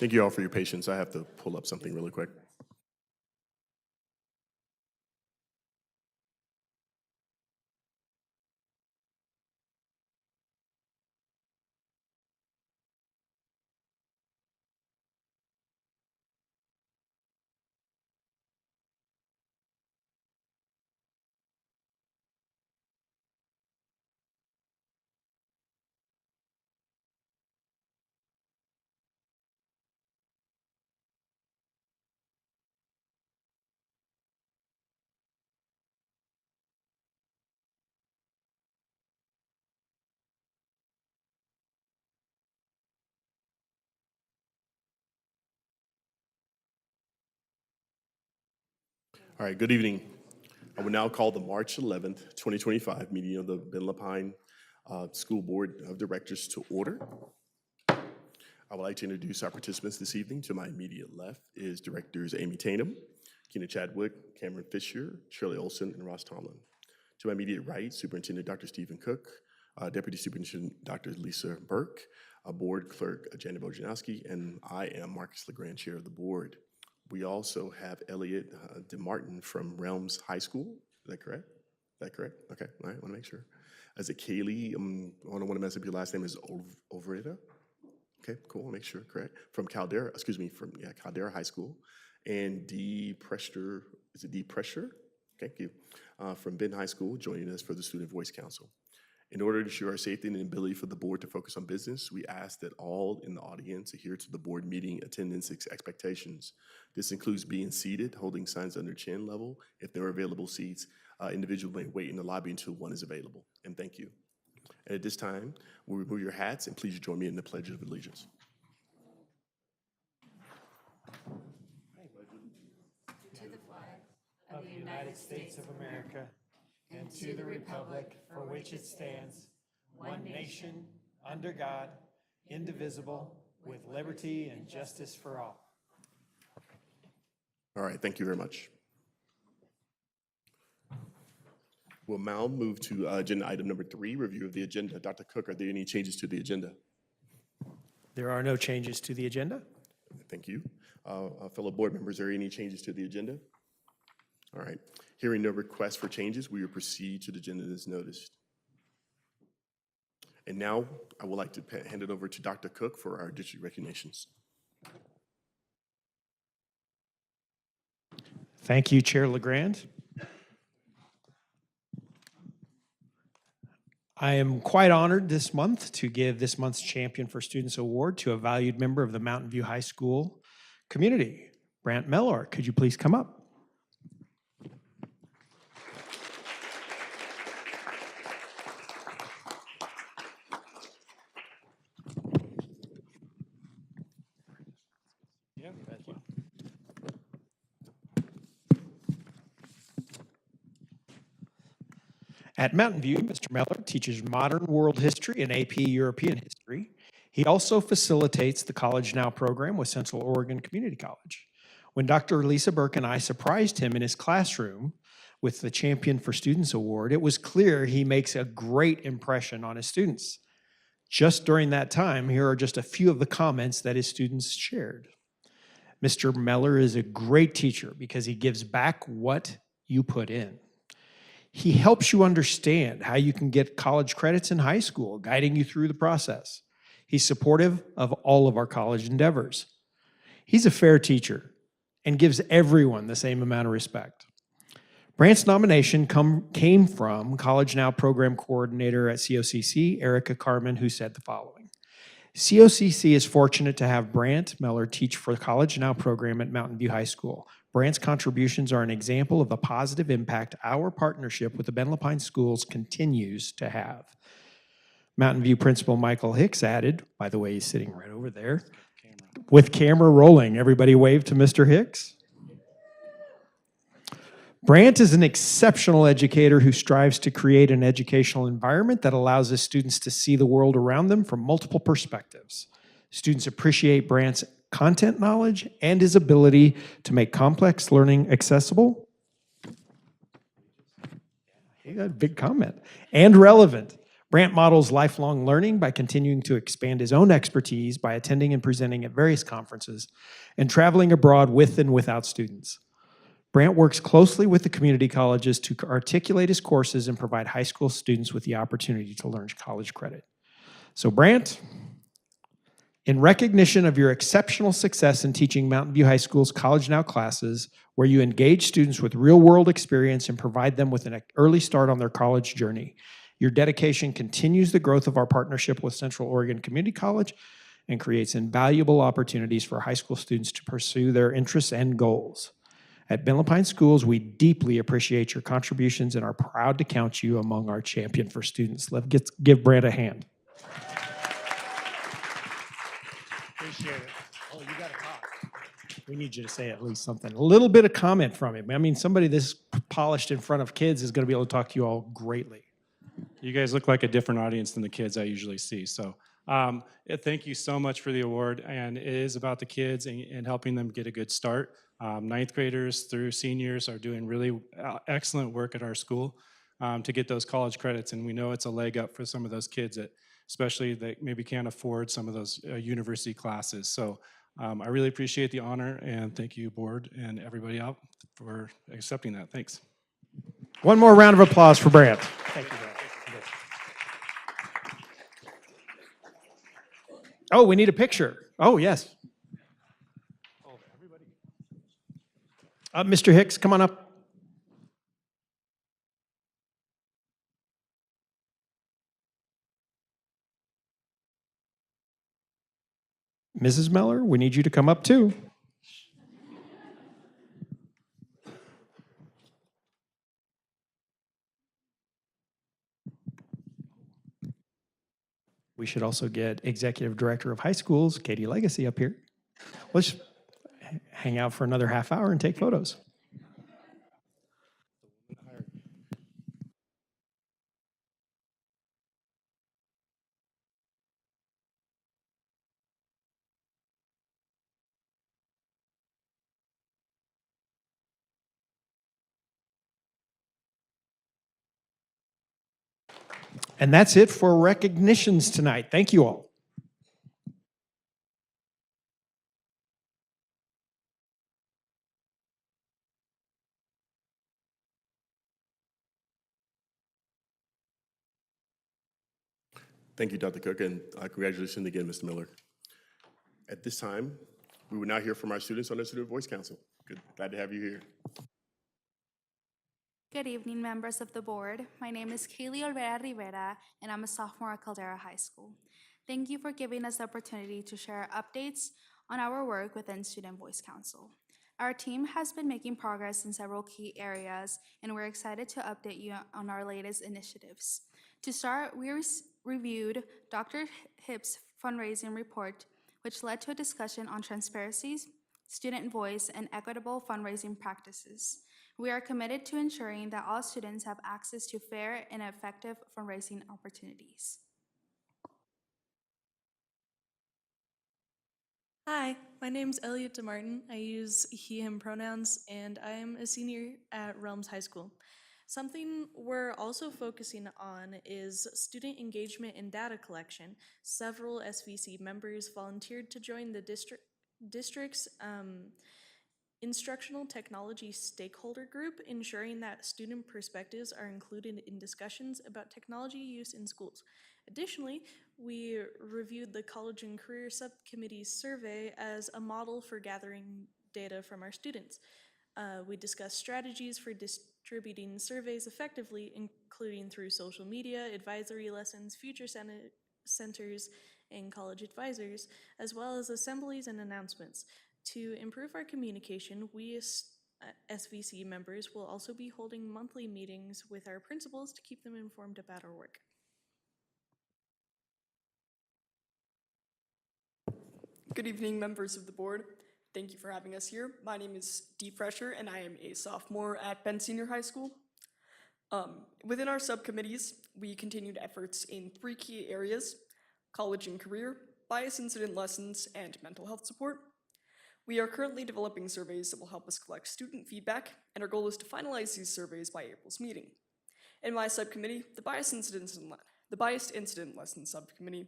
Thank you all for your patience. I have to pull up something really quick. All right, good evening. I will now call the March 11th, 2025 meeting of the Ben Lapine School Board of Directors to order. I would like to introduce our participants this evening. To my immediate left is Directors Amy Tainham, Keena Chadwick, Cameron Fisher, Shirley Olson, and Ross Tomlin. To my immediate right, Superintendent Dr. Stephen Cook, Deputy Superintendent Dr. Lisa Burke, Board Clerk Janet Bojanowski, and I am Marcus LeGrand, Chair of the Board. We also have Elliot DeMartin from Realms High School. Is that correct? Is that correct? Okay, all right, I want to make sure. Is it Kaylee? I don't want to mess up your last name. Is Overita? Okay, cool, I'll make sure, correct. From Caldera, Caldera High School. And Dee Pressure, is it Dee Pressure? Thank you. From Benton High School, joining us for the Student Voice Council. In order to ensure our safety and ability for the board to focus on business, we ask that all in the audience adhere to the board meeting attendance expectations. This includes being seated, holding signs under chin level. If there are available seats, individuals may wait in the lobby until one is available. And thank you. And at this time, we'll remove your hats and please join me in the Pledge of Allegiance. To the flag of the United States of America, and to the republic for which it stands, one nation, under God, indivisible, with liberty and justice for all. All right, thank you very much. We'll now move to agenda item number 3, review of the agenda. Dr. Cook, are there any changes to the agenda? There are no changes to the agenda. Thank you. Fellow board members, are there any changes to the agenda? All right. Hearing no requests for changes, we will proceed to the agenda as noticed. And now I would like to hand it over to Dr. Cook for our district recognitions. Thank you, Chair LeGrand. I am quite honored this month to give this month's Champion for Students Award to a valued member of the Mountain View High School community. Brant Mellor, could you please come up? At Mountain View, Mr. Mellor teaches modern world history and AP European history. He also facilitates the College Now program with Central Oregon Community College. When Dr. Lisa Burke and I surprised him in his classroom with the Champion for Students Award, it was clear he makes a great impression on his students. Just during that time, here are just a few of the comments that his students shared. Mr. Mellor is a great teacher because he gives back what you put in. He helps you understand how you can get college credits in high school, guiding you through the process. He's supportive of all of our college endeavors. He's a fair teacher and gives everyone the same amount of respect. Brant's nomination came from College Now program coordinator at COCC, Erica Carmen, who said the following. COCC is fortunate to have Brant Mellor teach for the College Now program at Mountain View High School. Brant's contributions are an example of the positive impact our partnership with the Ben Lapine Schools continues to have. Mountain View Principal Michael Hicks added, by the way, he's sitting right over there, with camera rolling. Everybody wave to Mr. Hicks. Brant is an exceptional educator who strives to create an educational environment that allows his students to see the world around them from multiple perspectives. Students appreciate Brant's content knowledge and his ability to make complex learning accessible. He got a big comment. And relevant. Brant models lifelong learning by continuing to expand his own expertise by attending and presenting at various conferences and traveling abroad with and without students. Brant works closely with the community colleges to articulate his courses and provide high school students with the opportunity to learn college credit. So Brant, in recognition of your exceptional success in teaching Mountain View High School's College Now classes, where you engage students with real-world experience and provide them with an early start on their college journey, your dedication continues the growth of our partnership with Central Oregon Community College and creates invaluable opportunities for high school students to pursue their interests and goals. At Benton Pine Schools, we deeply appreciate your contributions and are proud to count you among our champion for students. Let's give Brant a hand. Appreciate it. Oh, you got to talk. We need you to say at least something. A little bit of comment from him. I mean, somebody this polished in front of kids is going to be able to talk to you all greatly. You guys look like a different audience than the kids I usually see. So thank you so much for the award. And it is about the kids and helping them get a good start. Ninth graders through seniors are doing really excellent work at our school to get those college credits. And we know it's a leg up for some of those kids that especially that maybe can't afford some of those university classes. So I really appreciate the honor, and thank you, board, and everybody out for accepting that. Thanks. One more round of applause for Brant. Thank you, Brant. Oh, we need a picture. Oh, yes. Mr. Hicks, come on up. Mrs. Miller, we need you to come up too. We should also get Executive Director of High Schools, Katie Legacy, up here. Let's hang out for another half hour and take photos. And that's it for recognitions tonight. Thank you all. Thank you, Dr. Cook, and congratulations again, Mr. Miller. At this time, we will now hear from our students on the Student Voice Council. Good, glad to have you here. Good evening, members of the board. My name is Kaylee Olvera Rivera, and I'm a sophomore at Caldera High School. Thank you for giving us the opportunity to share updates on our work within Student Voice Council. Our team has been making progress in several key areas, and we're excited to update you on our latest initiatives. To start, we reviewed Dr. Hipp's fundraising report, which led to a discussion on transparencies, student voice, and equitable fundraising practices. We are committed to ensuring that all students have access to fair and effective fundraising opportunities. Hi, my name's Elliot DeMartin. I use he, him pronouns, and I am a senior at Realms High School. Something we're also focusing on is student engagement and data collection. Several SVC members volunteered to join the district's instructional technology stakeholder group, ensuring that student perspectives are included in discussions about technology use in schools. Additionally, we reviewed the College and Career Subcommittee's survey as a model for gathering data from our students. We discussed strategies for distributing surveys effectively, including through social media, advisory lessons, future centers, and college advisors, as well as assemblies and announcements. To improve our communication, we as SVC members will also be holding monthly meetings with our principals to keep them informed about our work. Good evening, members of the board. Thank you for having us here. My name is Dee Fresher, and I am a sophomore at Benton Senior High School. Within our subcommittees, we continued efforts in 3 key areas: college and career, bias incident lessons, and mental health support. We are currently developing surveys that will help us collect student feedback, and our goal is to finalize these surveys by April's meeting. In my subcommittee, the bias incidents the Biased Incident Lessons Subcommittee,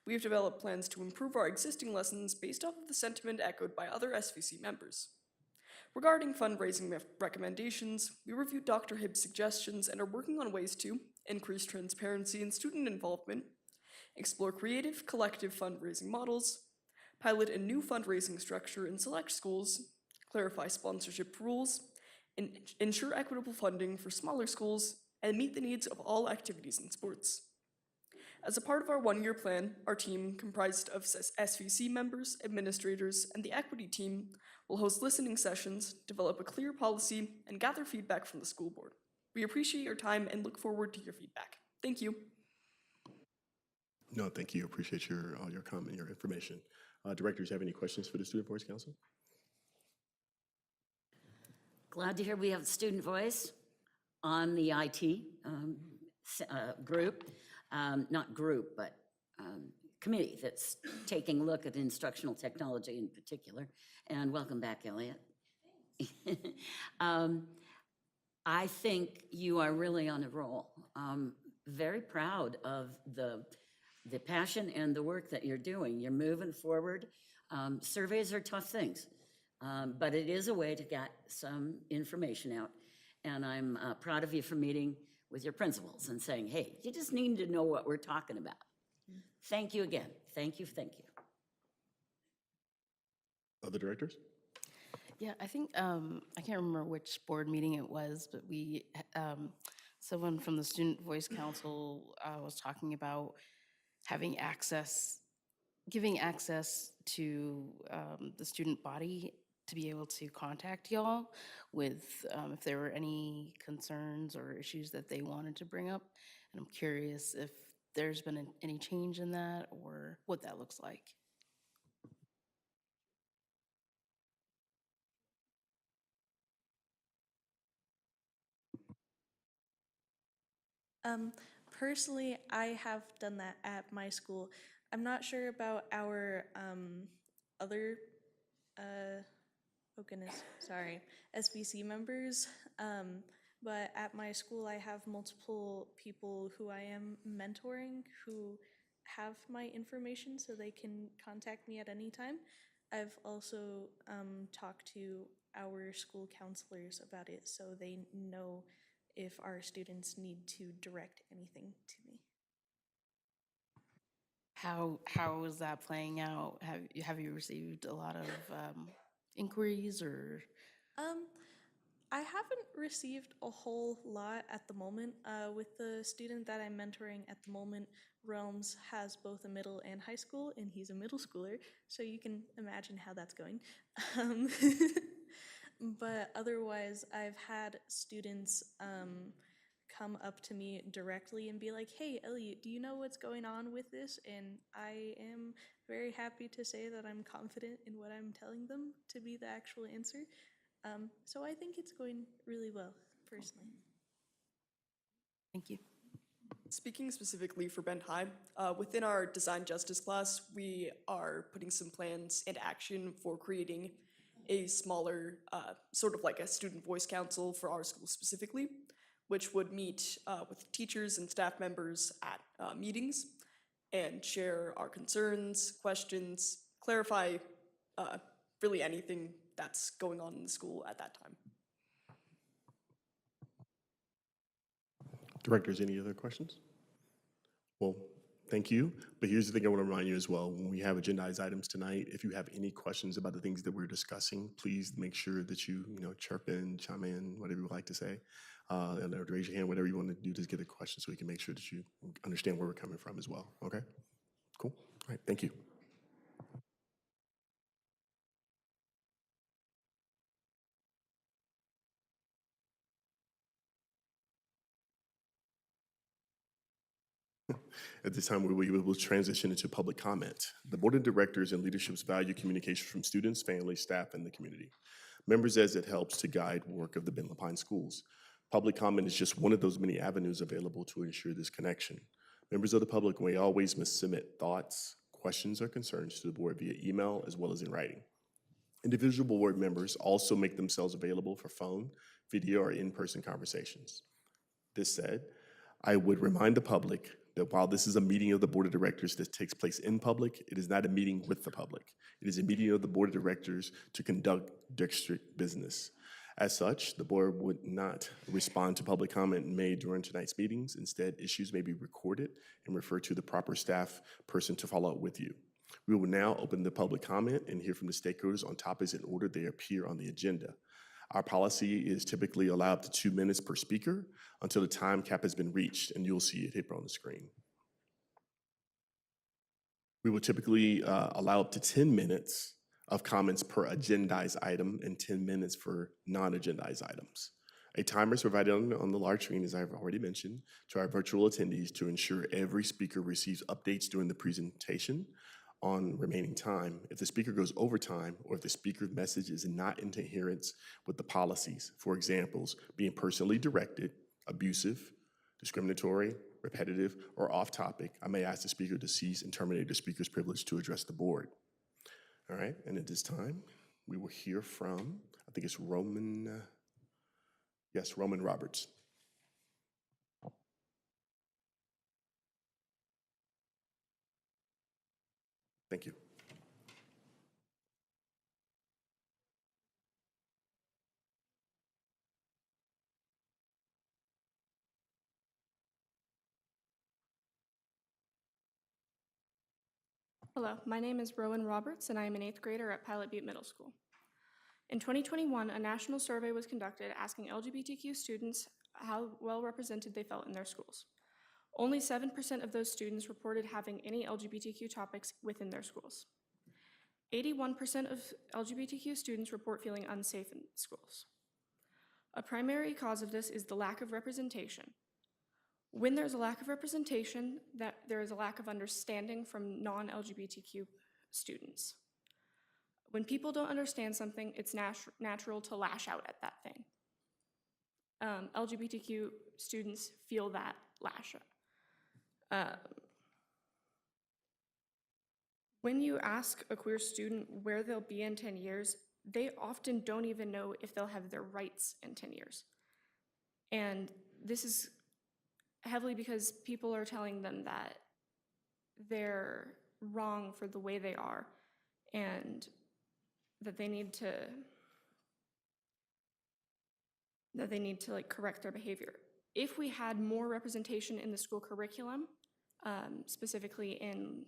we have developed plans to improve our existing lessons based off of the sentiment echoed by other SVC members. Regarding fundraising recommendations, we reviewed Dr. Hibbs' suggestions and are working on ways to increase transparency and student involvement, explore creative, collective fundraising models, pilot a new fundraising structure in select schools, clarify sponsorship rules, ensure equitable funding for smaller schools, and meet the needs of all activities in sports. As a part of our one-year plan, our team, comprised of SVC members, administrators, and the equity team, will host listening sessions, develop a clear policy, and gather feedback from the school board. We appreciate your time and look forward to your feedback. Thank you. No, thank you. Appreciate your comment, your information. Directors, have any questions for the Student Voice Council? Glad to hear we have student voice on the IT group, not group, but committee that's taking a look at instructional technology in particular. And welcome back, Elliot. I think you are really on a roll. Very proud of the passion and the work that you're doing. You're moving forward. Surveys are tough things, but it is a way to get some information out. And I'm proud of you for meeting with your principals and saying, hey, you just need to know what we're talking about. Thank you again. Thank you, thank you. Other directors? Yeah, I think, I can't remember which board meeting it was, but we, someone from the Student Voice Council was talking about having access, giving access to the student body to be able to contact y'all with if there were any concerns or issues that they wanted to bring up. And I'm curious if there's been any change in that or what that looks like. Personally, I have done that at my school. I'm not sure about our other, oh goodness, sorry, SVC members, but at my school I have multiple people who I am mentoring who have my information so they can contact me at any time. I've also talked to our school counselors about it so they know if our students need to direct anything to me. How is that playing out? Have you received a lot of inquiries or? I haven't received a whole lot at the moment. With the student that I'm mentoring at the moment, Realms has both a middle and high school, and he's a middle schooler, so you can imagine how that's going. But otherwise, I've had students come up to me directly and be like, hey, Elliot, do you know what's going on with this? And I am very happy to say that I'm confident in what I'm telling them to be the actual answer. So I think it's going really well, personally. Thank you. Speaking specifically for Bend High, within our design justice class, we are putting some plans into action for creating a smaller, sort of like a student voice council for our school specifically, which would meet with teachers and staff members at meetings and share our concerns, questions, clarify really anything that's going on in the school at that time. Directors, any other questions? Well, thank you. But here's the thing I want to remind you as well. When we have agendized items tonight, if you have any questions about the things that we're discussing, please make sure that you chirp in, chime in, whatever you would like to say. And raise your hand, whatever you want to do to get a question so we can make sure that you understand where we're coming from as well. Okay? Cool. All right. Thank you. At this time, we will transition into public comment. The Board of Directors and leadership's value communication from students, families, staff, and the community. Members, as it helps to guide work of the Bend Lapine schools. Public comment is just one of those many avenues available to ensure this connection. Members of the public may always submit thoughts, questions, or concerns to the board via email as well as in writing. Individual board members also make themselves available for phone, video, or in-person conversations. This said, I would remind the public that while this is a meeting of the Board of Directors that takes place in public, it is not a meeting with the public. It is a meeting of the Board of Directors to conduct district business. As such, the board would not respond to public comment made during tonight's meetings. Instead, issues may be recorded and referred to the proper staff person to follow up with you. We will now open the public comment and hear from the stakeholders on topics in order they appear on the agenda. Our policy is typically allow up to 2 minutes per speaker until the time cap has been reached, and you'll see it here on the screen. We will typically allow up to 10 minutes of comments per agendized item and 10 minutes for non-agendized items. A timer is provided on the large screen, as I've already mentioned, to our virtual attendees to ensure every speaker receives updates during the presentation on remaining time. If the speaker goes over time, or if the speaker's message is not in adherence with the policies, for examples, being personally directed, abusive, discriminatory, repetitive, or off-topic, I may ask the speaker to cease and terminate the speaker's privilege to address the board. All right, and at this time, we will hear from, I think it's Roman Roberts. Thank you. Hello, my name is Rowan Roberts, and I am an 8th grader at Pilot Butte Middle School. In 2021, a national survey was conducted asking LGBTQ students how well represented they felt in their schools. Only 7% of those students reported having any LGBTQ topics within their schools. 81% of LGBTQ students report feeling unsafe in schools. A primary cause of this is the lack of representation. When there's a lack of representation, there is a lack of understanding from non-LGBTQ students. When people don't understand something, it's natural to lash out at that thing. LGBTQ students feel that lash out. When you ask a queer student where they'll be in 10 years, they often don't even know if they'll have their rights in 10 years. And this is heavily because people are telling them that they're wrong for the way they are and that they need to like correct their behavior. If we had more representation in the school curriculum, specifically in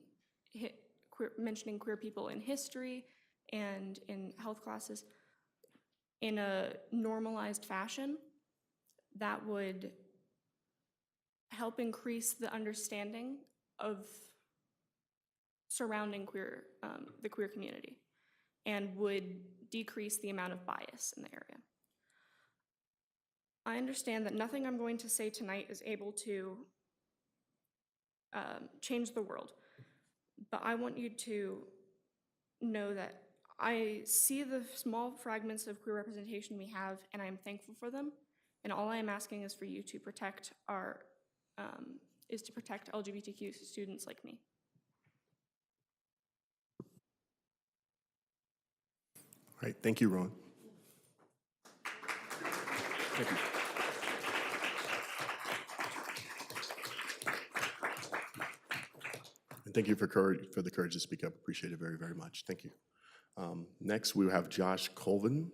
mentioning queer people in history and in health classes in a normalized fashion, that would help increase the understanding of surrounding the queer community and would decrease the amount of bias in the area. I understand that nothing I'm going to say tonight is able to change the world, but I want you to know that I see the small fragments of queer representation we have, and I'm thankful for them, and all I am asking is for you to protect LGBTQ students like me. All right, thank you, Ron. Thank you. And thank you for the courage to speak up. Appreciate it very, very much. Thank you. Next, we will have Josh Colvin.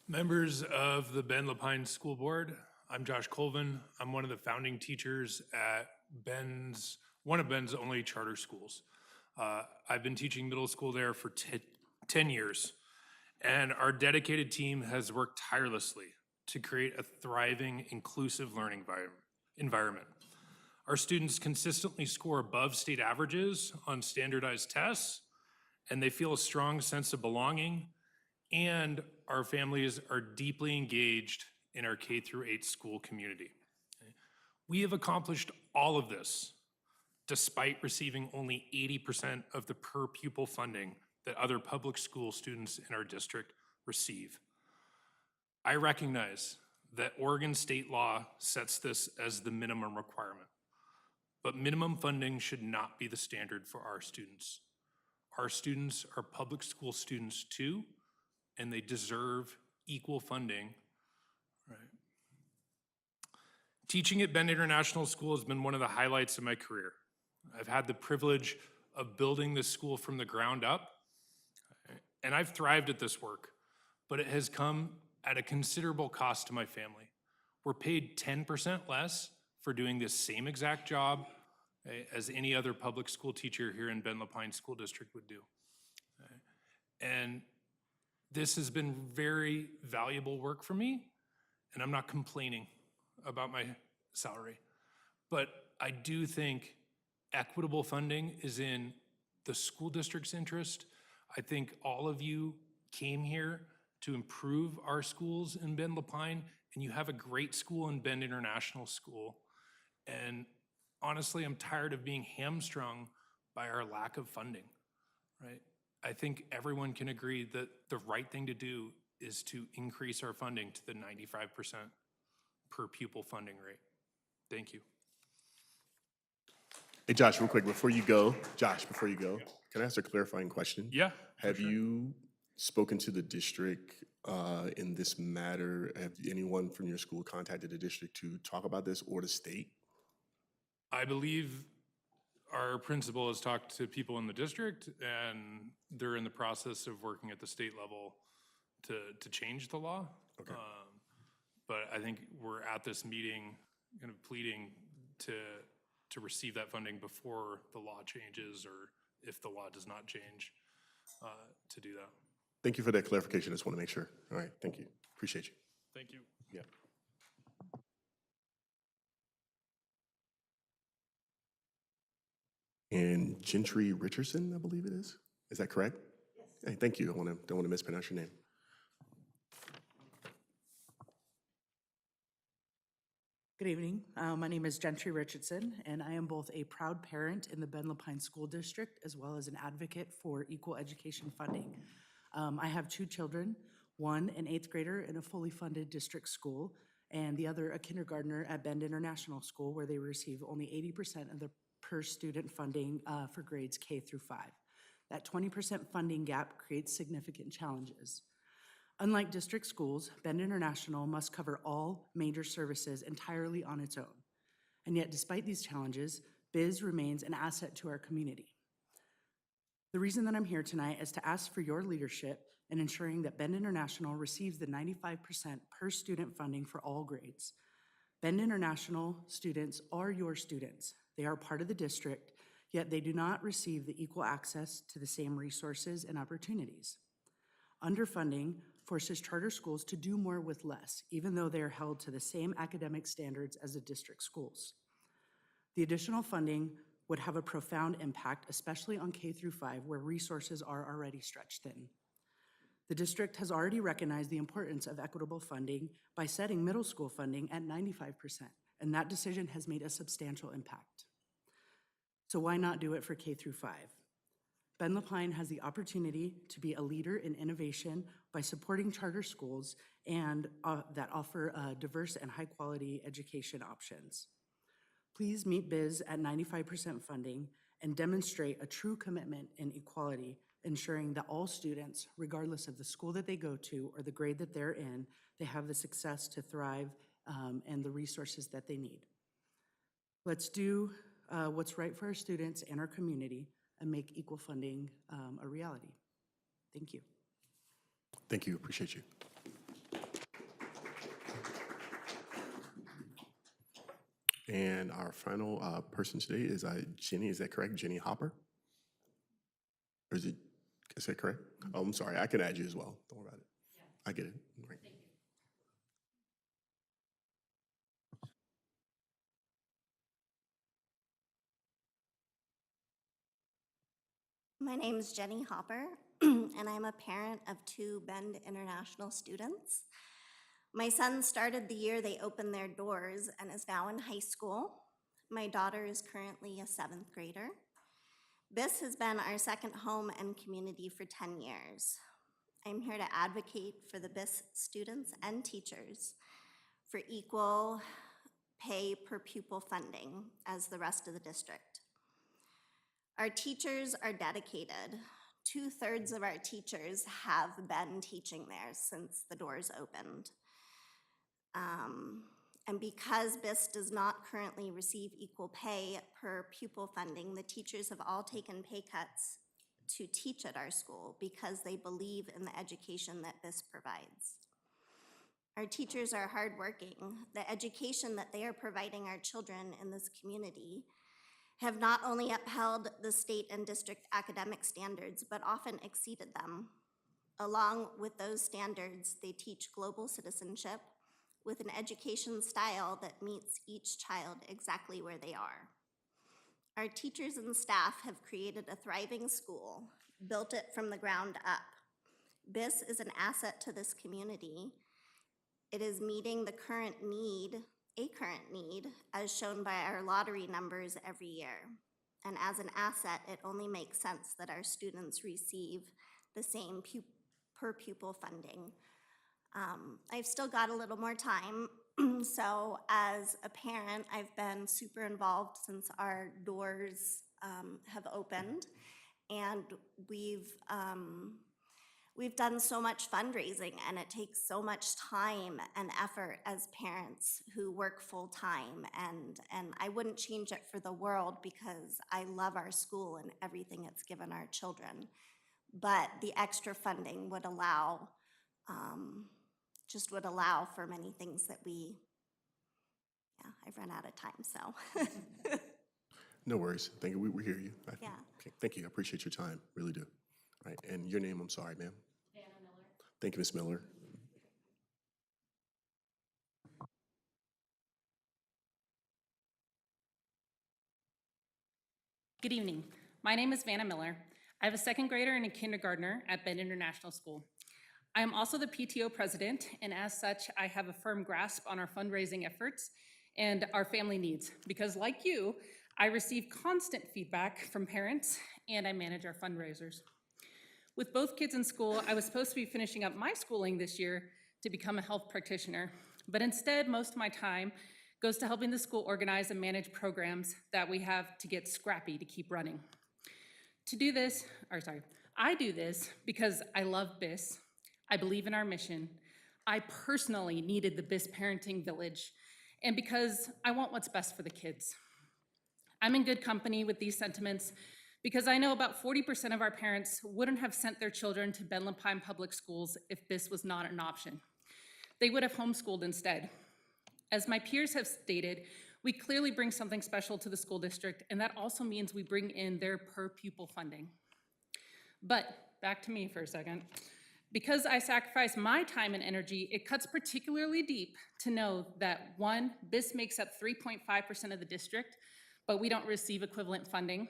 Members of the Ben Lapine School Board, I'm Josh Colvin. I'm one of the founding teachers at one of Ben's only charter schools. I've been teaching middle school there for 10 years, and our dedicated team has worked tirelessly to create a thriving, inclusive learning environment. Our students consistently score above state averages on standardized tests, and they feel a strong sense of belonging, and our families are deeply engaged in our K-8 school community. We have accomplished all of this despite receiving only 80% of the per pupil funding that other public school students in our district receive. I recognize that Oregon state law sets this as the minimum requirement, but but minimum funding should not be the standard for our students. Our students are public school students too, and they deserve equal funding, right? Teaching at Bend International School has been one of the highlights of my career. I've had the privilege of building this school from the ground up, and I've thrived at this work, but it has come at a considerable cost to my family. We're paid 10% less for doing this same exact job as any other public school teacher here in Ben Lapine School District would do. And this has been very valuable work for me, and I'm not complaining about my salary. But I do think equitable funding is in the school district's interest. I think all of you came here to improve our schools in Ben Lapine, and you have a great school in Bend International School. And honestly, I'm tired of being hamstrung by our lack of funding, right? I think everyone can agree that the right thing to do is to increase our funding to the 95% per pupil funding rate. Thank you. Hey, Josh, real quick, before you go, can I ask a clarifying question? Yeah. Have you spoken to the district in this matter? Have anyone from your school contacted the district to talk about this, or the state? I believe our principal has talked to people in the district, and they're in the process of working at the state level to change the law. Okay. But I think we're at this meeting kind of pleading to receive that funding before the law changes, or if the law does not change, to do that. Thank you for that clarification. I just want to make sure. All right, thank you. Appreciate you. Thank you. Yeah. And Gentry Richardson, I believe it is. Is that correct? Yes. Hey, thank you. Don't want to mispronounce your name. Good evening. My name is Gentry Richardson, and I am both a proud parent in the Ben Lapine School District as well as an advocate for equal education funding. I have two children, one an 8th grader in a fully funded district school, and the other a kindergartner at Bend International School, where they receive only 80% of the per student funding for grades K through 5. That 20% funding gap creates significant challenges. Unlike district schools, Bend International must cover all major services entirely on its own. And yet, despite these challenges, BIZ remains an asset to our community. The reason that I'm here tonight is to ask for your leadership in ensuring that Bend International receives the 95% per student funding for all grades. Bend International students are your students. They are part of the district, yet they do not receive the equal access to the same resources and opportunities. Underfunding forces charter schools to do more with less, even though they are held to the same academic standards as the district schools. The additional funding would have a profound impact, especially on K through 5, where resources are already stretched thin. The district has already recognized the importance of equitable funding by setting middle school funding at 95%, and that decision has made a substantial impact. So why not do it for K through 5? Ben Lapine has the opportunity to be a leader in innovation by supporting charter schools and that offer diverse and high-quality education options. Please meet BIZ at 95% funding and demonstrate a true commitment in equality, ensuring that all students, regardless of the school that they go to or the grade that they're in, they have the success to thrive and the resources that they need. Let's do what's right for our students and our community and make equal funding a reality. Thank you. Thank you. Appreciate you. And our final person today is Jenny. Is that correct? Jenny Hopper? Or is that correct? Oh, I'm sorry. I can add you as well. Don't worry about it. Yeah. I get it. Right. Thank you. My name is Jenny Hopper, and I'm a parent of 2 Bend International students. My son started the year they opened their doors and is now in high school. My daughter is currently a 7th grader. BIS has been our second home and community for 10 years. I'm here to advocate for the BIS students and teachers for equal pay per pupil funding as the rest of the district. Our teachers are dedicated. 2/3 of our teachers have been teaching there since the doors opened. And because BIS does not currently receive equal pay per pupil funding, the teachers have all taken pay cuts to teach at our school because they believe in the education that BIS provides. Our teachers are hardworking. The education that they are providing our children in this community have not only upheld the state and district academic standards, but often exceeded them. Along with those standards, they teach global citizenship with an education style that meets each child exactly where they are. Our teachers and staff have created a thriving school, built it from the ground up. BIS is an asset to this community. It is meeting a current need, as shown by our lottery numbers every year. And as an asset, it only makes sense that our students receive the same per pupil funding. I've still got a little more time, so as a parent, I've been super involved since our doors have opened, and we've done so much fundraising, and it takes so much time and effort as parents who work full-time, and I wouldn't change it for the world because I love our school and everything it's given our children. But the extra funding would allow, would allow for many things that I've run out of time, so. No worries. Thank you. We hear you. Yeah. Okay, thank you. I appreciate your time. Really do. All right. And your name, I'm sorry, ma'am. Vanna Miller. Thank you, Ms. Miller. Good evening. My name is Vanna Miller. I have a second grader and a kindergartner at Bend International School. I am also the PTO president, and as such, I have a firm grasp on our fundraising efforts and our family needs, because like you, I receive constant feedback from parents, and I manage our fundraisers. With both kids in school, I was supposed to be finishing up my schooling this year to become a health practitioner, but instead, most of my time goes to helping the school organize and manage programs that we have to get scrappy to keep running. I do this because I love BIS, I believe in our mission, I personally needed the BIS Parenting Village, and because I want what's best for the kids. I'm in good company with these sentiments because I know about 40% of our parents wouldn't have sent their children to Bend Lapine Public Schools if BIS was not an option. They would have homeschooled instead. As my peers have stated, we clearly bring something special to the school district, and that also means we bring in their per pupil funding. But back to me for a second. Because I sacrifice my time and energy, it cuts particularly deep to know that 1, BIS makes up 3.5% of the district, but we don't receive equivalent funding.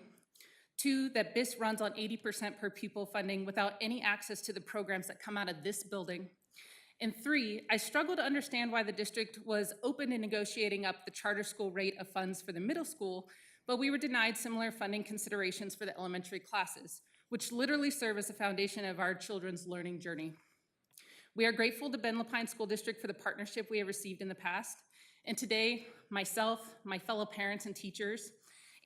2, that BIS runs on 80% per pupil funding without any access to the programs that come out of this building. And 3, I struggle to understand why the district was open to negotiating up the charter school rate of funds for the middle school, but we were denied similar funding considerations for the elementary classes, which literally serve as the foundation of our children's learning journey. We are grateful to Bend Lapine School District for the partnership we have received in the past, and today, myself, my fellow parents and teachers,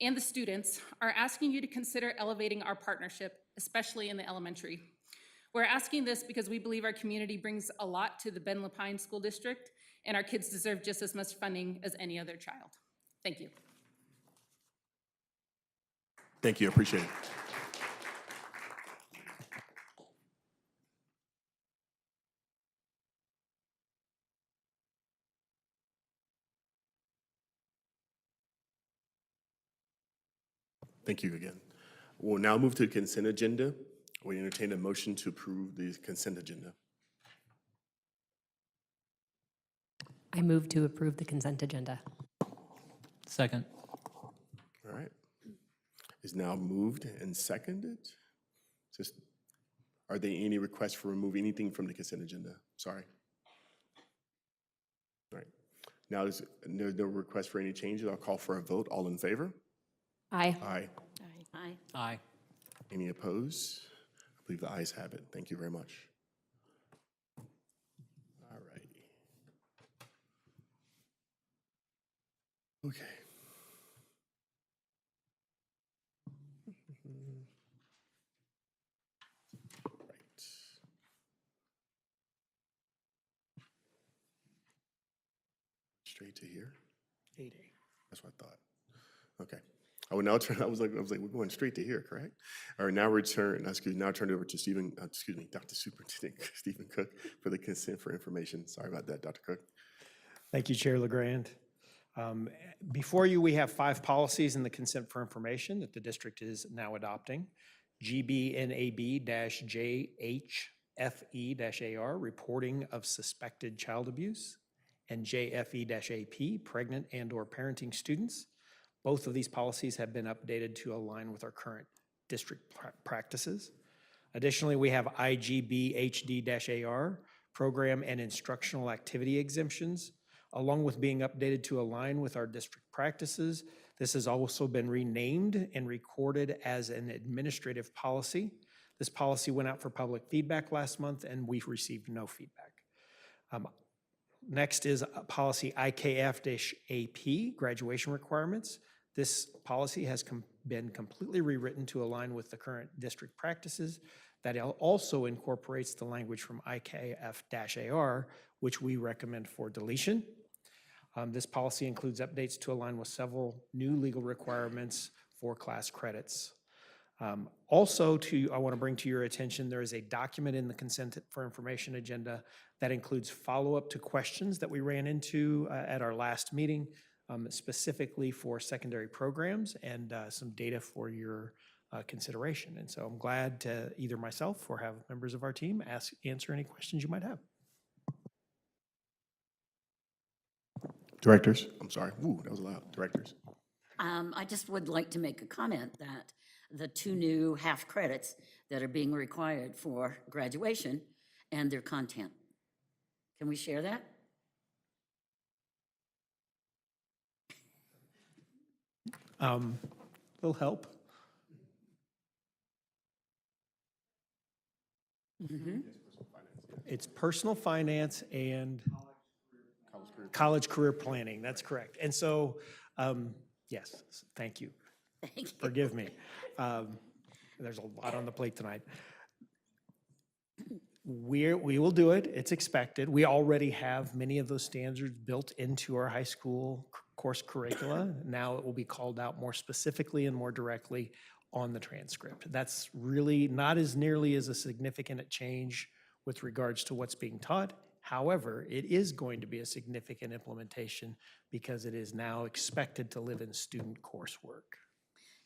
and the students are asking you to consider elevating our partnership, especially in the elementary. We're asking this because we believe our community brings a lot to the Bend Lapine School District, and our kids deserve just as much funding as any other child. Thank you. Thank you. I appreciate it. Thank you again. We'll now move to the consent agenda. We entertain a motion to approve the consent agenda. I move to approve the consent agenda. Second. All right. Is now moved and seconded. Are there any requests for remove anything from the consent agenda? Sorry. All right. Now there's no request for any changes. I'll call for a vote. All in favor? Aye. Aye. Aye. Aye. Any opposed? I believe the ayes have it. Thank you very much. All righty. Okay. Right. Straight to here? 8A. That's what I thought. Okay. I will now turn, I was like, we're going straight to here, correct? All right, now now turn it over to Dr. Superintendent Stephen Cook for the consent for information. Sorry about that, Dr. Cook. Thank you, Chair LeGrand. Before you, we have 5 policies in the consent for information that the district is now adopting. GBNAB-JHFE-AR, reporting of suspected child abuse, and JFE-AP, pregnant and/or parenting students. Both of these policies have been updated to align with our current district practices. Additionally, we have IGB-HD-AR, program and instructional activity exemptions, along with being updated to align with our district practices. This has also been renamed and recorded as an administrative policy. This policy went out for public feedback last month, and we've received no feedback. Next is policy IKF-AP, graduation requirements. This policy has been completely rewritten to align with the current district practices. That also incorporates the language from IKF-AR, which we recommend for deletion. This policy includes updates to align with several new legal requirements for class credits. Also, I want to bring to your attention, there is a document in the consent for information agenda that includes follow-up to questions that we ran into at our last meeting, specifically for secondary programs and some data for your consideration. And so I'm glad to either myself or have members of our team answer any questions you might have. Directors, I'm sorry. Ooh, that was loud. Directors. I just would like to make a comment that the 2 new half credits that are being required for graduation and their content. Can we share that? Little help. It's personal finance and college career planning. That's correct. And so, yes, thank you. Thank you. Forgive me. There's a lot on the plate tonight. We will do it. It's expected. We already have many of those standards built into our high school course curricula. Now it will be called out more specifically and more directly on the transcript. That's really not as nearly as a significant change with regards to what's being taught. However, it is going to be a significant implementation because it is now expected to live in student coursework.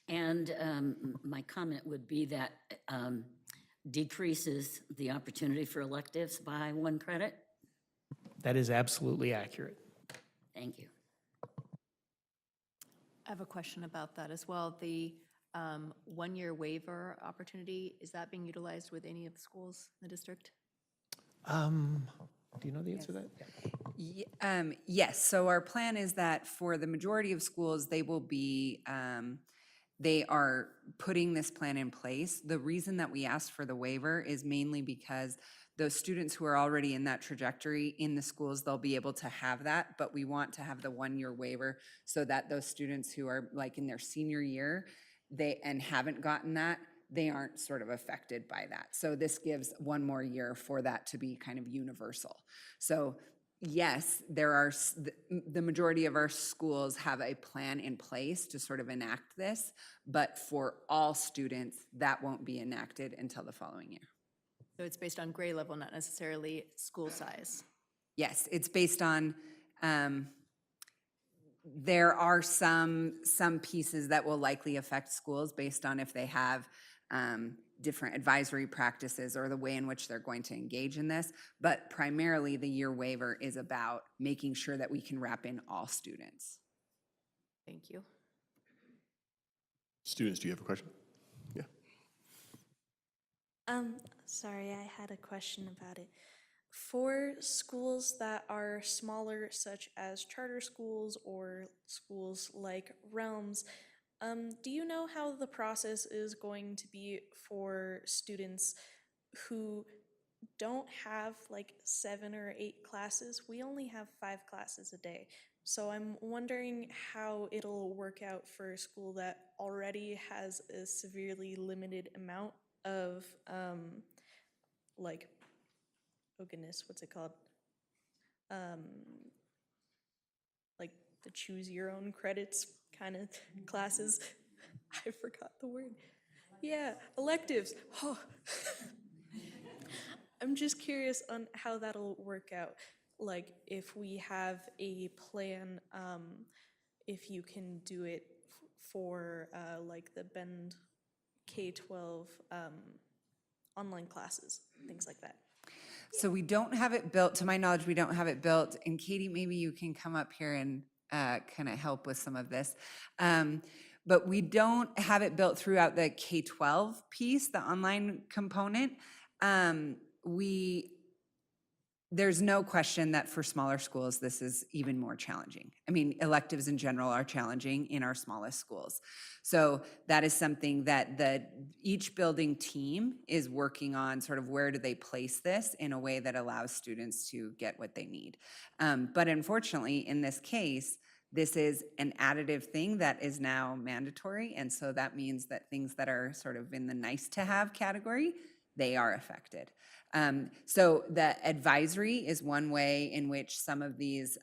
And my comment would be that decreases the opportunity for electives by 1 credit. That is absolutely accurate. Thank you. I have a question about that as well. The 1-year waiver opportunity, is that being utilized with any of the schools in the district? Do you know the answer to that? Yeah. Yes, so our plan is that for the majority of schools, they will be, they are putting this plan in place. The reason that we asked for the waiver is mainly because those students who are already in that trajectory in the schools, they'll be able to have that, but we want to have the 1-year waiver so that those students who are like in their senior year, and haven't gotten that, they aren't sort of affected by that. So this gives 1 more year for that to be kind of universal. So yes, there are, the majority of our schools have a plan in place to sort of enact this, but for all students, that won't be enacted until the following year. So it's based on grade level, not necessarily school size? Yes, it's based on, there are some pieces that will likely affect schools based on if they have different advisory practices or the way in which they're going to engage in this. But primarily, the year waiver is about making sure that we can wrap in all students. Thank you. Students, do you have a question? Yeah. Sorry, I had a question about it. For schools that are smaller, such as charter schools or schools like Realms, do you know how the process is going to be for students who don't have like 7 or 8 classes? We only have 5 classes a day. So I'm wondering how it'll work out for a school that already has a severely limited amount of, like, oh goodness, what's it called? Like the choose your own credits kind of classes. I forgot the word. Yeah, electives. Oh. I'm just curious on how that'll work out. Like, if we have a plan, if you can do it for like the Bend K-12 online classes, things like that. So we don't have it built, to my knowledge, we don't have it built. And Katie, maybe you can come up here and kind of help with some of this. But we don't have it built throughout the K-12 piece, the online component. There's no question that for smaller schools, this is even more challenging. I mean, electives in general are challenging in our smallest schools. So that is something that each building team is working on, sort of where do they place this in a way that allows students to get what they need. But unfortunately, in this case, this is an additive thing that is now mandatory. And so that means that things that are sort of in the nice to have category, they are affected. So the advisory is one way in which some of these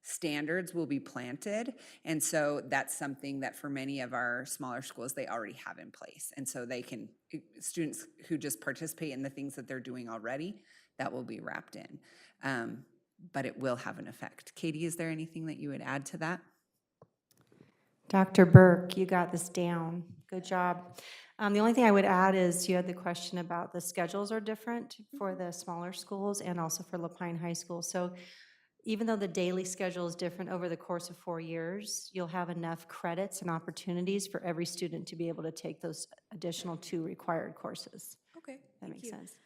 standards will be planted. And so that's something that for many of our smaller schools, they already have in place. And so they can, students who just participate in the things that they're doing already, that will be wrapped in. But it will have an effect. Katie, is there anything that you would add to that? Dr. Burke, you got this down. Good job. The only thing I would add is you had the question about the schedules are different for the smaller schools and also for Lapine High School. So even though the daily schedule is different over the course of 4 years, you'll have enough credits and opportunities for every student to be able to take those additional 2 required courses. Okay, That makes sense.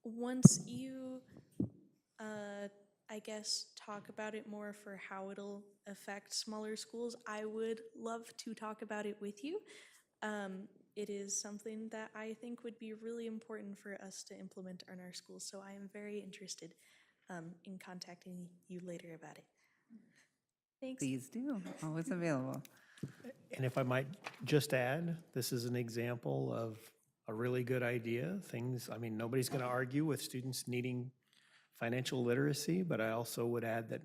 Once you, I guess, talk about it more for how it'll affect smaller schools, I would love to talk about it with you. It is something that I think would be really important for us to implement in our schools, so I am very interested in contacting you later about it. Thanks. Please do, always available. And if I might just add, this is an example of a really good idea. Things, I mean, nobody's going to argue with students needing financial literacy, but I also would add that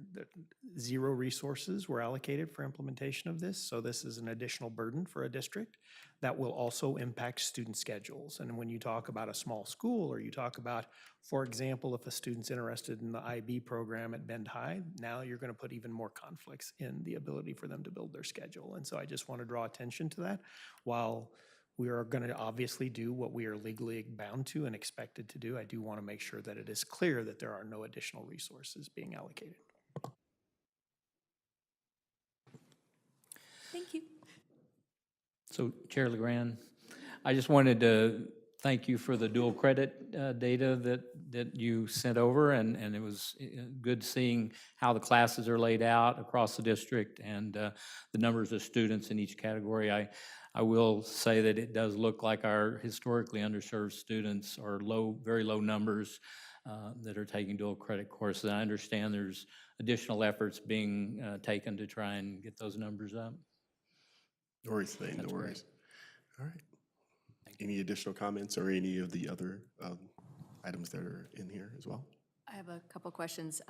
0 resources were allocated for implementation of this. So this is an additional burden for a district that will also impact student schedules. And when you talk about a small school, or you talk about, for example, if a student's interested in the IB program at Bend High, now you're going to put even more conflicts in the ability for them to build their schedule. And so I just want to draw attention to that. While we are going to obviously do what we are legally bound to and expected to do, I do want to make sure that it is clear that there are no additional resources being allocated. Thank you. So Chair LeGrand, I just wanted to thank you for the dual credit data that you sent over, and it was good seeing how the classes are laid out across the district and the numbers of students in each category. I will say that it does look like our historically underserved students are low, very low numbers that are taking dual credit courses. I understand there's additional efforts being taken to try and get those numbers up. No worries, Thane, no worries. All right. Any additional comments or any of the other items that are in here as well? I have a couple questions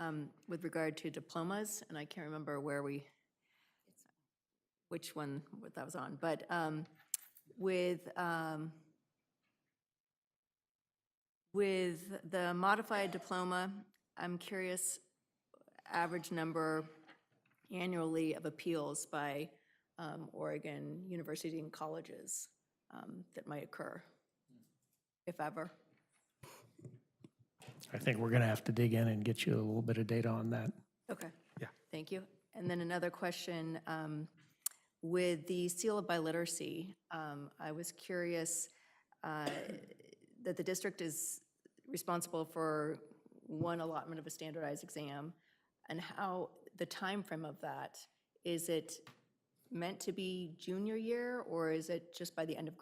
with regard to diplomas, and I can't remember which one that was on, but with the modified diploma, I'm curious, average number annually of appeals by Oregon university and colleges that might occur, if ever. I think we're going to have to dig in and get you a little bit of data on that. Okay. Yeah. Thank you. And then another question, with the seal of biliteracy, I was curious that the district is responsible for one allotment of a standardized exam, and how the time frame of that, is it meant to be junior year, or is it just by the end of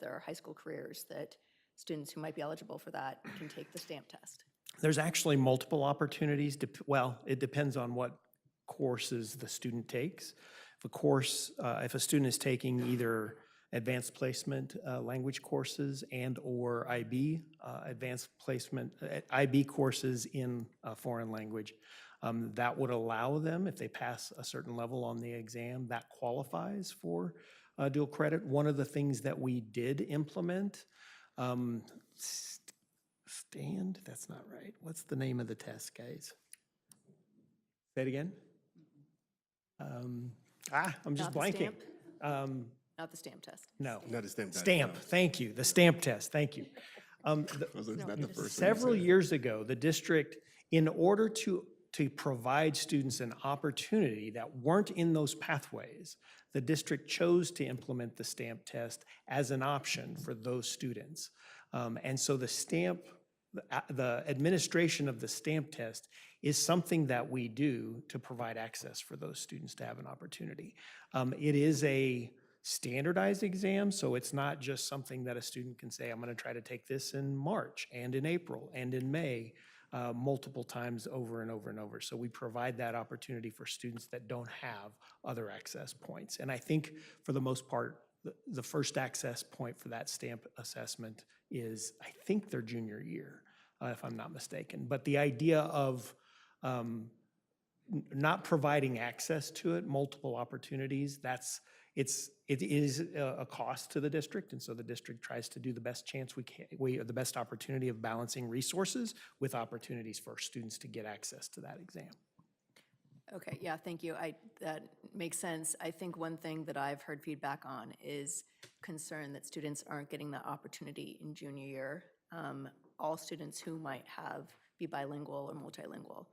their high school careers that students who might be eligible for that can take the stamp test? There's actually multiple opportunities. Well, it depends on what courses the student takes. If a student is taking either advanced placement language courses and/or IB advanced placement IB courses in a foreign language, that would allow them, if they pass a certain level on the exam, that qualifies for dual credit. One of the things that we did implement, that's not right. What's the name of the test, guys? Say it again? I'm just Not the blanking. stamp? Not the stamp test. No. Not a stamp test, Stamp, no. thank you, the stamp test, thank you. Was that the first thing you Several said? years ago, the district, in order to provide students an opportunity that weren't in those pathways, the district chose to implement the stamp test as an option for those students. And so the administration of the stamp test is something that we do to provide access for those students to have an opportunity. It is a standardized exam, so it's not just something that a student can say, I'm going to try to take this in March and in April and in May, multiple times over and over and over. So we provide that opportunity for students that don't have other access points. And I think for the most part, the first access point for that stamp assessment is, I think, their junior year, if I'm not mistaken. But the idea of not providing access to it, multiple opportunities, it is a cost to the district, and so the district tries to do the best chance the best opportunity of balancing resources with opportunities for students to get access to that exam. Okay, yeah, thank you. That makes sense. I think one thing that I've heard feedback on is concern that students aren't getting the opportunity in junior year. All students who might be bilingual or multilingual.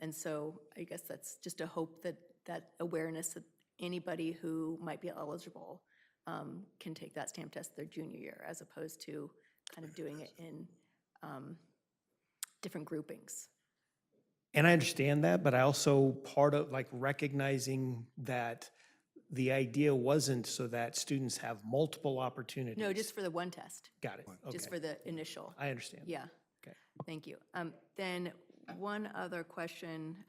And so I guess that's just a hope that awareness that anybody who might be eligible can take that stamp test their junior year, as opposed to kind of doing it in different groupings. And I understand that, but I also part of recognizing that the idea wasn't so that students have multiple opportunities. No, just for the one test. Got it. Just Okay. for the initial. I understand. Yeah. Okay. Thank you. Then one other question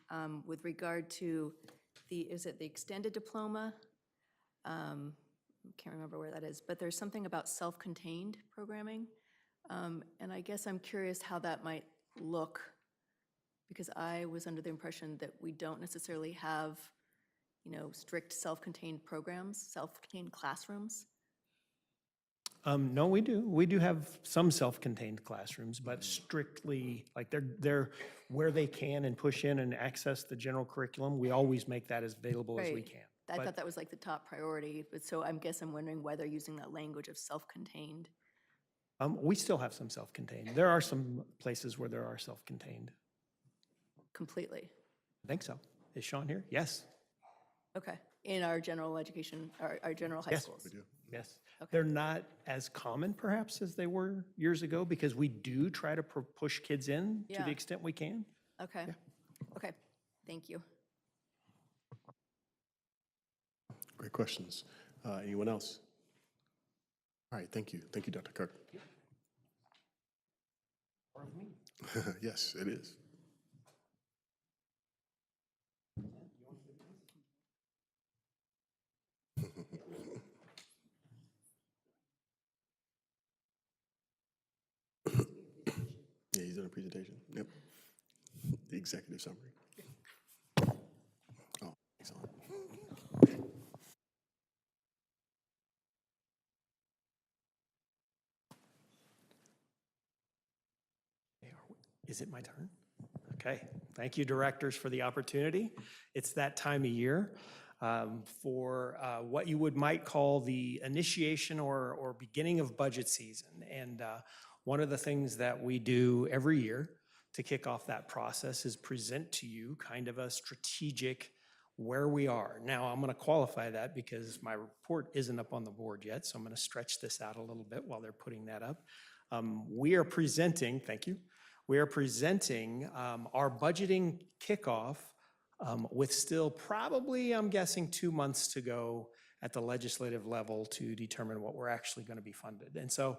with regard to is it the extended diploma? Can't remember where that is, but there's something about self-contained programming. And I guess I'm curious how that might look, because I was under the impression that we don't necessarily have, strict self-contained programs, self-contained classrooms. No, we do. We do have some self-contained classrooms, but strictly, they're where they can and push in and access the general curriculum. We always make that as available as we Right. can. I But- thought that was like the top priority, but so I'm wondering why they're using that language of self-contained. We still have some self-contained. There are some places where there are self-contained. Completely. I think so. Is Sean here? Yes. Okay, in our general education, our general high Yes, schools. we do. Yes. Okay. They're not as common perhaps as they were years ago, because we do try to push kids in to Yeah. the extent we can. Okay, okay, thank you. Great questions. Anyone else? All right, thank you. Thank you, Dr. Kirk. Yes, it is. Yeah, he's done a presentation. Yep. The executive summary. Oh, excellent. Is it my turn? Okay. Thank you, directors, for the opportunity. It's that time of year for what you might call the initiation or beginning of budget season. And one of the things that we do every year to kick off that process is present to you kind of a strategic where we are. Now, I'm going to qualify that because my report isn't up on the board yet, so I'm going to stretch this out a little bit while they're putting that up. We are presenting, thank you, we are presenting our budgeting kickoff with still probably, I'm guessing, 2 months to go at the legislative level to determine what we're actually going to be funded. And so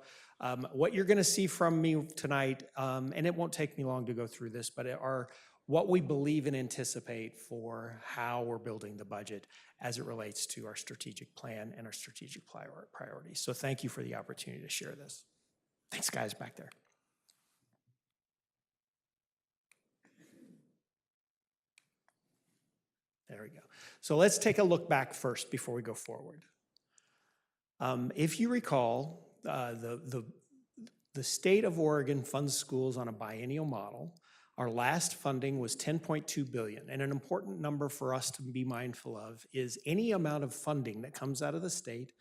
what you're going to see from me tonight, and it won't take me long to go through this, but it are what we believe and anticipate for how we're building the budget as it relates to our strategic plan and our strategic priorities. So thank you for the opportunity to share this. Thanks, guys, back there. There we go. So let's take a look back first before we go forward. If you recall, the state of Oregon funds schools on a biennial model. Our last funding was $10.2 billion. And an important number for us to be mindful of is any amount of funding that comes out of the state,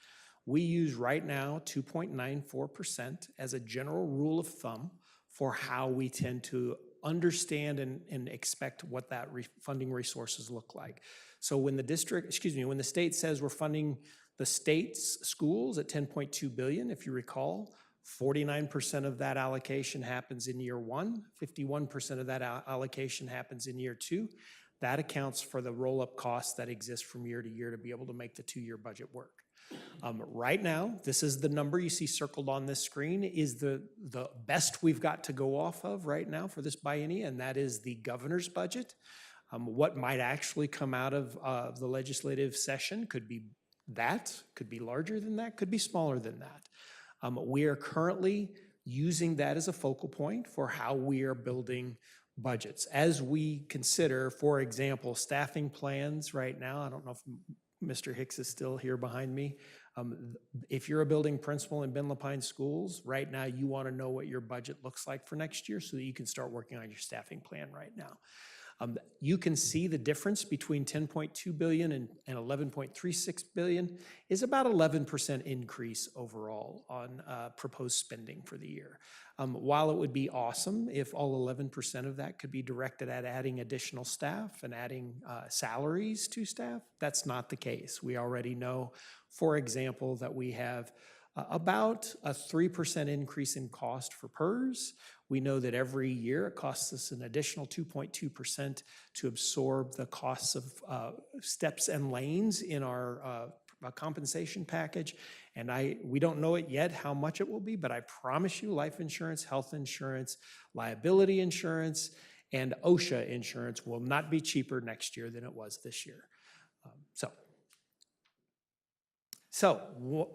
we use right now 2.94% as a general rule of thumb for how we tend to understand and expect what that funding resources look like. So when when the state says we're funding the state's schools at $10.2 billion, if you recall, 49% of that allocation happens in year one, 51% of that allocation happens in year two. That accounts for the roll-up costs that exist from year to year to be able to make the two-year budget work. Right now, this is the number you see circled on this screen, is the best we've got to go off of right now for this biennium, and that is the governor's budget. What might actually come out of the legislative session could be larger than that, could be smaller than that. We are currently using that as a focal point for how we are building budgets. As we consider, for example, staffing plans right now, I don't know if Mr. Hicks is still here behind me. If you're a building principal in Ben Lapine Schools, right now you want to know what your budget looks like for next year so that you can start working on your staffing plan right now. You can see the difference between $10.2 billion and $11.36 billion is about 11% increase overall on proposed spending for the year. While it would be awesome if all 11% of that could be directed at adding additional staff and adding salaries to staff, that's not the case. We already know, for example, that we have about a 3% increase in cost for PERS. We know that every year it costs us an additional 2.2% to absorb the costs of steps and lanes in our compensation package. And we don't know it yet how much it will be, but I promise you life insurance, health insurance, liability insurance, and OSHA insurance will not be cheaper next year than it was this year. So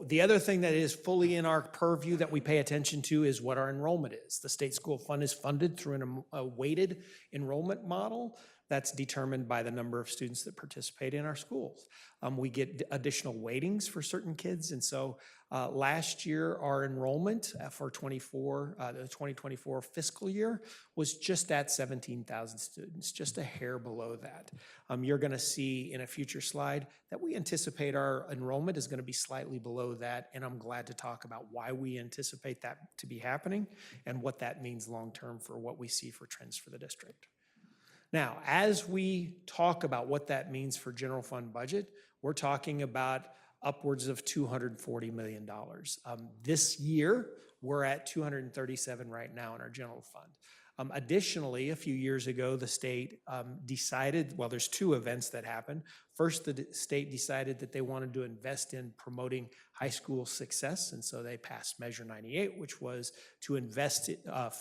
the other thing that is fully in our purview that we pay attention to is what our enrollment is. The state school fund is funded through a weighted enrollment model that's determined by the number of students that participate in our schools. We get additional weightings for certain kids, and so last year our enrollment for the 2024 fiscal year was just at 17,000 students, just a hair below that. You're going to see in a future slide that we anticipate our enrollment is going to be slightly below that, and I'm glad to talk about why we anticipate that to be happening and what that means long-term for what we see for trends for the district. Now, as we talk about what that means for general fund budget, we're talking about upwards of $240 million. This year, we're at 237 right now in our general fund. Additionally, a few years ago, the state decided, well, there's two events that happened. First, the state decided that they wanted to invest in promoting high school success, and so they passed Measure 98, which was to invest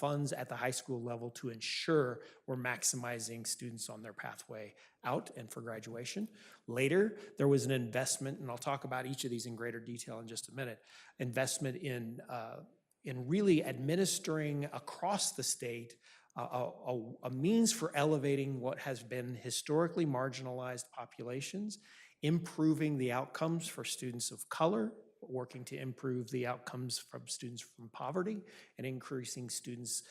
funds at the high school level to ensure we're maximizing students on their pathway out and for graduation. Later, there was an investment, and I'll talk about each of these in greater detail in just a minute, investment in really administering across the state a means for elevating what has been historically marginalized populations, improving the outcomes for students of color, working to improve the outcomes from students from poverty, and increasing students'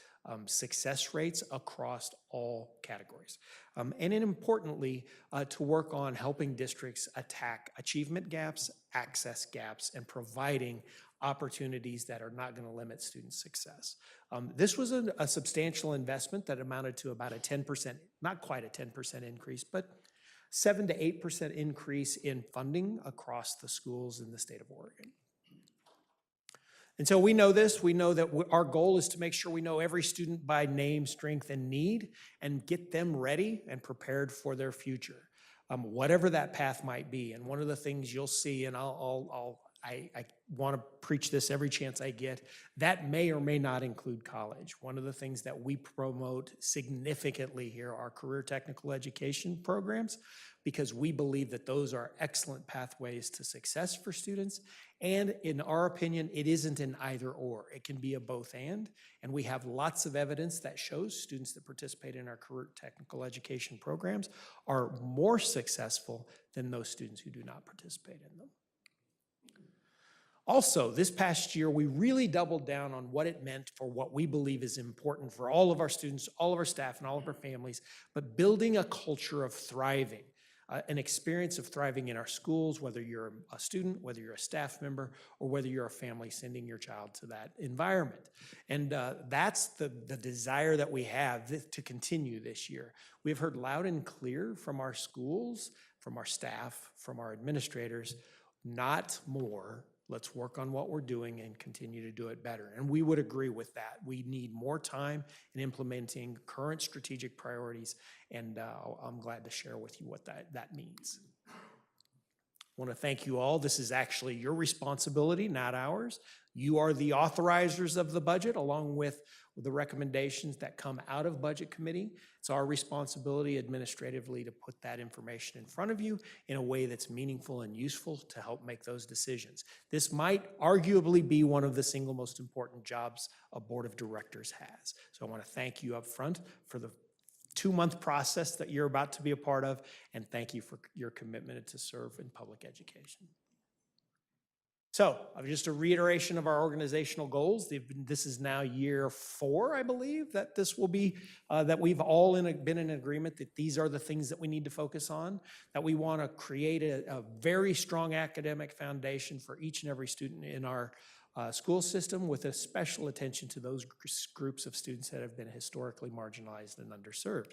success rates across all categories. And then importantly, to work on helping districts attack achievement gaps, access gaps, and providing opportunities that are not going to limit student success. This was a substantial investment that amounted to about a 10%, not quite a 10% increase, but 7 to 8% increase in funding across the schools in the state of Oregon. And so we know this, we know that our goal is to make sure we know every student by name, strength, and need, and get them ready and prepared for their future. whatever that path might be. And one of the things you'll see, and I want to preach this every chance I get, that may or may not include college. One of the things that we promote significantly here are career technical education programs, because we believe that those are excellent pathways to success for students. And in our opinion, it isn't an either or. It can be a both and. And we have lots of evidence that shows students that participate in our career technical education programs are more successful than those students who do not participate in them. Also, this past year, we really doubled down on what it meant for what we believe is important for all of our students, all of our staff, and all of our families, but building a culture of thriving, an experience of thriving in our schools, whether you're a student, whether you're a staff member, or whether you're a family sending your child to that environment. And that's the desire that we have to continue this year. We've heard loud and clear from our schools, from our staff, from our administrators, not more. Let's work on what we're doing and continue to do it better. And we would agree with that. We need more time in implementing current strategic priorities, and I'm glad to share with you what that means. I want to thank you all. This is actually your responsibility, not ours. You are the authorizers of the budget, along with the recommendations that come out of Budget Committee. It's our responsibility administratively to put that information in front of you in a way that's meaningful and useful to help make those decisions. This might arguably be one of the single most important jobs a board of directors has. So I want to thank you up front for the 2-month process that you're about to be a part of, and thank you for your commitment to serve in public education. So, just a reiteration of our organizational goals. This is now year 4, I believe, that this will be, that we've all been in agreement that these are the things that we need to focus on, that we want to create a very strong academic foundation for each and every student in our school system, with a special attention to those groups of students that have been historically marginalized and underserved.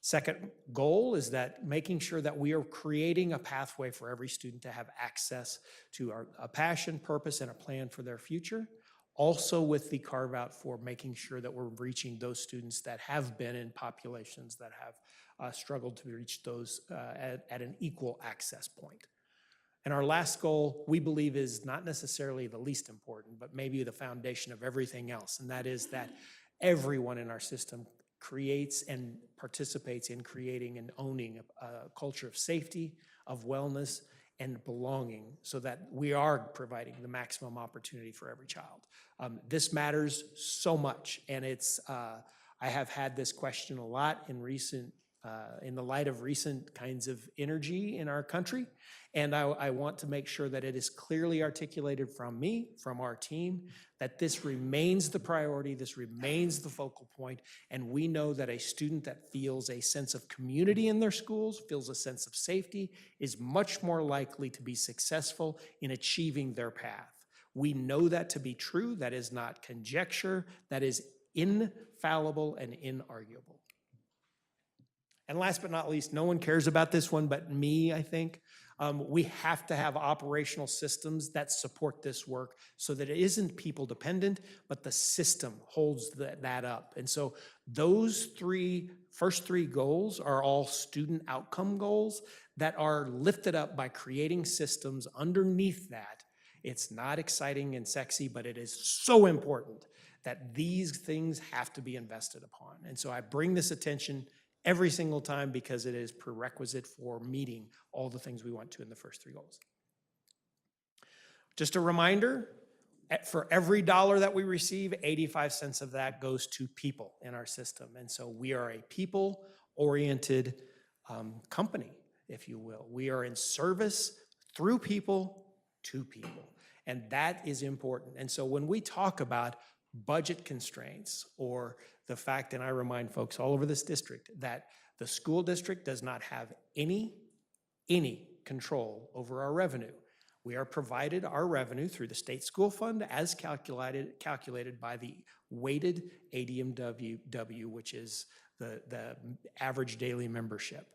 Second goal is that making sure that we are creating a pathway for every student to have access to a passion, purpose, and a plan for their future. Also with the carve out for making sure that we're reaching those students that have been in populations that have struggled to reach those at an equal access point. And our last goal, we believe, is not necessarily the least important, but maybe the foundation of everything else. And that is that everyone in our system creates and participates in creating and owning a culture of safety, of wellness, and belonging, so that we are providing the maximum opportunity for every child. This matters so much, and it's, I have had this question a lot in the light of recent kinds of energy in our country, and I want to make sure that it is clearly articulated from me, from our team, that this remains the priority, this remains the focal point, and we know that a student that feels a sense of community in their schools, feels a sense of safety, is much more likely to be successful in achieving their path. We know that to be true. That is not conjecture. That is infallible and inarguable. And last but not least, no one cares about this one but me, I think. We have to have operational systems that support this work so that it isn't people dependent, but the system holds that up. And so those first three goals are all student outcome goals that are lifted up by creating systems underneath that. It's not exciting and sexy, but it is so important that these things have to be invested upon. And so I bring this attention every single time because it is prerequisite for meeting all the things we want to in the first 3 goals. Just a reminder, for every dollar that we receive, 85 cents of that goes to people in our system. And so we are a people-oriented company, if you will. We are in service through people to people, and that is important. And so when we talk about budget constraints, or the fact, and I remind folks all over this district, that the school district does not have any control over our revenue. We are provided our revenue through the state school fund as calculated by the weighted ADMW, which is the average daily membership.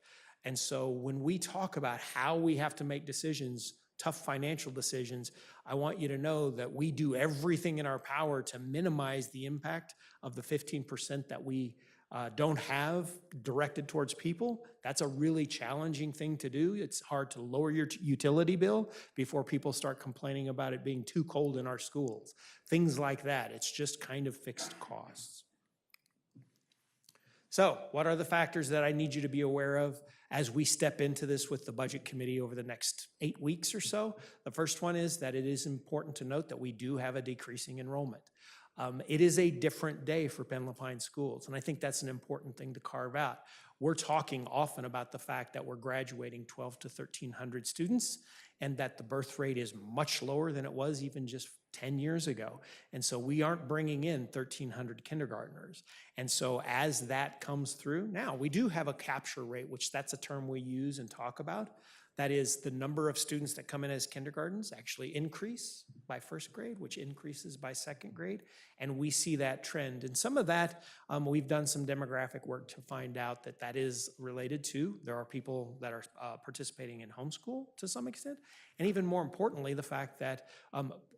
And so when we talk about how we have to make decisions, tough financial decisions, I want you to know that we do everything in our power to minimize the impact of the 15% that we don't have directed towards people, that's a really challenging thing to do. It's hard to lower your utility bill before people start complaining about it being too cold in our schools. Things like that. It's just kind of fixed costs. So what are the factors that I need you to be aware of as we step into this with the Budget Committee over the next 8 weeks or so? The first one is that it is important to note that we do have a decreasing enrollment. It is a different day for Ben Lapine schools, and I think that's an important thing to carve out. We're talking often about the fact that we're graduating 1,200 to 1,300 students, and that the birth rate is much lower than it was even just 10 years ago. And so we aren't bringing in 1,300 kindergartners. And so as that comes through, now we do have a capture rate, which that's a term we use and talk about. That is, the number of students that come in as kindergartens actually increase by first grade, which increases by second grade. And we see that trend. And some of that, we've done some demographic work to find out that that is related to, there are people that are participating in homeschool to some extent. And even more importantly, the fact that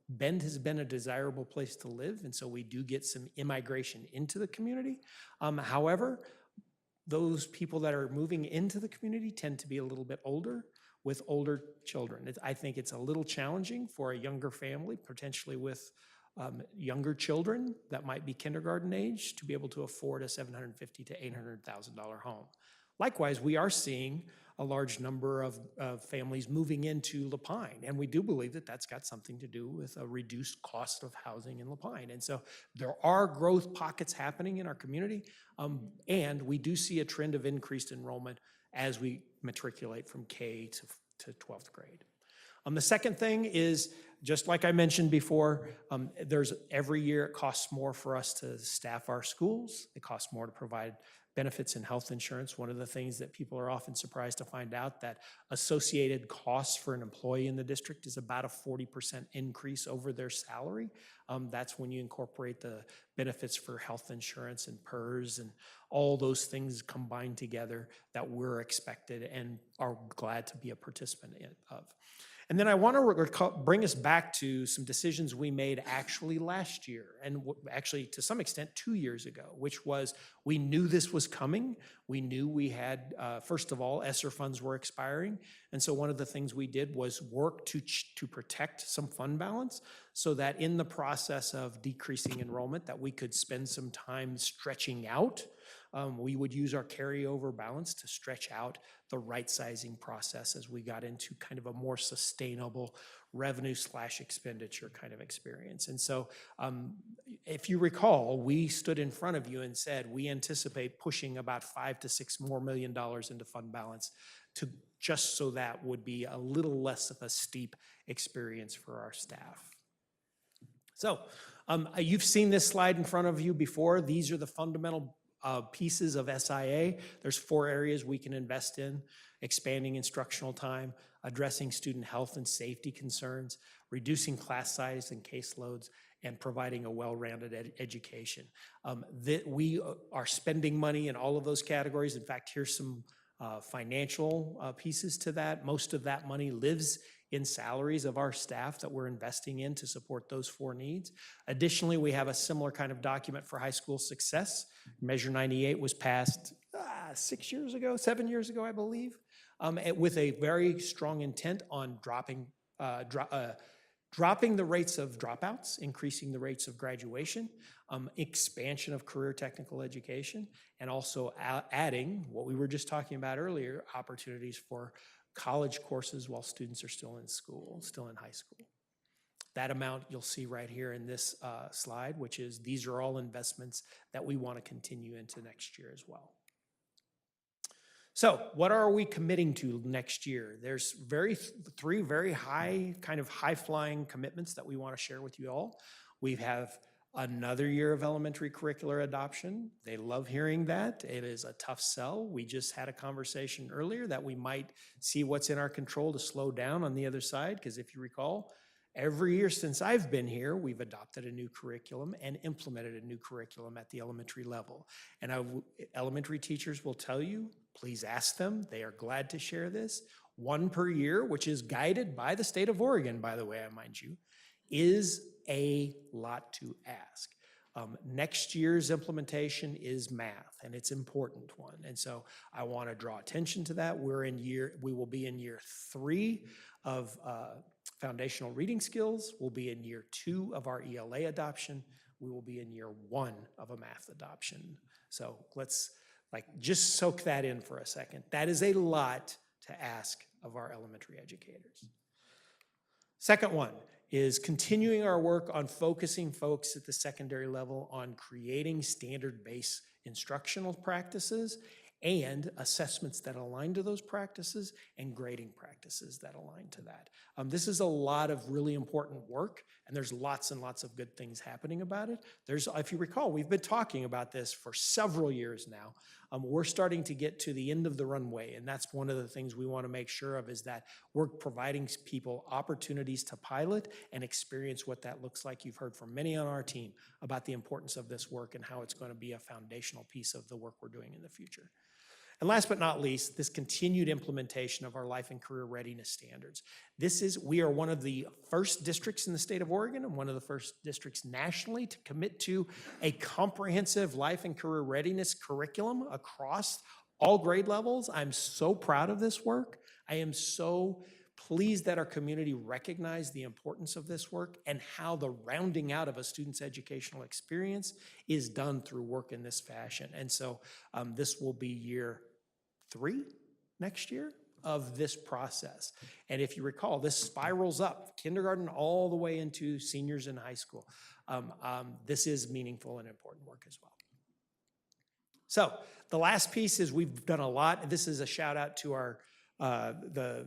Bend has been a desirable place to live. And so we do get some immigration into the community. However, those people that are moving into the community tend to be a little bit older, with older children. I think it's a little challenging for a younger family, potentially with younger children that might be kindergarten age, to be able to afford a $750,000 to $800,000 home. Likewise, we are seeing a large number of families moving into Lapine, and we do believe that that's got something to do with a reduced cost of housing in Lapine. And so there are growth pockets happening in our community, and we do see a trend of increased enrollment as we matriculate from K to 12th grade. The second thing is, just like I mentioned before, every year it costs more for us to staff our schools. It costs more to provide benefits and health insurance. One of the things that people are often surprised to find out, that associated costs for an employee in the district is about a 40% increase over their salary. That's when you incorporate the benefits for health insurance and PERS and all those things combined together that we're expected and are glad to be a participant of. And then I want to bring us back to some decisions we made actually last year, and actually to some extent 2 years ago, which was, we knew this was coming. We knew we had, first of all, ESSER funds were expiring. And so one of the things we did was work to protect some fund balance, so that in the process of decreasing enrollment, that we could spend some time stretching out. We would use our carryover balance to stretch out the right sizing process as we got into kind of a more sustainable revenue/expenditure kind of experience. And so if you recall, we stood in front of you and said, we anticipate pushing about $5 to $6 million into fund balance, to just so that would be a little less of a steep experience for our staff. So you've seen this slide in front of you before. These are the fundamental pieces of SIA. There's 4 areas we can invest in: expanding instructional time, addressing student health and safety concerns, reducing class size and caseloads, and providing a well-rounded education. We are spending money in all of those categories. In fact, here's some financial pieces to that. Most of that money lives in salaries of our staff that we're investing in to support those 4 needs. Additionally, we have a similar kind of document for high school success. Measure 98 was passed 7 years ago, I believe, with a very strong intent on dropping the rates of dropouts, increasing the rates of graduation, expansion of career technical education, and also adding what we were just talking about earlier, opportunities for college courses while students are still in school, still in high school. That amount you'll see right here in this slide, which is, these are all investments that we want to continue into next year as well. So what are we committing to next year? There's 3 very high-flying commitments that we want to share with you all. We have another year of elementary curricular adoption. They love hearing that. It is a tough sell. We just had a conversation earlier that we might see what's in our control to slow down on the other side, because if you recall, every year since I've been here, we've adopted a new curriculum and implemented a new curriculum at the elementary level. And elementary teachers will tell you, please ask them. They are glad to share this. 1 per year, which is guided by the state of Oregon, by the way, I mind you, is a lot to ask. Next year's implementation is math, and it's an important one. And so I want to draw attention to that. We will be in year 3 of foundational reading skills. We'll be in year 2 of our ELA adoption. We will be in year 1 of a math adoption. So let's just soak that in for a second. That is a lot to ask of our elementary educators. Second one is continuing our work on focusing folks at the secondary level on creating standard-based instructional practices and assessments that align to those practices and grading practices that align to that. This is a lot of really important work, and there's lots and lots of good things happening about it. If you recall, we've been talking about this for several years now. We're starting to get to the end of the runway, and that's one of the things we want to make sure of, is that we're providing people opportunities to pilot and experience what that looks like. You've heard from many on our team about the importance of this work and how it's going to be a foundational piece of the work we're doing in the future. And last but not least, this continued implementation of our life and career readiness standards. We are one of the first districts in the state of Oregon and one of the first districts nationally to commit to a comprehensive life and career readiness curriculum across all grade levels. I'm so proud of this work. I am so pleased that our community recognized the importance of this work and how the rounding out of a student's educational experience is done through work in this fashion. And so this will be year 3 next year of this process. And if you recall, this spirals up kindergarten all the way into seniors in high school. This is meaningful and important work as well. So the last piece is we've done a lot. This is a shout out to our the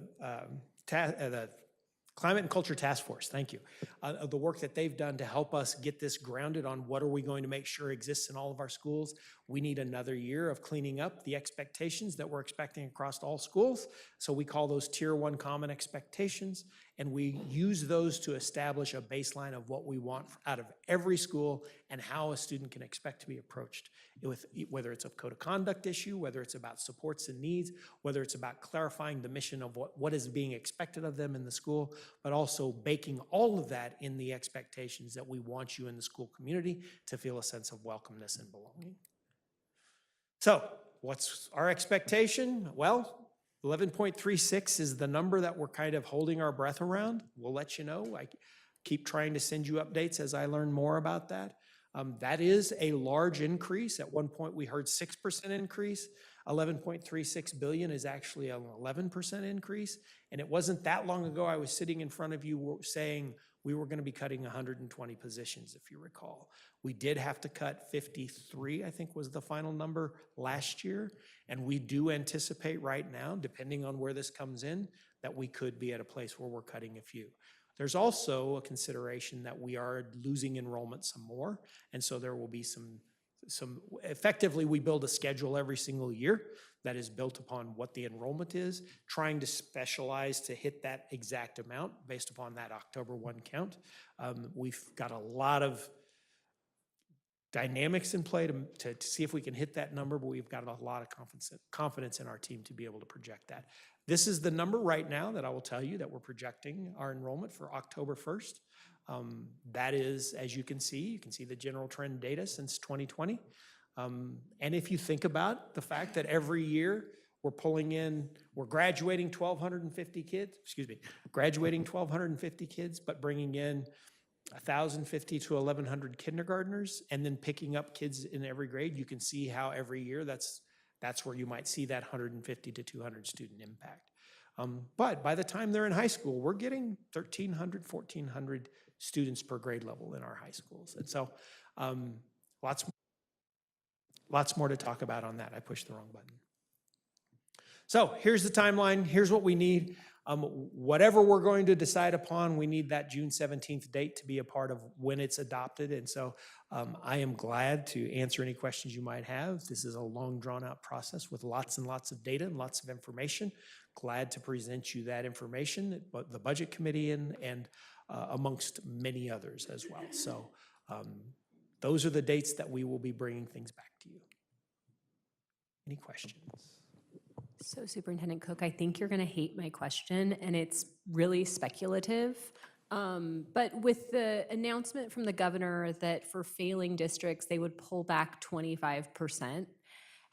Climate and Culture Task Force, thank you, of the work that they've done to help us get this grounded on what are we going to make sure exists in all of our schools. We need another year of cleaning up the expectations that we're expecting across all schools. So we call those Tier 1 Common Expectations, and we use those to establish a baseline of what we want out of every school and how a student can expect to be approached, with whether it's a code of conduct issue, whether it's about supports and needs, whether it's about clarifying the mission of what is being expected of them in the school, but also baking all of that in the expectations that we want you in the school community to feel a sense of welcomeness and belonging. So what's our expectation? Well, 11.36 is the number that we're kind of holding our breath around. We'll let you know. I keep trying to send you updates as I learn more about that. That is a large increase. At one point, we heard 6% increase. 11.36 billion is actually an 11% increase. And it wasn't that long ago I was sitting in front of you saying we were going to be cutting 120 positions, if you recall. We did have to cut 53, I think was the final number last year. And we do anticipate right now, depending on where this comes in, that we could be at a place where we're cutting a few. There's also a consideration that we are losing enrollment some more. And so there will be some effectively, we build a schedule every single year that is built upon what the enrollment is, trying to specialize to hit that exact amount based upon that October 1 count. We've got a lot of dynamics in play to see if we can hit that number, but we've got a lot of confidence in our team to be able to project that. This is the number right now that I will tell you that we're projecting our enrollment for October 1st. That is, as you can see the general trend data since 2020. And if you think about the fact that every year we're graduating 1,250 kids, but bringing in 1,050 to 1,100 kindergartners, and then picking up kids in every grade, you can see how every year that's where you might see that 150 to 200 student impact. But by the time they're in high school, we're getting 1,300, 1,400 students per grade level in our high schools. And so lots more to talk about on that. I pushed the wrong button. So here's the timeline. Here's what we need. Whatever we're going to decide upon, we need that June 17th date to be a part of when it's adopted. And so I am glad to answer any questions you might have. This is a long, drawn-out process with lots and lots of data and lots of information. Glad to present you that information, the Budget Committee and amongst many others as well. So those are the dates that we will be bringing things back to you. Any questions? So Superintendent Cook, I think you're going to hate my question, and it's really speculative, But with the announcement from the governor that for failing districts, they would pull back 25%,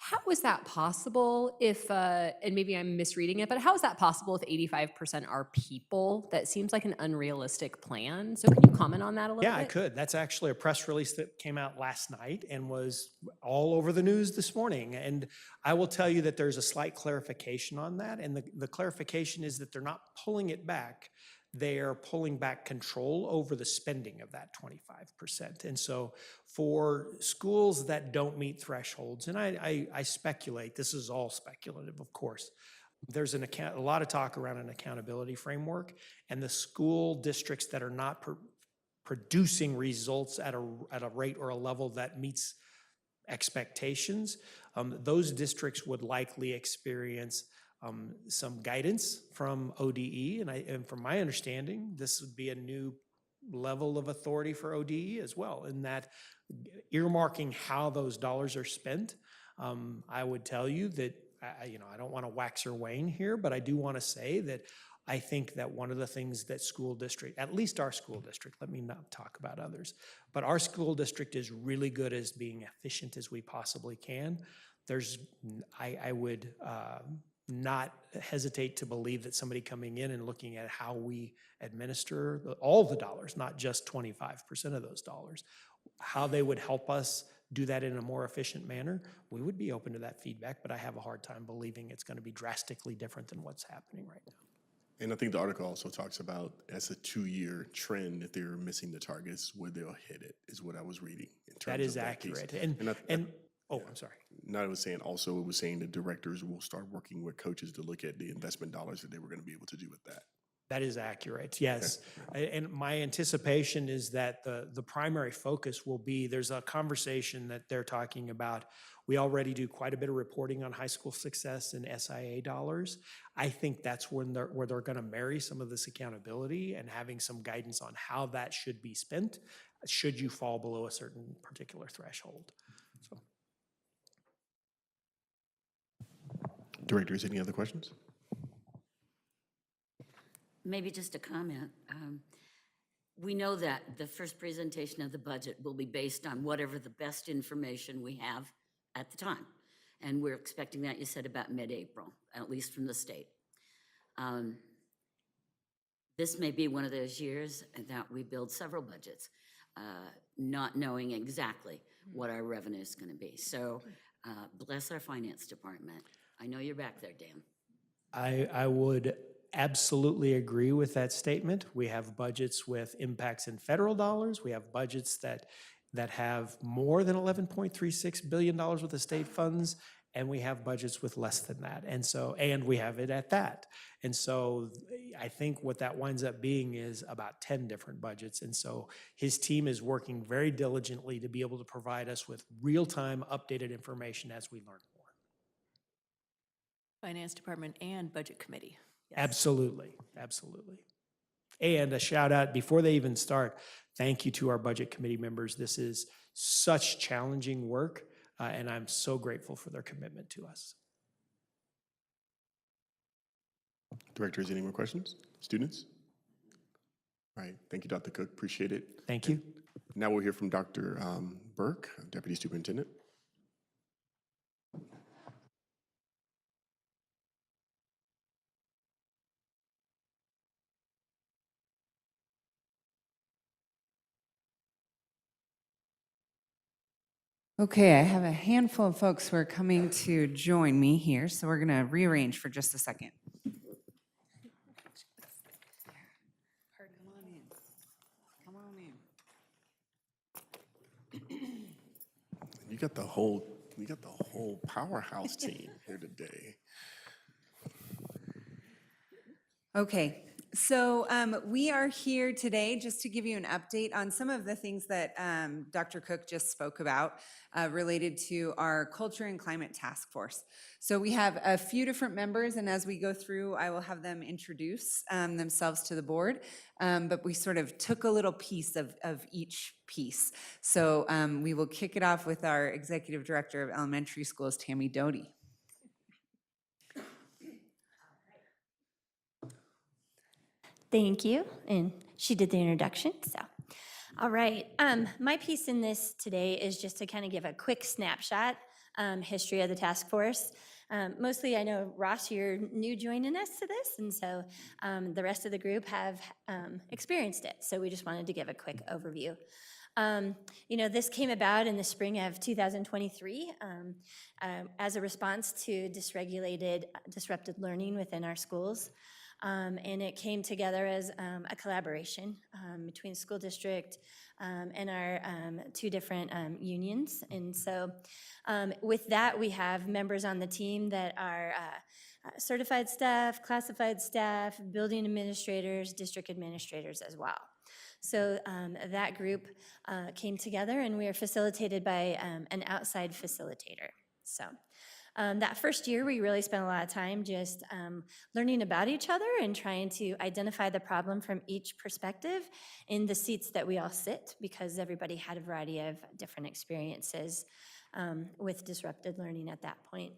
how is that possible if, and maybe I'm misreading it, but how is that possible if 85% are people? That seems like an unrealistic plan. So can you comment on that a little bit? Yeah, I could. That's actually a press release that came out last night and was all over the news this morning. And I will tell you that there's a slight clarification on that. And the clarification is that they're not pulling it back. They are pulling back control over the spending of that 25%. And so for schools that don't meet thresholds, and I speculate, this is all speculative, of course, there's a lot of talk around an accountability framework, and the school districts that are not producing results at a rate or a level that meets expectations, those districts would likely experience some guidance from ODE, and from my understanding, this would be a new level of authority for ODE as well, in that earmarking how those dollars are spent. I would tell you that, I don't want to wax or wane here, but I do want to say that I think that one of the things that school district, at least our school district, let me not talk about others, but our school district is really good as being efficient as we possibly can. I would not hesitate to believe that somebody coming in and looking at how we administer all the dollars, not just 25% of those dollars, how they would help us do that in a more efficient manner, we would be open to that feedback, but I have a hard time believing it's going to be drastically different than what's happening right now. And I think the article also talks about as a 2-year trend, if they're missing the targets, where they'll hit it, is what I was reading. In terms That is of that piece. accurate. I'm sorry. Not it was saying also, it was saying the directors will start working with coaches to look at the investment dollars that they were going to be able to do with that. That is accurate, yes. And my anticipation is that the primary focus will be, there's a conversation that they're talking about. We already do quite a bit of reporting on high school success and SIA dollars. I think that's where they're going to marry some of this accountability and having some guidance on how that should be spent, should you fall below a certain particular threshold. So. Directors, any other questions? Maybe just a comment. We know that the first presentation of the budget will be based on whatever the best information we have at the time. And we're expecting that, you said, about mid-April, at least from the state. This may be one of those years that we build several budgets, not knowing exactly what our revenue is going to be. So bless our finance department. I know you're back there, Dan. I would absolutely agree with that statement. We have budgets with impacts in federal dollars. We have budgets that have more than $11.36 billion worth of state funds, and we have budgets with less than that. And we have it at that. And so I think what that winds up being is about 10 different budgets. And so his team is working very diligently to be able to provide us with real-time updated information as we learn more. Finance Department and Budget Committee. Yes. Absolutely, absolutely. And a shout out before they even start, thank you to our Budget Committee members. This is such challenging work, and I'm so grateful for their commitment to us. Directors, any more questions? Students? All right, thank you, Dr. Cook, appreciate it. Thank you. Now we'll hear from Dr. Burke, Deputy Superintendent. Okay, I have a handful of folks who are coming to join me here, so we're going to rearrange for just a second. Come on in. You got the whole powerhouse team here today. Okay, so we are here today just to give you an update on some of the things that Dr. Cook just spoke about related to our Culture and Climate Task Force. So we have a few different members, and as we go through, I will have them introduce themselves to the board, but we sort of took a little piece of each piece. So we will kick it off with our Executive Director of Elementary Schools, Tammy Doty. Thank you, and she did the introduction, so. All right, my piece in this today is just to kind of give a quick snapshot, history of the task force. Mostly, I know, Ross, you're new joining us to this, and so the rest of the group have experienced it, so we just wanted to give a quick overview. This came about in the spring of 2023 as a response to disrupted learning within our schools. And it came together as a collaboration between the school district and our two different unions. And so with that, we have members on the team that are certified staff, classified staff, building administrators, district administrators as well. So that group came together, and we are facilitated by an outside facilitator. So that first year, we really spent a lot of time just learning about each other and trying to identify the problem from each perspective in the seats that we all sit, because everybody had a variety of different experiences with disrupted learning at that point.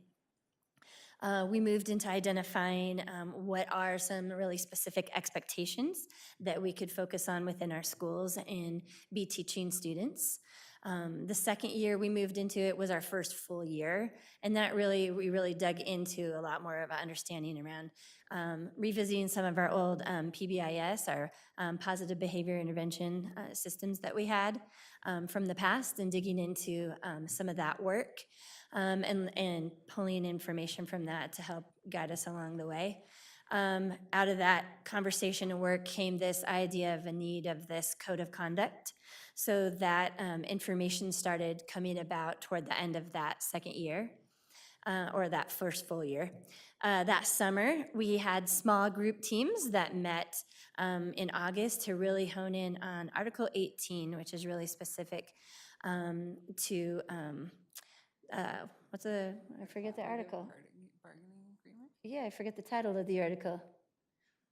We moved into identifying what are some really specific expectations that we could focus on within our schools and be teaching students. The second year we moved into it was our first full year, and we really dug into a lot more of an understanding around revisiting some of our old PBIS, our positive behavior intervention systems that we had from the past, and digging into some of that work and pulling information from that to help guide us along the way. Out of that conversation and work came this idea of a need of this code of conduct. So that information started coming about toward the end of that second year, or that first full year. That summer, we had small group teams that met in August to really hone in on Article 18, which is really specific to, I forget the article. Yeah, I forget the title of the article.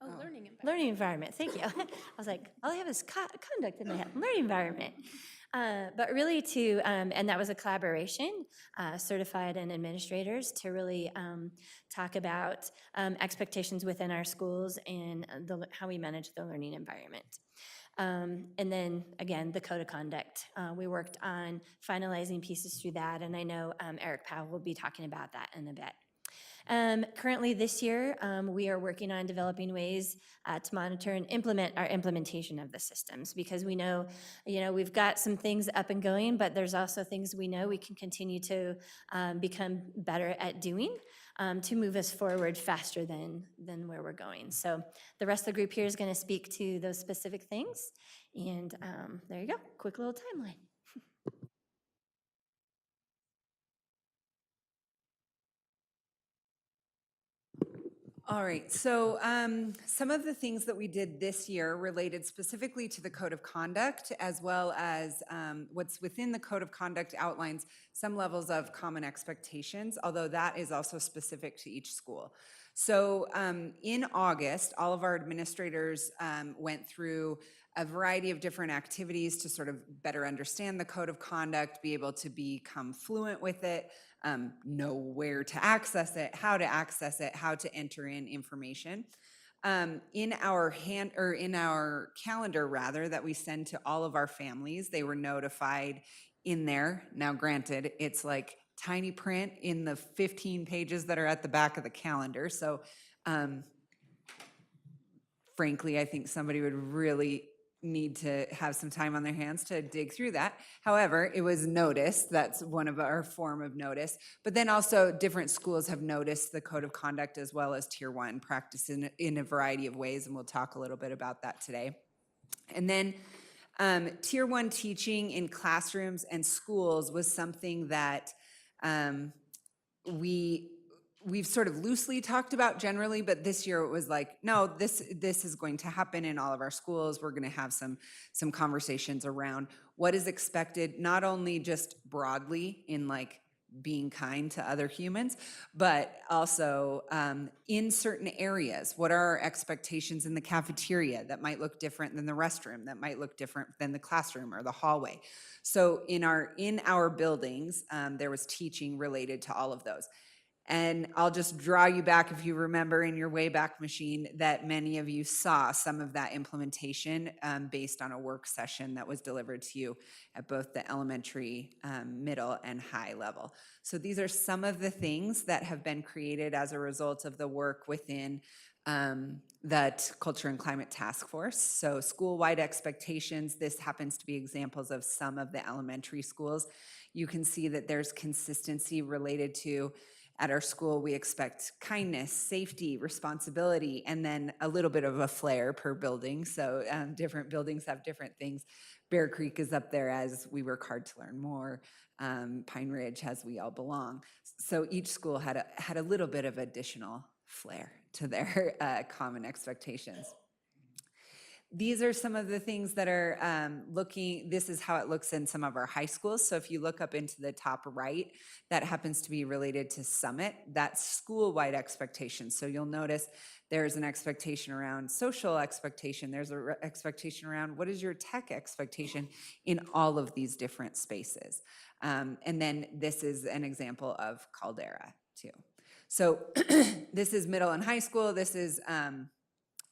Oh, learning environment. Learning environment, thank you. I was like, all I have is conduct in my head, learning environment. But really and that was a collaboration, certified and administrators, to really talk about expectations within our schools and how we manage the learning environment. And then, again, the code of conduct. We worked on finalizing pieces through that, and I know Eric Powell will be talking about that in a bit. Currently this year, we are working on developing ways to monitor and implement our implementation of the systems, because we know, we've got some things up and going, but there's also things we know we can continue to become better at doing to move us forward faster than where we're going. So the rest of the group here is going to speak to those specific things. And there you go, quick little timeline. All right, so some of the things that we did this year related specifically to the Code of Conduct, as well as what's within the Code of Conduct outlines some levels of common expectations, although that is also specific to each school. So in August, all of our administrators went through a variety of different activities to sort of better understand the Code of Conduct, be able to become fluent with it, know where to access it, how to enter in information. In our calendar rather, that we send to all of our families, they were notified in there. Now granted, it's like tiny print in the 15 pages that are at the back of the calendar. So frankly, I think somebody would really need to have some time on their hands to dig through that. However, it was noticed. That's one of our form of notice. But then also different schools have noticed the Code of Conduct as well as Tier 1 practice in a variety of ways, and we'll talk a little bit about that today. And then Tier 1 teaching in classrooms and schools was something that we've sort of loosely talked about generally, but this year it was like, no, this is going to happen in all of our schools. We're going to have some conversations around what is expected, not only just broadly in like being kind to other humans, but also in certain areas. What are our expectations in the cafeteria that might look different than the restroom, that might look different than the classroom or the hallway? So in our buildings, there was teaching related to all of those. And I'll just draw you back, if you remember in your Wayback Machine, that many of you saw some of that implementation based on a work session that was delivered to you at both the elementary, middle, and high level. So these are some of the things that have been created as a result of the work within that Culture and Climate Task Force. So school-wide expectations, this happens to be examples of some of the elementary schools. You can see that there's consistency related to, at our school, we expect kindness, safety, responsibility, and then a little bit of a flair per building. So different buildings have different things. Bear Creek is up there as we work hard to learn more. Pine Ridge has we all belong. So each school had a little bit of additional flair to their common expectations. These are some of the things that are this is how it looks in some of our high schools. So if you look up into the top right, that happens to be related to Summit. That's school-wide expectations. So you'll notice there's an expectation around social expectation. There's an expectation around what is your tech expectation in all of these different spaces. And then this is an example of Caldera too. So this is middle and high school. This is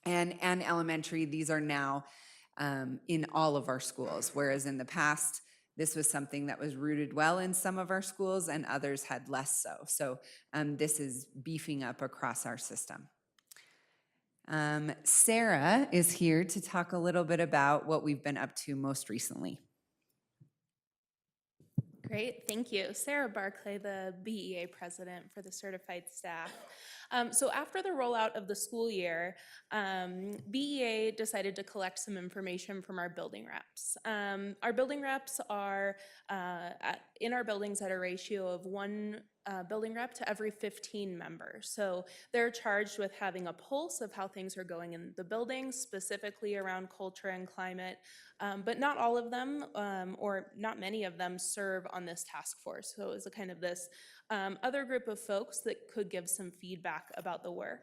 and elementary. These are now in all of our schools, whereas in the past, this was something that was rooted well in some of our schools and others had less so. So this is beefing up across our system. Sarah is here to talk a little bit about what we've been up to most recently. Great, thank you. Sarah Barclay, the BEA president for the certified staff. So after the rollout of the school year, BEA decided to collect some information from our building reps. Our building reps are in our buildings at a ratio of 1 building rep to every 15 members. So they're charged with having a pulse of how things are going in the buildings, specifically around culture and climate, but not all of them, or not many of them, serve on this task force. So it was a kind of this other group of folks that could give some feedback about the work.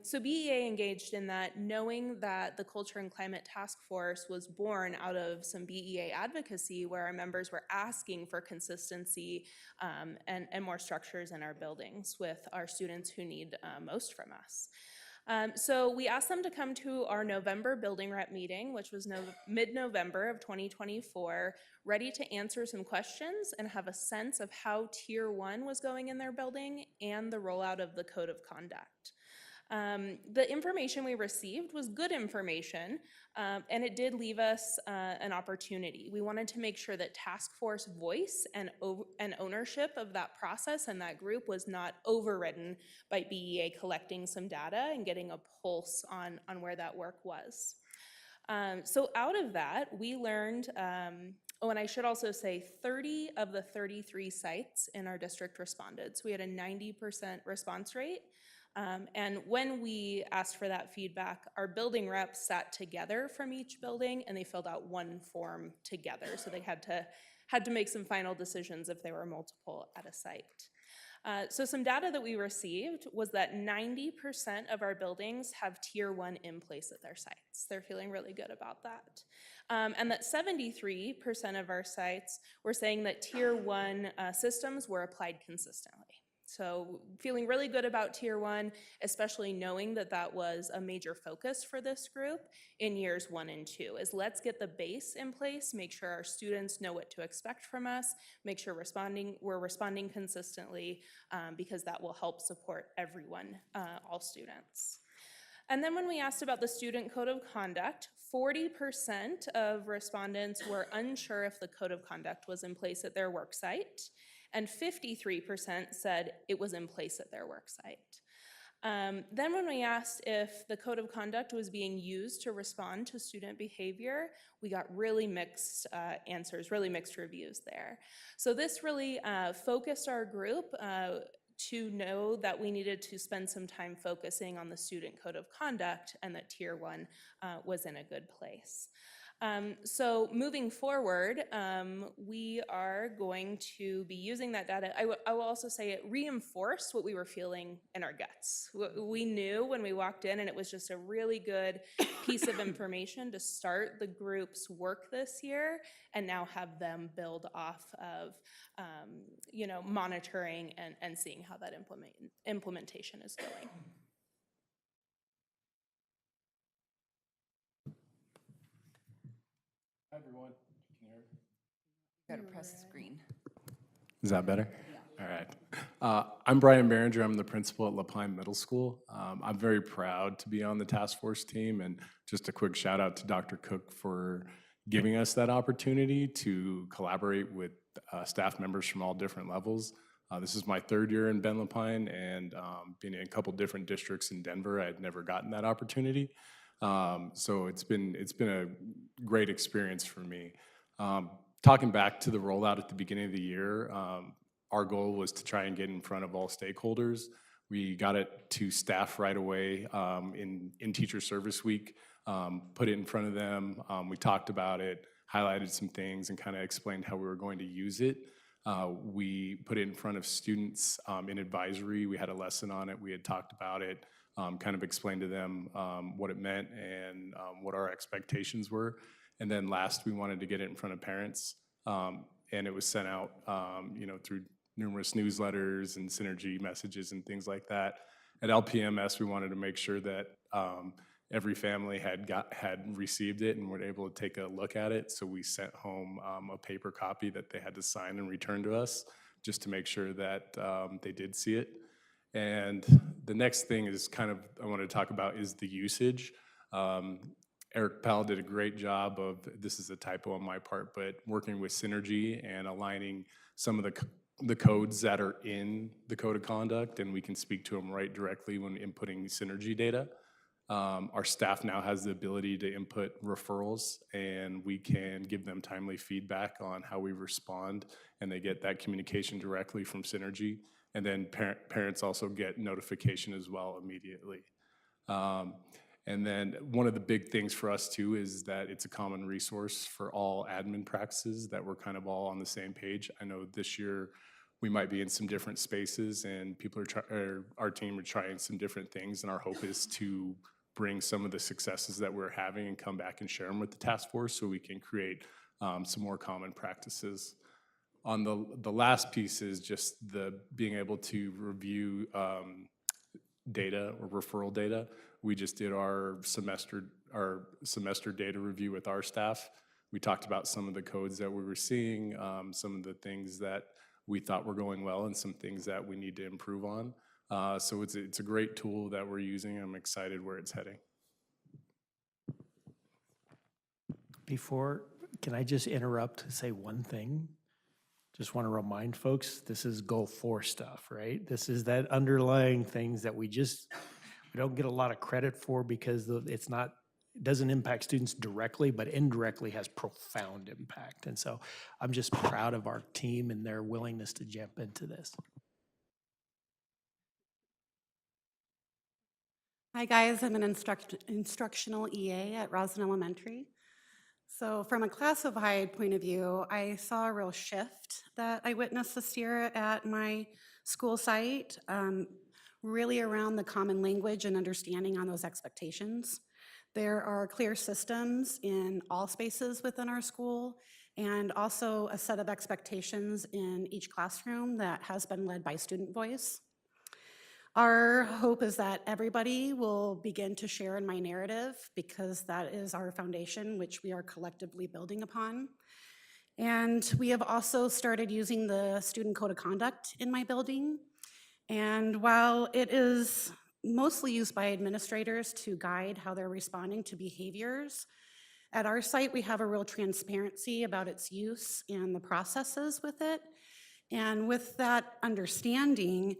So BEA engaged in that, knowing that the Culture and Climate Task Force was born out of some BEA advocacy where our members were asking for consistency and more structures in our buildings with our students who need most from us. So we asked them to come to our November building rep meeting, which was mid-November of 2024, ready to answer some questions and have a sense of how Tier 1 was going in their building and the rollout of the Code of Conduct. The information we received was good information, and it did leave us an opportunity. We wanted to make sure that task force voice and ownership of that process and that group was not overridden by BEA collecting some data and getting a pulse on where that work was. So out of that, we learned, oh, and I should also say 30 of the 33 sites in our district responded. So we had a 90% response rate. And when we asked for that feedback, our building reps sat together from each building and they filled out one form together. So they had to make some final decisions if there were multiple at a site. So some data that we received was that 90% of our buildings have Tier 1 in place at their sites. They're feeling really good about that. And that 73% of our sites were saying that Tier 1 systems were applied consistently. So feeling really good about Tier 1, especially knowing that that was a major focus for this group in years 1 and 2, is let's get the base in place, make sure our students know what to expect from us, make sure we're responding consistently, because that will help support everyone, all students. And then when we asked about the Student Code of Conduct, 40% of respondents were unsure if the Code of Conduct was in place at their work site, and 53% said it was in place at their work site. Then when we asked if the Code of Conduct was being used to respond to student behavior, we got really mixed answers, really mixed reviews there. So this really focused our group to know that we needed to spend some time focusing on the Student Code of Conduct and that Tier 1 was in a good place. So moving forward, we are going to be using that data. I will also say it reinforced what we were feeling in our guts. We knew when we walked in, and it was just a really good piece of information to start the group's work this year, and now have them build off of, monitoring and seeing how that implementation is going. Hi, everyone. Can you hear me? You gotta press the screen. Is that better? All right. I'm Brian Behringer. I'm the principal at LaPine Middle School. I'm very proud to be on the task force team, and just a quick shout out to Dr. Cook for giving us that opportunity to collaborate with staff members from all different levels. This is my third year in Ben Lapine, and being in a couple different districts in Denver, I had never gotten that opportunity. So it's been a great experience for me. Talking back to the rollout at the beginning of the year, our goal was to try and get in front of all stakeholders. We got it to staff right away in Teacher Service Week, put it in front of them. We talked about it, highlighted some things, and kind of explained how we were going to use it. We put it in front of students in advisory. We had a lesson on it. We had talked about it, kind of explained to them what it meant and what our expectations were. And then last, we wanted to get it in front of parents, and it was sent out, through numerous newsletters and synergy messages and things like that. At LPMS, we wanted to make sure that every family had received it and were able to take a look at it. So we sent home a paper copy that they had to sign and return to us, just to make sure that they did see it. And the next thing is I want to talk about is the usage. Eric Powell did a great job of, this is a typo on my part, but working with Synergy and aligning some of the codes that are in the code of conduct, and we can speak to them right directly when inputting Synergy data. Our staff now has the ability to input referrals, and we can give them timely feedback on how we respond, and they get that communication directly from Synergy. And then parents also get notification as well immediately. And then one of the big things for us too is that it's a common resource for all admin practices, that we're kind of all on the same page. I know this year we might be in some different spaces, and people our team are trying some different things, and our hope is to bring some of the successes that we're having and come back and share them with the task force so we can create some more common practices. On the last piece is just the being able to review data or referral data. We just did our semester data review with our staff. We talked about some of the codes that we were seeing, some of the things that we thought were going well, and some things that we need to improve on. So it's a great tool that we're using. I'm excited where it's heading. Can I just interrupt to say one thing? Just want to remind folks, this is Goal 4 stuff, right? This is that underlying things that we don't get a lot of credit for, because it doesn't impact students directly, but indirectly has profound impact. And so I'm just proud of our team and their willingness to jump into this. Hi guys, I'm an instructional EA at Roslyn Elementary. So from a classified point of view, I saw a real shift that I witnessed this year at my school site, really around the common language and understanding on those expectations. There are clear systems in all spaces within our school, and also a set of expectations in each classroom that has been led by student voice. Our hope is that everybody will begin to share in my narrative, because that is our foundation, which we are collectively building upon. And we have also started using the student code of conduct in my building. And while it is mostly used by administrators to guide how they're responding to behaviors, at our site we have a real transparency about its use and the processes with it. And with that understanding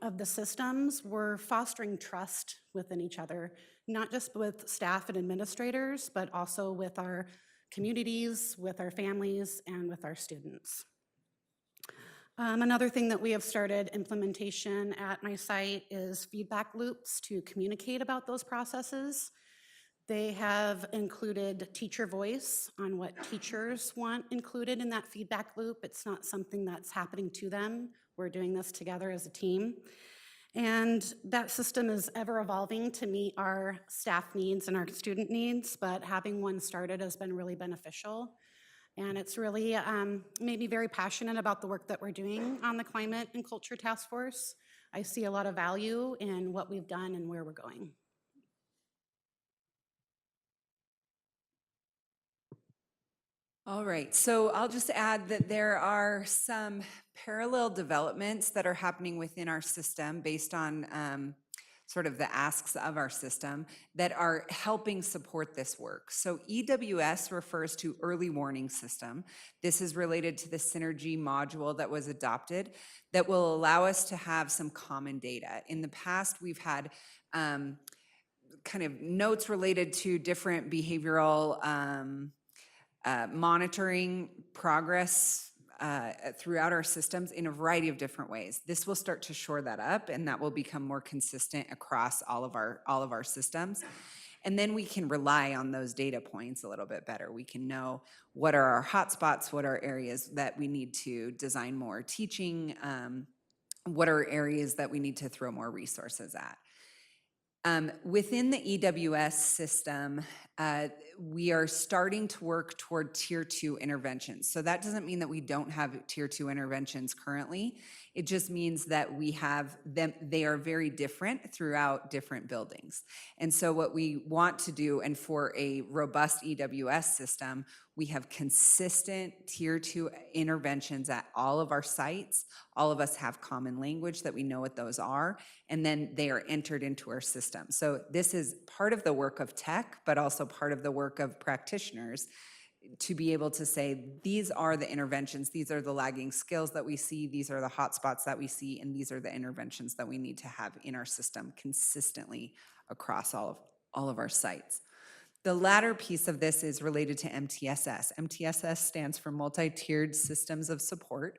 of the systems, we're fostering trust within each other, not just with staff and administrators, but also with our communities, with our families, and with our students. Another thing that we have started implementation at my site is feedback loops to communicate about those processes. They have included teacher voice on what teachers want included in that feedback loop. It's not something that's happening to them. We're doing this together as a team. And that system is ever evolving to meet our staff needs and our student needs, but having one started has been really beneficial. And it's really made me very passionate about the work that we're doing on the Climate and Culture Task Force. I see a lot of value in what we've done and where we're going. All right, so I'll just add that there are some parallel developments that are happening within our system based on sort of the asks of our system that are helping support this work. So EWS refers to Early Warning System. This is related to the Synergy module that was adopted that will allow us to have some common data. In the past, we've had kind of notes related to different behavioral monitoring progress throughout our systems in a variety of different ways. This will start to shore that up, and that will become more consistent across all of our systems. And then we can rely on those data points a little bit better. We can know what are our hotspots, what are areas that we need to design more teaching, what are areas that we need to throw more resources at. Within the EWS system, we are starting to work toward tier 2 interventions. So that doesn't mean that we don't have tier 2 interventions currently. It just means that we have them, they are very different throughout different buildings. And so what we want to do, and for a robust EWS system, we have consistent tier 2 interventions at all of our sites. All of us have common language that we know what those are, and then they are entered into our system. So this is part of the work of tech, but also part of the work of practitioners to be able to say, these are the interventions, these are the lagging skills that we see, these are the hotspots that we see, and these are the interventions that we need to have in our system consistently across all of our sites. The latter piece of this is related to MTSS. MTSS stands for Multi-Tiered Systems of Support.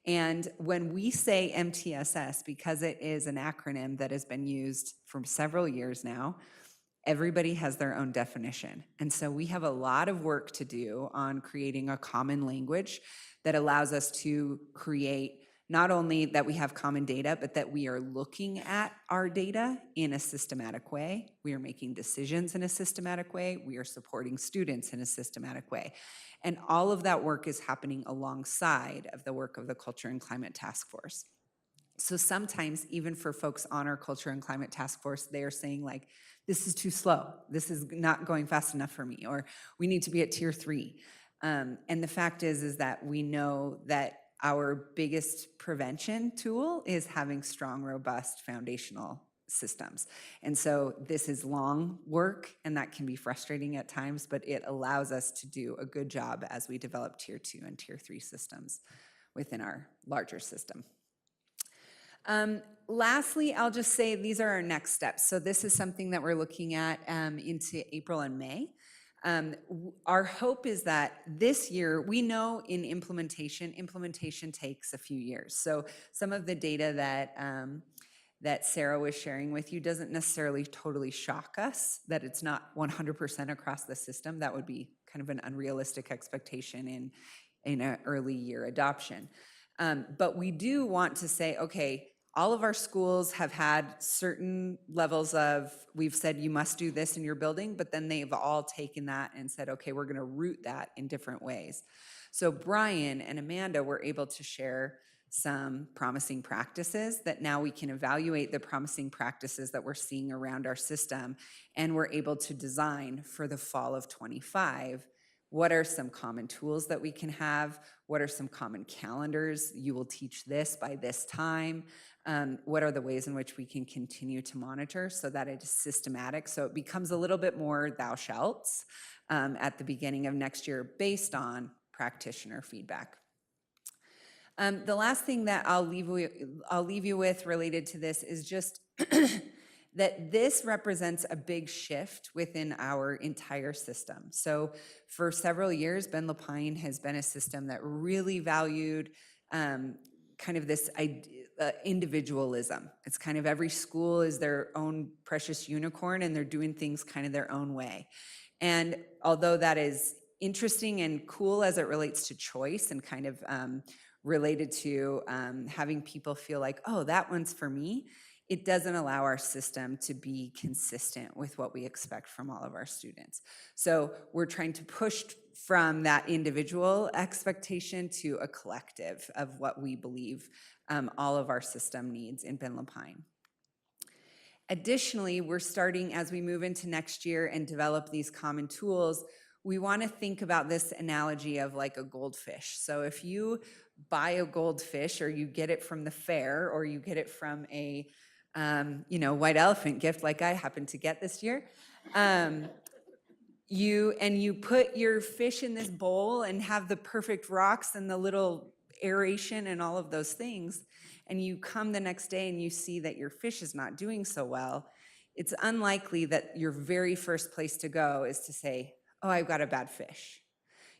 And when we say MTSS, because it is an acronym that has been used for several years now, everybody has their own definition. And so we have a lot of work to do on creating a common language that allows us to create not only that we have common data, but that we are looking at our data in a systematic way. We are making decisions in a systematic way. We are supporting students in a systematic way. And all of that work is happening alongside of the work of the Culture and Climate Task Force. So sometimes, even for folks on our Culture and Climate Task Force, they are saying like, this is too slow. This is not going fast enough for me, or we need to be at tier 3. And the fact is that we know that our biggest prevention tool is having strong, robust foundational systems. And so this is long work, and that can be frustrating at times, but it allows us to do a good job as we develop tier 2 and tier 3 systems within our larger system. Lastly, I'll just say these are our next steps. So this is something that we're looking at into April and May. Our hope is that this year, we know in implementation takes a few years. So some of the data that Sarah was sharing with you doesn't necessarily totally shock us that it's not 100% across the system. That would be kind of an unrealistic expectation in an early year adoption. But we do want to say, okay, all of our schools have had certain levels of, we've said you must do this in your building, but then they've all taken that and said, okay, we're gonna root that in different ways. So Brian and Amanda were able to share some promising practices that now we can evaluate the promising practices that we're seeing around our system, and we're able to design for the fall of 25. What are some common tools that we can have? What are some common calendars? You will teach this by this time. What are the ways in which we can continue to monitor so that it is systematic? So it becomes a little bit more thou shalts at the beginning of next year based on practitioner feedback. The last thing that I'll leave you with related to this is just that this represents a big shift within our entire system. So for several years, Ben Lapine has been a system that really valued kind of this individualism. It's kind of every school is their own precious unicorn and they're doing things kind of their own way. And although that is interesting and cool as it relates to choice and kind of related to having people feel like, oh, that one's for me, it doesn't allow our system to be consistent with what we expect from all of our students. So we're trying to push from that individual expectation to a collective of what we believe all of our system needs in Ben Lapine. Additionally, we're starting as we move into next year and develop these common tools, we want to think about this analogy of like a goldfish. So if you buy a goldfish or you get it from the fair or you get it from a white elephant gift like I happened to get this year, you put your fish in this bowl and have the perfect rocks and the little aeration and all of those things, and you come the next day and you see that your fish is not doing so well, it's unlikely that your very first place to go is to say, oh, I've got a bad fish.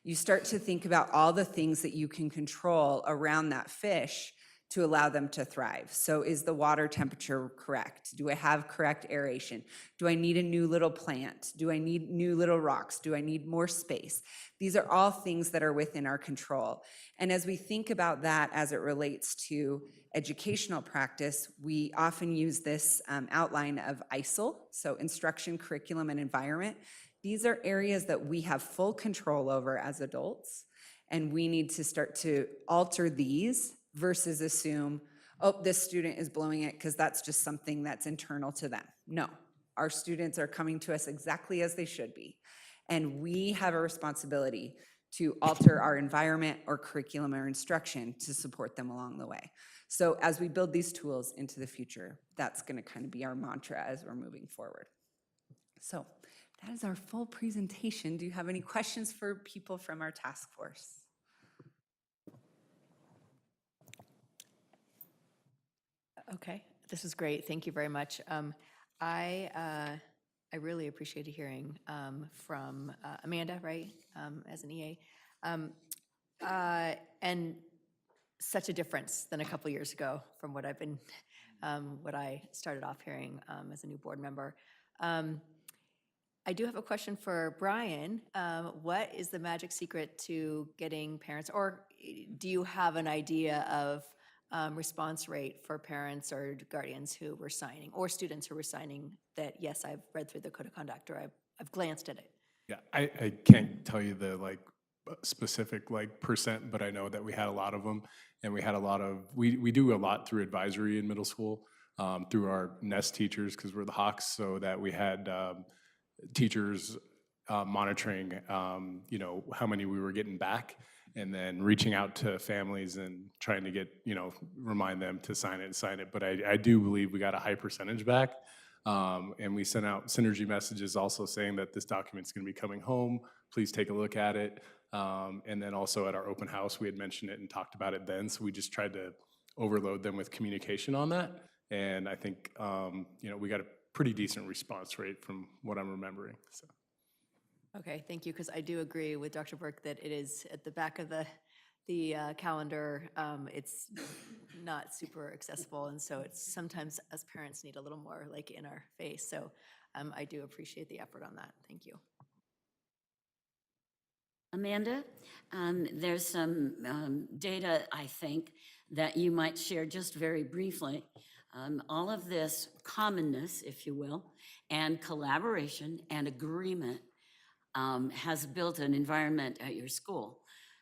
You start to think about all the things that you can control around that fish to allow them to thrive. So is the water temperature correct? Do I have correct aeration? Do I need a new little plant? Do I need new little rocks? Do I need more space? These are all things that are within our control. And as we think about that as it relates to educational practice, we often use this outline of ISIL, so instruction, curriculum, and environment. These are areas that we have full control over as adults, and we need to start to alter these versus assume, oh, this student is blowing it because that's just something that's internal to them. No, our students are coming to us exactly as they should be. And we have a responsibility to alter our environment or curriculum or instruction to support them along the way. So as we build these tools into the future, that's going to kind of be our mantra as we're moving forward. So that is our full presentation. Do you have any questions for people from our task force? Okay, this is great. Thank you very much. I really appreciated hearing from Amanda, right, as an EA, and such a difference than a couple years ago from what I've been, what I started off hearing as a new board member. I do have a question for Brian. What is the magic secret to getting parents, or do you have an idea of response rate for parents or guardians who were signing, or students who were signing that, yes, I've read through the code of conduct, or I've glanced at it? Yeah, I can't tell you the specific percent, but I know that we had a lot of them, and we had a lot of, we do a lot through advisory in middle school, through our NEST teachers, because we're the Hawks, so that we had teachers monitoring, how many we were getting back, and then reaching out to families and trying to get, remind them to sign it. But I do believe we got a high percentage back. And we sent out synergy messages also saying that this document's going to be coming home. Please take a look at it. And then also at our open house, we had mentioned it and talked about it then. So we just tried to overload them with communication on that. And I think, we got a pretty decent response rate from what I'm remembering. So. Okay, thank you, because I do agree with Dr. Burke that it is at the back of the calendar. It's not super accessible, and so it's sometimes us parents need a little more in our face. So I do appreciate the effort on that. Thank you. Amanda, there's some data, I think, that you might share just very briefly. All of this commonness, if you will, and collaboration and agreement has built an environment at your school.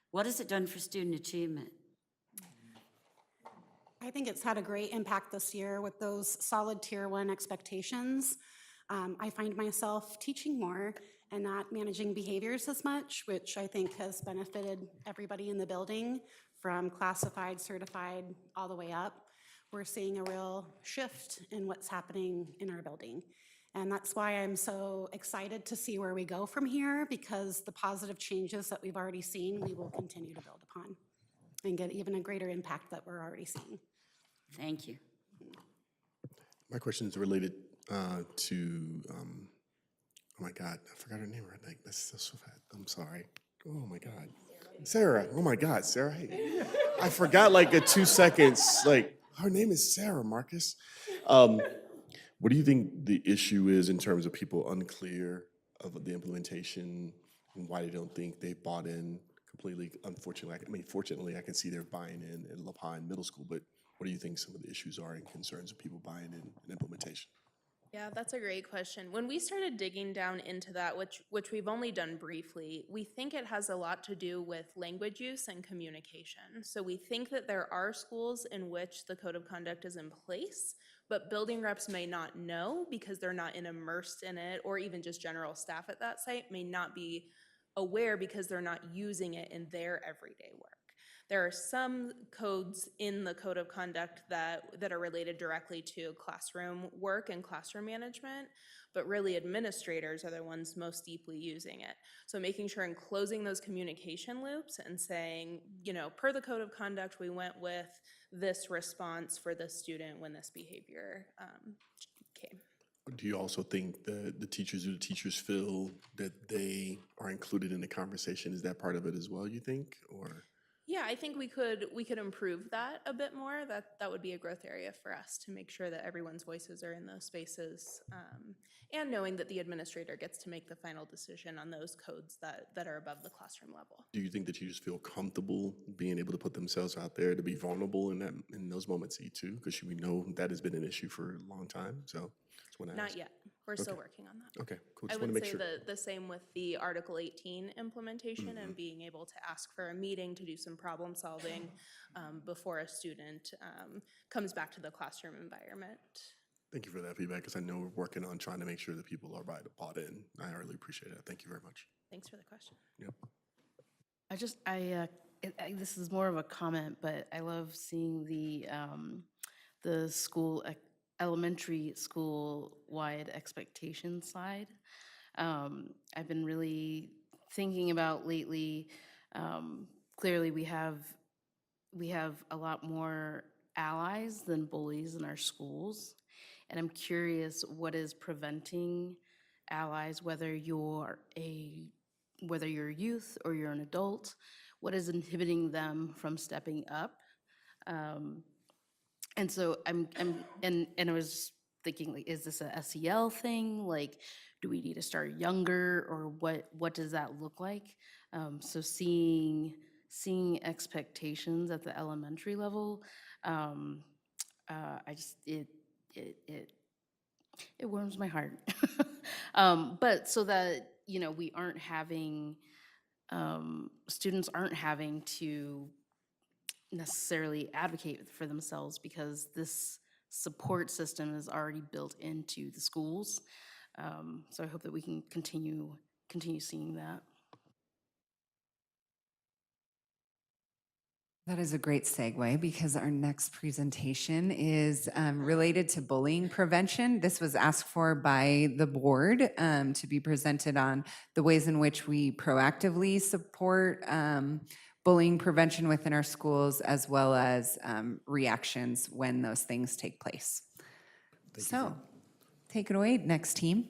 What has it done for student achievement? I think it's had a great impact this year with those solid Tier 1 expectations. I find myself teaching more and not managing behaviors as much, which I think has benefited everybody in the building, from classified, certified, all the way up. We're seeing a real shift in what's happening in our building. And that's why I'm so excited to see where we go from here, because the positive changes that we've already seen, we will continue to build upon and get even a greater impact that we're already seeing. Thank you. My question is related to, oh my God, I forgot her name right now. That's so fast. I'm sorry. Oh my God. Sarah. Oh my God, Sarah. Hey. I forgot a 2 seconds. Her name is Sarah, Marcus. What do you think the issue is in terms of people unclear of the implementation and why they don't think they bought in completely? Unfortunately, fortunately, I can see they're buying in La Pine Middle School, but what do you think some of the issues are and concerns of people buying in implementation? Yeah, that's a great question. When we started digging down into that, which we've only done briefly, we think it has a lot to do with language use and communication. So we think that there are schools in which the code of conduct is in place, but building reps may not know because they're not immersed in it, or even just general staff at that site may not be aware because they're not using it in their everyday work. There are some codes in the code of conduct that are related directly to classroom work and classroom management, but really administrators are the ones most deeply using it. So making sure and closing those communication loops and saying, you know, per the code of conduct, we went with this response for this student when this behavior came. Do you also think that the teachers feel that they are included in the conversation? Is that part of it as well, you think, or? Yeah, I think we could improve that a bit more. That would be a growth area for us to make sure that everyone's voices are in those spaces, and knowing that the administrator gets to make the final decision on those codes that are above the classroom level. Do you think that teachers feel comfortable being able to put themselves out there to be vulnerable in those moments too? Because we know that has been an issue for a long time. So just want to Not ask. yet. We're still working on that. Okay, cool. I Just want would to make say sure. the same with the Article 18 implementation and being able to ask for a meeting to do some problem solving before a student comes back to the classroom environment. Thank you for that feedback, because I know we're working on trying to make sure that people are bought in. I really appreciate it. Thank you very much. Thanks for the question. Yep. This is more of a comment, but I love seeing the school, elementary school-wide expectation slide. I've been really thinking about lately, clearly we have a lot more allies than bullies in our schools. And I'm curious what is preventing allies, whether you're youth or you're an adult, what is inhibiting them from stepping up? And so and I was thinking, like, is this a SEL thing? Like, do we need to start younger, or what does that look like? So seeing expectations at the elementary level, it warms my heart. But so that, you know, we aren't having, students aren't having to necessarily advocate for themselves, because this support system is already built into the schools. So I hope that we can continue seeing that. That is a great segue, because our next presentation is related to bullying prevention. This was asked for by the board to be presented on the ways in which we proactively support bullying prevention within our schools, as well as reactions when those things take place. So, take it away, next team.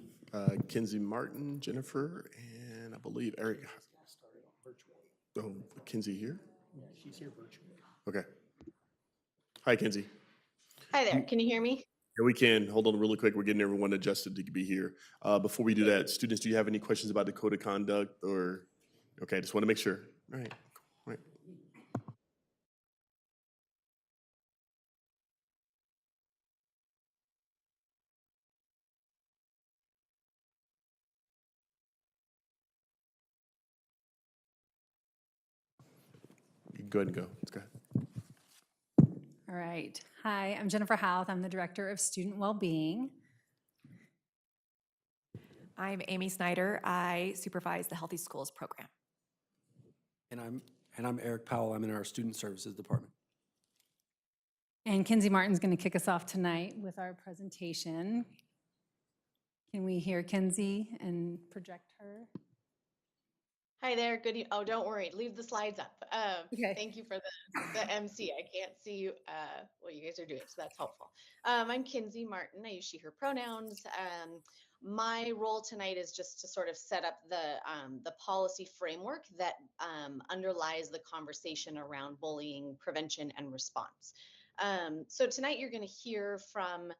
Kenzie Martin, Jennifer, and I believe Eric. Oh, Kenzie here? Yeah, she's here virtually. Okay. Hi, Kenzie. Hi there, can you hear me? Yeah, we can. Hold on really quick. We're getting everyone adjusted to be here. Before we do that, students, do you have any questions about the code of conduct or? Okay, just want to make sure. All right, cool. All right. You can go ahead and go. Let's go ahead. All right. Hi, I'm Jennifer Houth. I'm the Director of Student Wellbeing. I'm Amy Snyder. I supervise the Healthy Schools program. And I'm Eric Powell. I'm in our Student Services Department. And Kenzie Martin's going to kick us off tonight with our presentation. Can we hear Kenzie and project her? Hi there, good, oh, don't worry, leave the slides up. Okay. Thank you for the MC. I can't see what you guys are doing, so that's helpful. I'm Kenzie Martin. I use she, her pronouns. My role tonight is just to sort of set up the policy framework that underlies the conversation around bullying prevention and response. So tonight you're going to hear from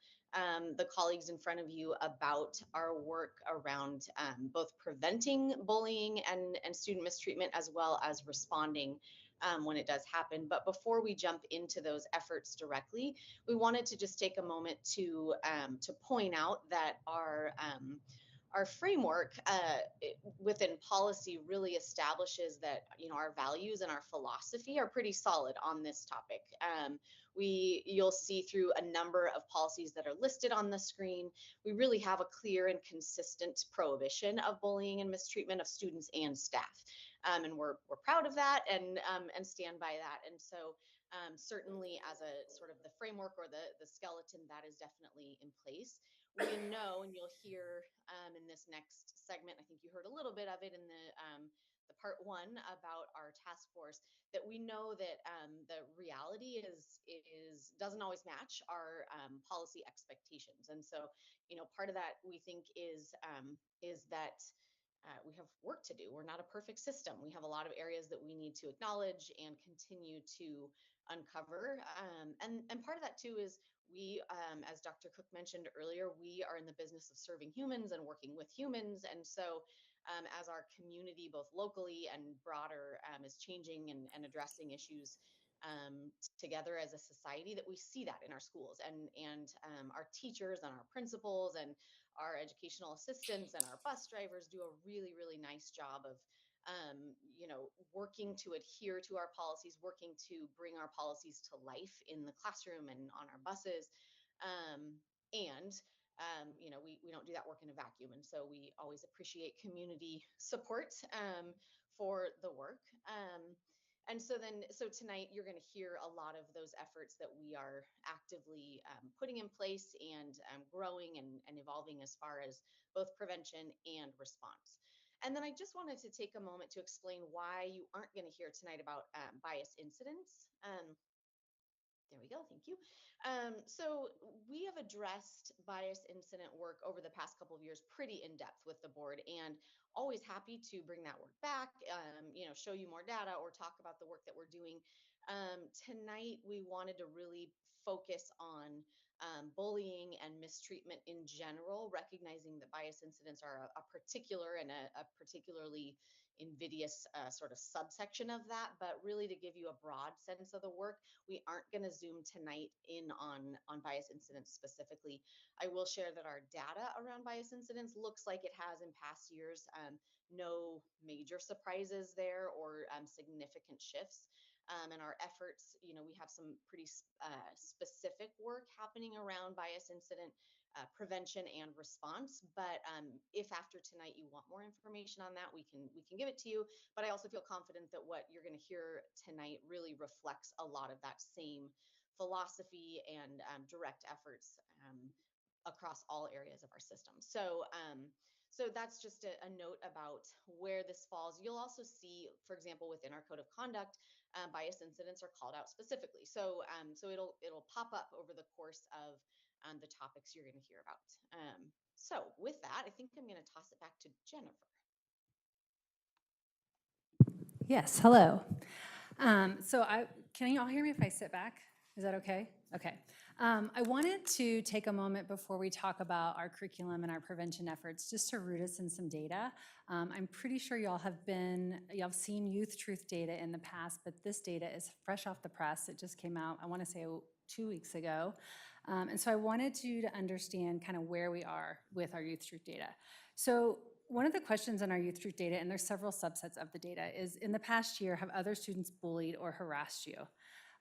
the colleagues in front of you about our work around both preventing bullying and student mistreatment, as well as responding when it does happen. But before we jump into those efforts directly, we wanted to just take a moment to point out that our framework within policy really establishes that, you know, our values and our philosophy are pretty solid on this topic. You'll see through a number of policies that are listed on the screen, we really have a clear and consistent prohibition of bullying and mistreatment of students and staff. And we're proud of that and stand by that. And so certainly as a sort of the framework or the skeleton, that is definitely in place. We know, and you'll hear in this next segment, I think you heard a little bit of it in the part one about our task force, that we know that the reality doesn't always match our policy expectations. And so, you know, part of that we think is that we have work to do. We're not a perfect system. We have a lot of areas that we need to acknowledge and continue to uncover. And part of that too is we, as Dr. Cook mentioned earlier, we are in the business of serving humans and working with humans. And so as our community, both locally and broader, is changing and addressing issues together as a society, that we see that in our schools and our teachers and our principals and our educational assistants and our bus drivers do a really, really nice job of you know, working to adhere to our policies, working to bring our policies to life in the classroom and on our buses. You know, we don't do that work in a vacuum. And so we always appreciate community support for the work. So tonight you're going to hear a lot of those efforts that we are actively putting in place and growing and evolving as far as both prevention and response. And then I just wanted to take a moment to explain why you aren't going to hear tonight about bias incidents. There we go, thank you. So we have addressed bias incident work over the past couple of years pretty in depth with the board, and always happy to bring that work back, you know, show you more data or talk about the work that we're doing. Tonight, we wanted to really focus on bullying and mistreatment in general, recognizing that bias incidents are a particular and a particularly invidious sort of subsection of that, but really to give you a broad sense of the work, we aren't going to zoom tonight in on bias incidents specifically. I will share that our data around bias incidents looks like it has in past years. No major surprises there or significant shifts. And our efforts, you know, we have some pretty specific work happening around bias incident prevention and response. But if after tonight you want more information on that, we can give it to you. But I also feel confident that what you're going to hear tonight really reflects a lot of that same philosophy and direct efforts across all areas of our system. So that's just a note about where this falls. You'll also see, for example, within our code of conduct, bias incidents are called out specifically. So it'll pop up over the course of the topics you're going to hear about. So with that, I think I'm going to toss it back to Jennifer. Yes, hello. Can you all hear me if I sit back? Is that okay? Okay. I wanted to take a moment before we talk about our curriculum and our prevention efforts, just to root us in some data. I'm pretty sure y'all have seen Youth Truth data in the past, but this data is fresh off the press. It just came out, I want to say 2 weeks ago. And so I wanted you to understand kind of where we are with our Youth Truth data. So one of the questions in our Youth Truth data, and there's several subsets of the data, is in the past year, have other students bullied or harassed you?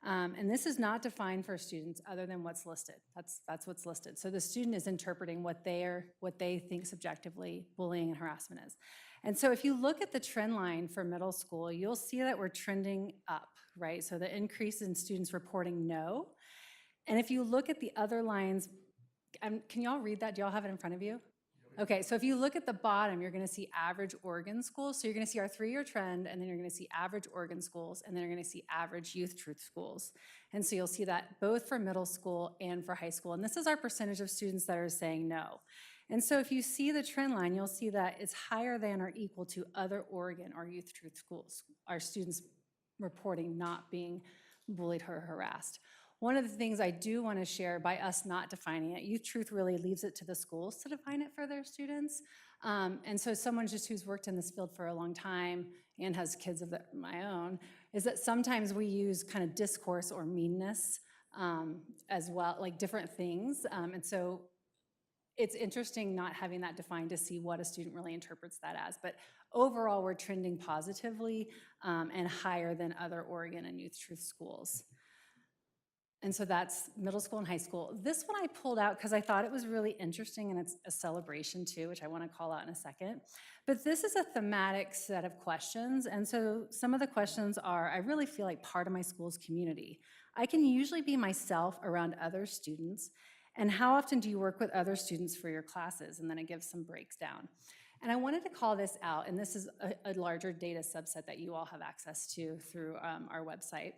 And this is not defined for students other than what's listed. That's what's listed. So the student is interpreting what they think subjectively bullying and harassment is. And so if you look at the trend line for middle school, you'll see that we're trending up, right? So the increase in students reporting no. And if you look at the other lines, can y'all read that? Do y'all have it in front of you? Okay, so if you look at the bottom, you're going to see average Oregon schools. So you're going to see our 3-year trend, and then you're going to see average Oregon schools, and then you're going to see average Youth Truth schools. And so you'll see that both for middle school and for high school. And this is our percentage of students that are saying no. And so if you see the trend line, you'll see that it's higher than or equal to other Oregon or Youth Truth schools, our students reporting not being bullied or harassed. One of the things I do want to share, by us not defining it, Youth Truth really leaves it to the schools to define it for their students. And so someone just who's worked in this field for a long time and has kids of my own, is that sometimes we use kind of discourse or meanness as well, like different things. And so it's interesting not having that defined to see what a student really interprets that as. But overall, we're trending positively and higher than other Oregon and Youth Truth schools. And so that's middle school and high school. This one I pulled out because I thought it was really interesting, and it's a celebration too, which I want to call out in a second. But this is a thematic set of questions. And so some of the questions are, I really feel like part of my school's community. I can usually be myself around other students. And how often do you work with other students for your classes? And then it gives some breakdown. And I wanted to call this out, and this is a larger data subset that you all have access to through our website.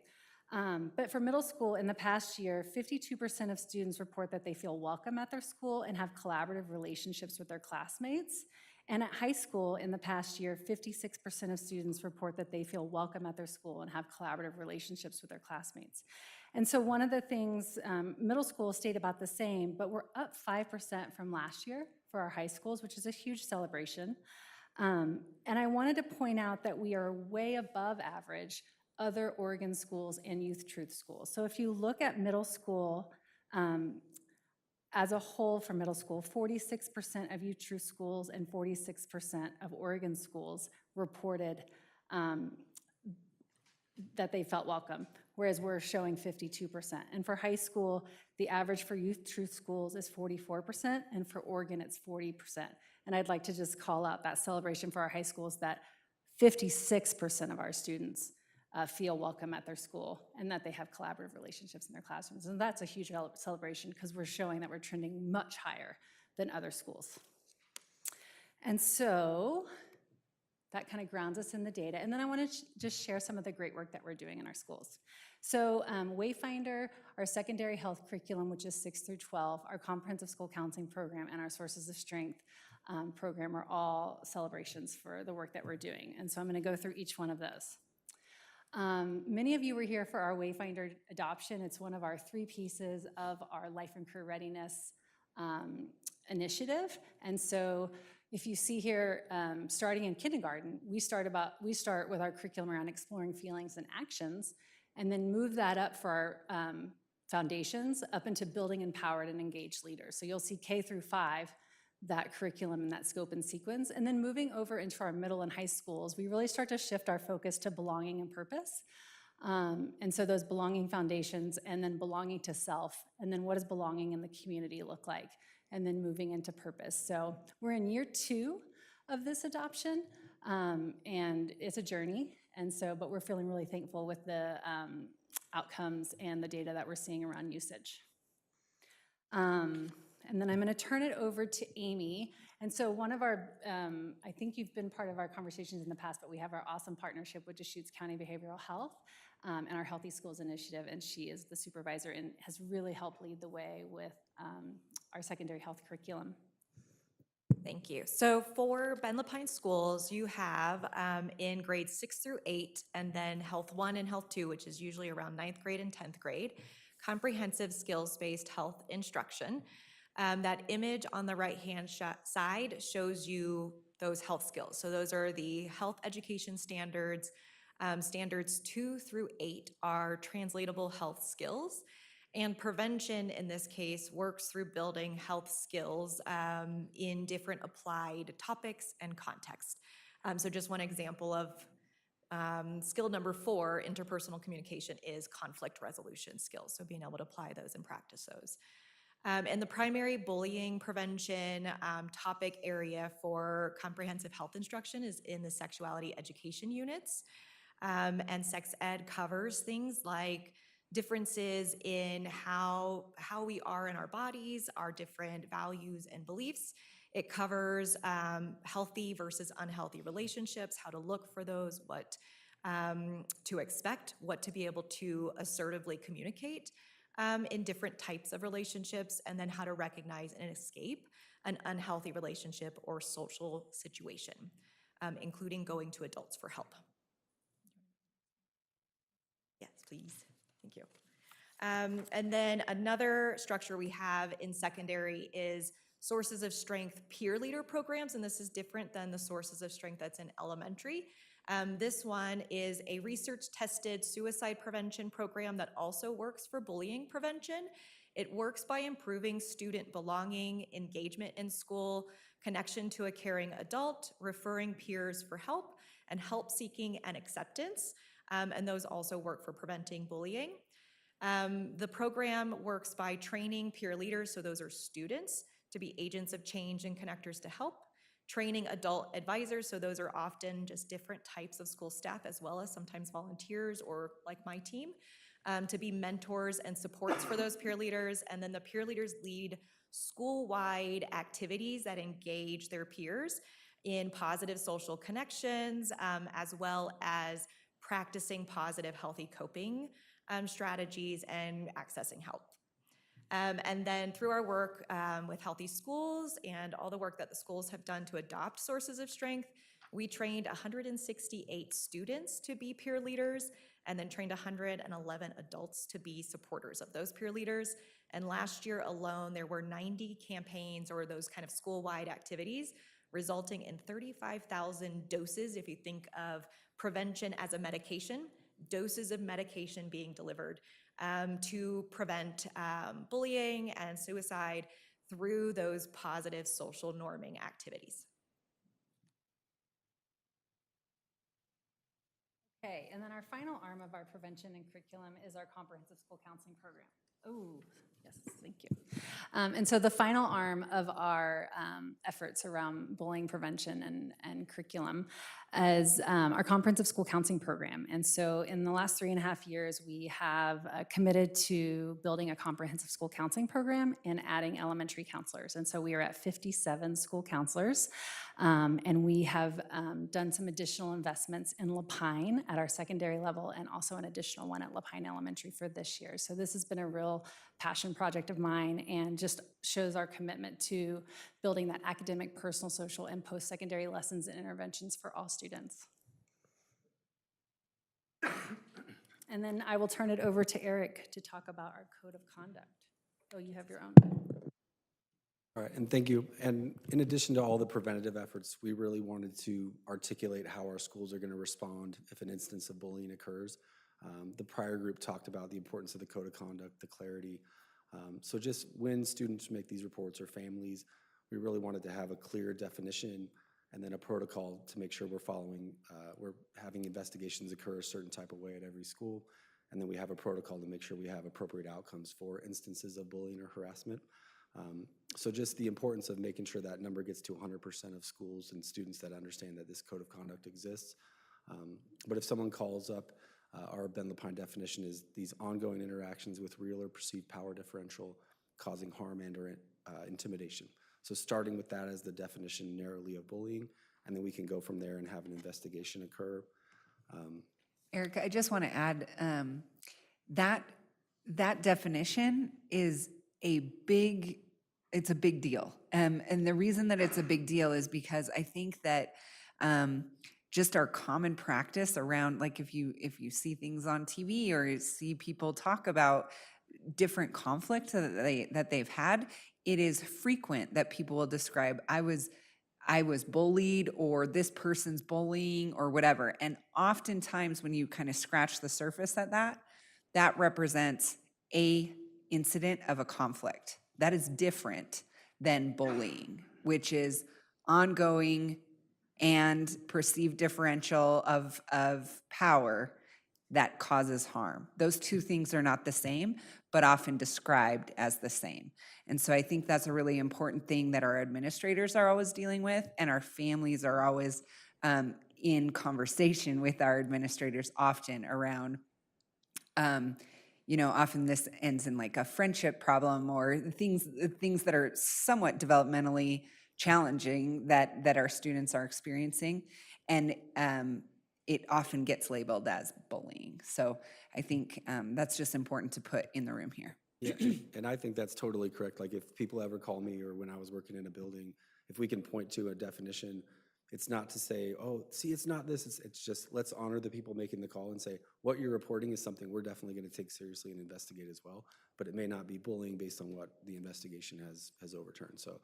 But for middle school, in the past year, 52% of students report that they feel welcome at their school and have collaborative relationships with their classmates. And at high school, in the past year, 56% of students report that they feel welcome at their school and have collaborative relationships with their classmates. And so one of the things, middle school stayed about the same, but we're up 5% from last year for our high schools, which is a huge celebration. And I wanted to point out that we are way above average other Oregon schools and Youth Truth schools. So if you look at middle school as a whole for middle school, 46% of Youth Truth schools and 46% of Oregon schools reported that they felt welcome, whereas we're showing 52%. And for high school, the average for Youth Truth schools is 44%, and for Oregon, it's 40%. And I'd like to just call out that celebration for our high schools that 56% of our students feel welcome at their school and that they have collaborative relationships in their classrooms. And that's a huge celebration because we're showing that we're trending much higher than other schools. And so that kind of grounds us in the data. And then I want to just share some of the great work that we're doing in our schools. So Wayfinder, our secondary health curriculum, which is 6 through 12, our comprehensive school counseling program, and our Sources of Strength program are all celebrations for the work that we're doing. And so I'm going to go through each one of those. Many of you were here for our Wayfinder adoption. It's one of our 3 pieces of our life and career readiness initiative. And so if you see here, starting in kindergarten, we start with our curriculum around exploring feelings and actions, and then move that up for our foundations up into building empowered and engaged leaders. So you'll see K through 5, that curriculum and that scope and sequence. And then moving over into our middle and high schools, we really start to shift our focus to belonging and purpose. And so those belonging foundations, and then belonging to self, and then what does belonging in the community look like? And then moving into purpose. So we're in year 2 of this adoption, and it's a journey. And so, but we're feeling really thankful with the outcomes and the data that we're seeing around usage. And then I'm going to turn it over to Amy. And so one of our, I think you've been part of our conversations in the past, but we have our awesome partnership with Deschutes County Behavioral Health and our Healthy Schools Initiative, and she is the supervisor and has really helped lead the way with our secondary health curriculum. Thank you. So for Ben Lapine schools, you have in grades 6 through 8, and then Health 1 and Health 2, which is usually around 9th grade and 10th grade, comprehensive skills-based health instruction. That image on the right-hand side shows you those health skills. So those are the health education standards. Standards 2 through 8 are translatable health skills. And prevention, in this case, works through building health skills in different applied topics and context. So just one example of skill number 4, interpersonal communication, is conflict resolution skills. So being able to apply those and practice those. And the primary bullying prevention topic area for comprehensive health instruction is in the sexuality education units. And sex ed covers things like differences in how we are in our bodies, our different values and beliefs. It covers healthy versus unhealthy relationships, how to look for those, what to expect, what to be able to assertively communicate in different types of relationships, and then how to recognize and escape an unhealthy relationship or social situation, including going to adults for help. Yes, please. Thank you. And then another structure we have in secondary is sources of strength peer leader programs, and this is different than the sources of strength that's in elementary. This one is a research-tested suicide prevention program that also works for bullying prevention. It works by improving student belonging, engagement in school, connection to a caring adult, referring peers for help, and help seeking and acceptance. And those also work for preventing bullying. The program works by training peer leaders, so those are students, to be agents of change and connectors to help. Training adult advisors, so those are often just different types of school staff as well as sometimes volunteers or like my team, to be mentors and supports for those peer leaders. And then the peer leaders lead school-wide activities that engage their peers in positive social connections, as well as practicing positive, healthy coping strategies and accessing help. And then through our work with Healthy Schools and all the work that the schools have done to adopt sources of strength, we trained 168 students to be peer leaders and then trained 111 adults to be supporters of those peer leaders. And last year alone, there were 90 campaigns or those kind of school-wide activities, resulting in 35,000 doses, if you think of prevention as a medication, doses of medication being delivered to prevent bullying and suicide through those positive social norming activities. Okay, and then our final arm of our prevention and curriculum is our comprehensive school counseling program. Oh, yes, thank you. And so the final arm of our efforts around bullying prevention and curriculum is our comprehensive school counseling program. And so in the last 3.5 years, we have committed to building a comprehensive school counseling program and adding elementary counselors. And so we are at 57 school counselors. And we have done some additional investments in Lapine at our secondary level and also an additional one at Lapine Elementary for this year. So this has been a real passion project of mine and just shows our commitment to building that academic, personal, social, and post-secondary lessons and interventions for all students. And then I will turn it over to Eric to talk about our code of conduct. Oh, you have your own. All right, and thank you. And in addition to all the preventative efforts, we really wanted to articulate how our schools are going to respond if an instance of bullying occurs. The prior group talked about the importance of the code of conduct, the clarity. So just when students make these reports or families, we really wanted to have a clear definition and then a protocol to make sure we're following, we're having investigations occur a certain type of way at every school. And then we have a protocol to make sure we have appropriate outcomes for instances of bullying or harassment. So just the importance of making sure that number gets to 100% of schools and students that understand that this code of conduct exists. But if someone calls up, our Ben Lapine definition is these ongoing interactions with real or perceived power differential causing harm and or intimidation. So starting with that as the definition narrowly of bullying, and then we can go from there and have an investigation occur. Erica, I just want to add that definition is it's a big deal. And the reason that it's a big deal is because I think that just our common practice around, like if you see things on TV or you see people talk about different conflicts that they've had, it is frequent that people will describe, I was bullied, or this person's bullying, or whatever. And oftentimes when you kind of scratch the surface at that represents a incident of a conflict. That is different than bullying, which is ongoing and perceived differential of power that causes harm. Those two things are not the same, but often described as the same. And so I think that's a really important thing that our administrators are always dealing with, and our families are always in conversation with our administrators often around, often this ends in like a friendship problem or things that are somewhat developmentally challenging that our students are experiencing. And it often gets labeled as bullying. So I think that's just important to put in the room here. Yeah, and I think that's totally correct. Like if people ever call me or when I was working in a building, if we can point to a definition It's not to say, oh, see, it's not this, it's just, let's honor the people making the call and say, what you're reporting is something we're definitely gonna take seriously and investigate as well, but it may not be bullying based on what the investigation has overturned. So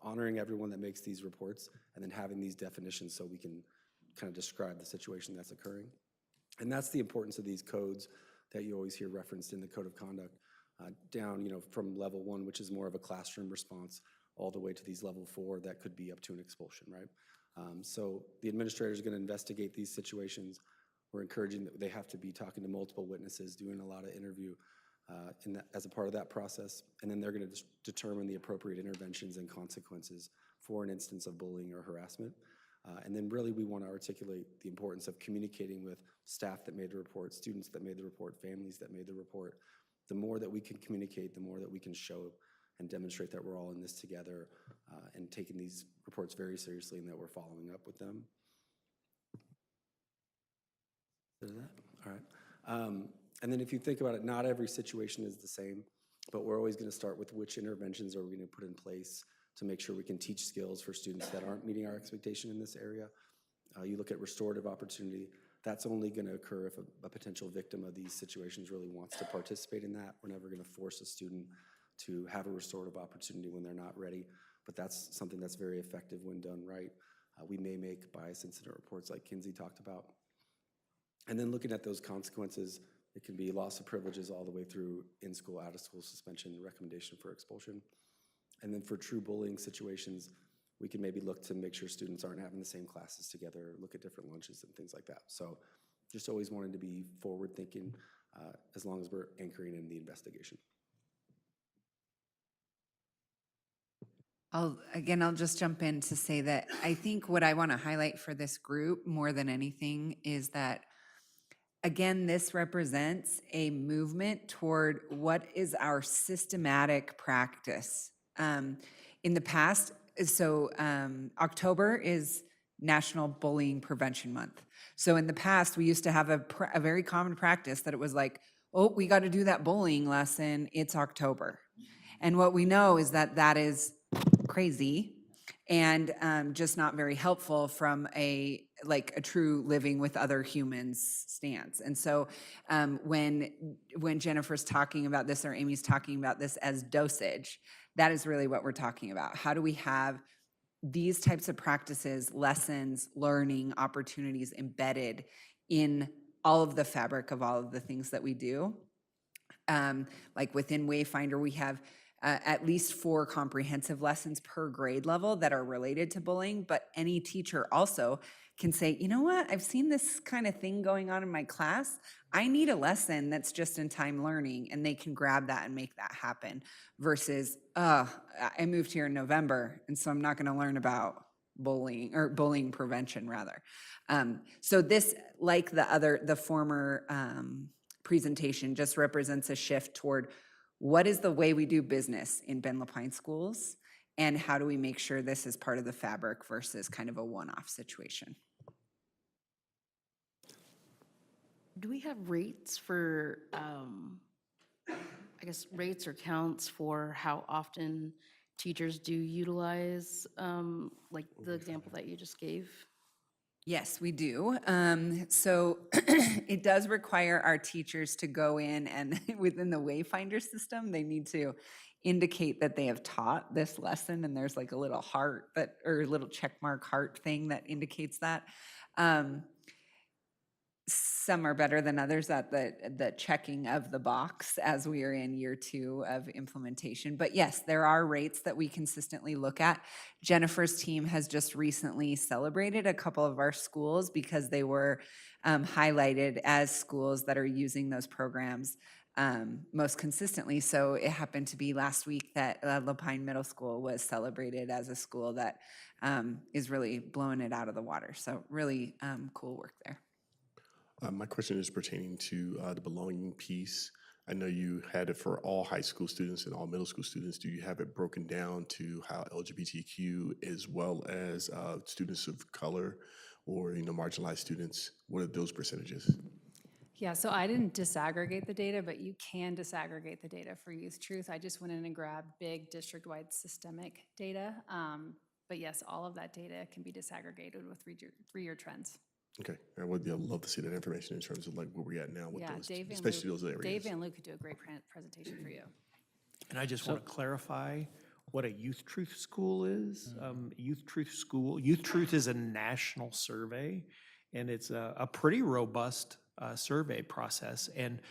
honoring everyone that makes these reports and then having these definitions so we can kind of describe the situation that's occurring. And that's the importance of these codes that you always hear referenced in the Code of Conduct, down, from level 1, which is more of a classroom response, all the way to these level 4 that could be up to an expulsion, right? So the administrator is going to investigate these situations. We're encouraging that they have to be talking to multiple witnesses, doing a lot of interview as a part of that process, and then they're going to determine the appropriate interventions and consequences for an instance of bullying or harassment. And then really we want to articulate the importance of communicating with staff that made the report, students that made the report, families that made the report. The more that we can communicate, the more that we can show and demonstrate that we're all in this together and taking these reports very seriously and that we're following up with them. Is that? All right. And then if you think about it, not every situation is the same, but we're always going to start with which interventions are we going to put in place to make sure we can teach skills for students that aren't meeting our expectation in this area. You look at restorative opportunity, that's only going to occur if a potential victim of these situations really wants to participate in that. We're never going to force a student to have a restorative opportunity when they're not ready, but that's something that's very effective when done right. We may make bias incident reports like Kinsey talked about. And then looking at those consequences, it can be loss of privileges all the way through in-school, out-of-school suspension, recommendation for expulsion. And then for true bullying situations, we can maybe look to make sure students aren't having the same classes together, look at different lunches and things like that. So just always wanting to be forward-thinking as long as we're anchoring in the investigation. I'll just jump in to say that I think what I want to highlight for this group more than anything is that, again, this represents a movement toward what is our systematic practice. In the past, October is National Bullying Prevention Month. So in the past, we used to have a very common practice that it was like, oh, we got to do that bullying lesson, it's October. And what we know is that that is crazy and just not very helpful from a true living with other humans stance. And so when Jennifer's talking about this or Amy's talking about this as dosage, that is really what we're talking about. How do we have these types of practices, lessons, learning, opportunities embedded in all of the fabric of all of the things that we do? Like within Wayfinder, we have at least 4 comprehensive lessons per grade level that are related to bullying, but any teacher also can say, you know what, I've seen this kind of thing going on in my class. I need a lesson that's just in time learning, and they can grab that and make that happen versus, I moved here in November, and so I'm not gonna learn about bullying or bullying prevention rather. So this, like the former presentation, just represents a shift toward what is the way we do business in Ben Lapine schools, and how do we make sure this is part of the fabric versus kind of a one-off situation? Do we have rates for, rates or counts for how often teachers do utilize, like the example that you just gave? Yes, we do. So it does require our teachers to go in and within the Wayfinder system, they need to indicate that they have taught this lesson, and there's like a little heart or a little check mark heart thing that indicates that. Some are better than others at the checking of the box as we are in year 2 of implementation. But yes, there are rates that we consistently look at. Jennifer's team has just recently celebrated a couple of our schools because they were highlighted as schools that are using those programs most consistently. So it happened to be last week that Lapine Middle School was celebrated as a school that is really blowing it out of the water. So really cool work there. My question is pertaining to the belonging piece. I know you had it for all high school students and all middle school students. Do you have it broken down to how LGBTQ as well as students of color or marginalized students? What are those percentages? Yeah, so I didn't disaggregate the data, but you can disaggregate the data for Youth Truth. I just went in and grabbed big district-wide systemic data. But yes, all of that data can be disaggregated with three-year trends. Okay, I would love to see that information in terms of like where we're at now with Yeah, those, Dave Van especially Luke- those areas. Dave Van Luke could do a great presentation for you. And I just want to clarify what a Youth Truth School is. Youth Truth School, Youth Truth is a national survey, and it's a pretty robust survey process. And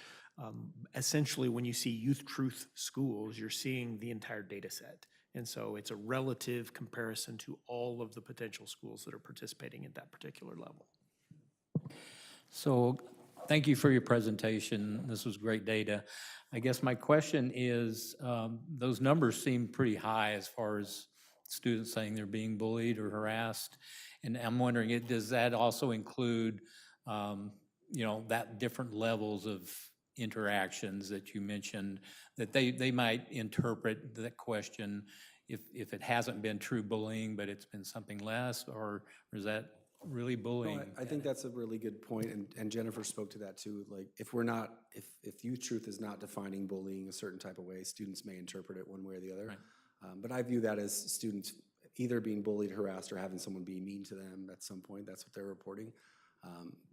essentially, when you see Youth Truth Schools, you're seeing the entire data set. And so it's a relative comparison to all of the potential schools that are participating at that particular level. So thank you for your presentation. This was great data. I guess my question is, those numbers seem pretty high as far as students saying they're being bullied or harassed. And I'm wondering, does that also include, that different levels of interactions that you mentioned, that they might interpret that question if it hasn't been true bullying, but it's been something less, or is that really bullying? No, I think that's a really good point, and Jennifer spoke to that too. Like, if Youth Truth is not defining bullying a certain type of way, students may interpret it one way or the other. Right. But I view that as students either being bullied, harassed, or having someone be mean to them at some point. That's what they're reporting.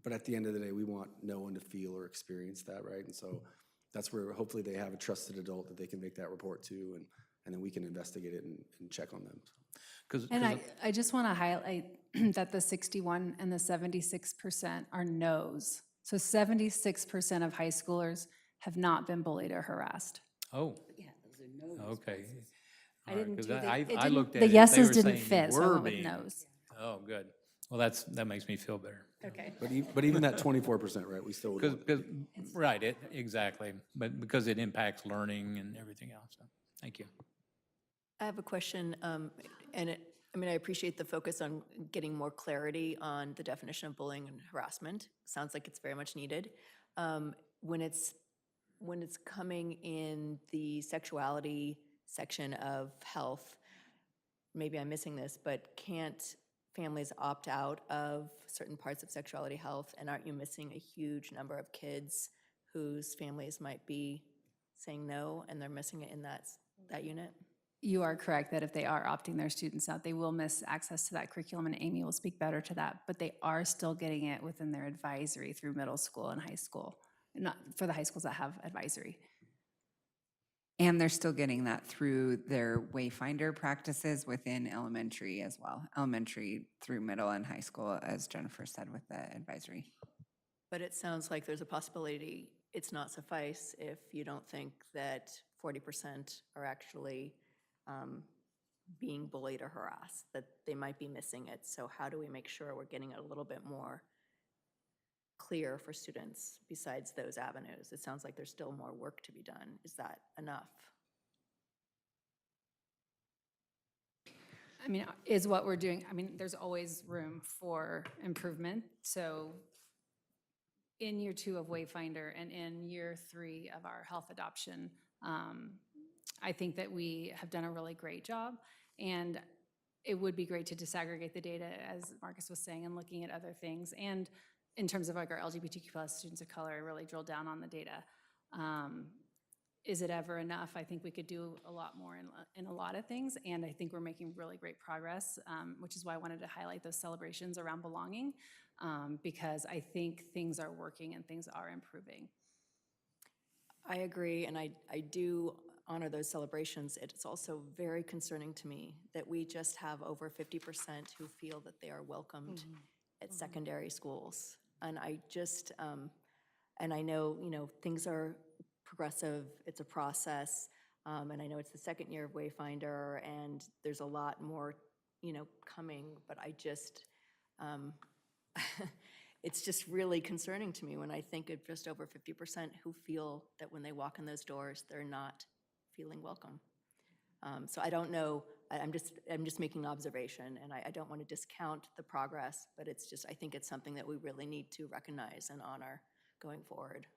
But at the end of the day, we want no one to feel or experience that, right? And so that's where hopefully they have a trusted adult that they can make that report to, and then we can investigate it and check on them. And I just want to highlight that the 61 and the 76% are no's. So 76% of high schoolers have not been bullied or harassed. Oh. Yeah, those are no's. Okay. I All right, didn't 'cause do the- I it didn't- looked at the it, yeses they were didn't saying fit, you so I were went with being- no's. Oh, good. Well, that makes me feel better. Okay. But even that 24%, right, we still would want. Right, exactly, but because it impacts learning and everything else. So, thank you. I have a question, I appreciate the focus on getting more clarity on the definition of bullying and harassment. Sounds like it's very much needed. When it's coming in the sexuality section of health, maybe I'm missing this, but can't families opt out of certain parts of sexuality health? And aren't you missing a huge number of kids whose families might be saying no, and they're missing it in that unit? You are correct that if they are opting their students out, they will miss access to that curriculum, and Amy will speak better to that, but they are still getting it within their advisory through middle school and high school, not for the high schools that have advisory. And they're still getting that through their Wayfinder practices within elementary as well. Elementary through middle and high school, as Jennifer said, with the advisory. But it sounds like there's a possibility it's not suffice if you don't think that 40% are actually being bullied or harassed, that they might be missing it. So how do we make sure we're getting it a little bit more clear for students besides those avenues? It sounds like there's still more work to be done. Is that enough? I mean, is what we're doing, I mean, there's always room for improvement. So in year 2 of Wayfinder and in year 3 of our health adoption, I think that we have done a really great job. And it would be great to disaggregate the data, as Marcus was saying, and looking at other things. And in terms of like our LGBTQ plus students of color, I really drilled down on the data. Is it ever enough? I think we could do a lot more in a lot of things, and I think we're making really great progress, which is why I wanted to highlight those celebrations around belonging, because I think things are working and things are improving. I agree, and I do honor those celebrations. It's also very concerning to me that we just have over 50% who feel that they are welcomed at secondary schools. And I just, and I know, things are progressive, it's a process, and I know it's the second year of Wayfinder, and there's a lot more, coming, but I just, it's just really concerning to me when I think of just over 50% who feel that when they walk in those doors, they're not feeling welcome. So I don't know, I'm just making an observation, and I don't want to discount the progress, but it's just, I think it's something that we really need to recognize and honor going forward.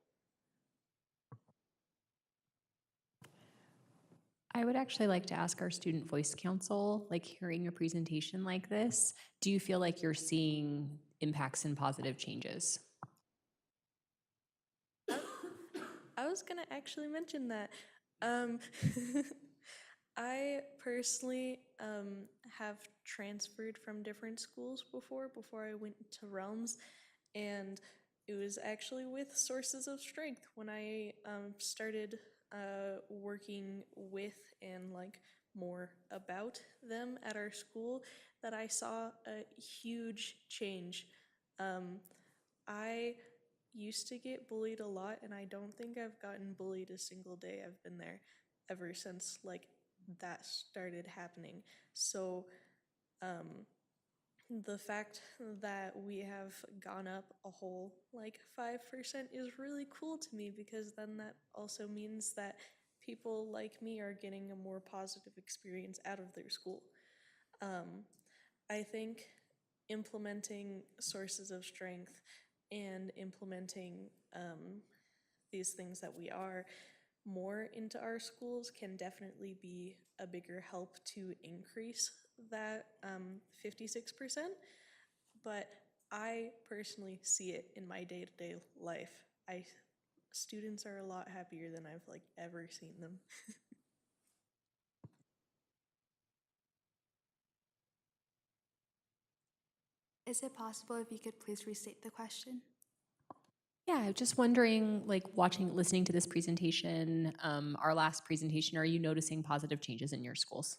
I would actually like to ask our Student Voice Council, like hearing a presentation like this, do you feel like you're seeing impacts and positive changes? I was gonna actually mention that. I personally have transferred from different schools before I went to Realms, and it was actually with Sources of Strength when I started working with and like more about them at our school that I saw a huge change. I used to get bullied a lot, and I don't think I've gotten bullied a single day I've been there ever since like that started happening. So the fact that we have gone up a whole like 5% is really cool to me, because then that also means that people like me are getting a more positive experience out of their school. I think implementing Sources of Strength and implementing these things that we are more into our schools can definitely be a bigger help to increase that 56%. But I personally see it in my day-to-day life. Students are a lot happier than I've like ever seen them. Is it possible if you could please restate the question? Yeah, just wondering, like listening to this presentation, our last presentation, are you noticing positive changes in your schools?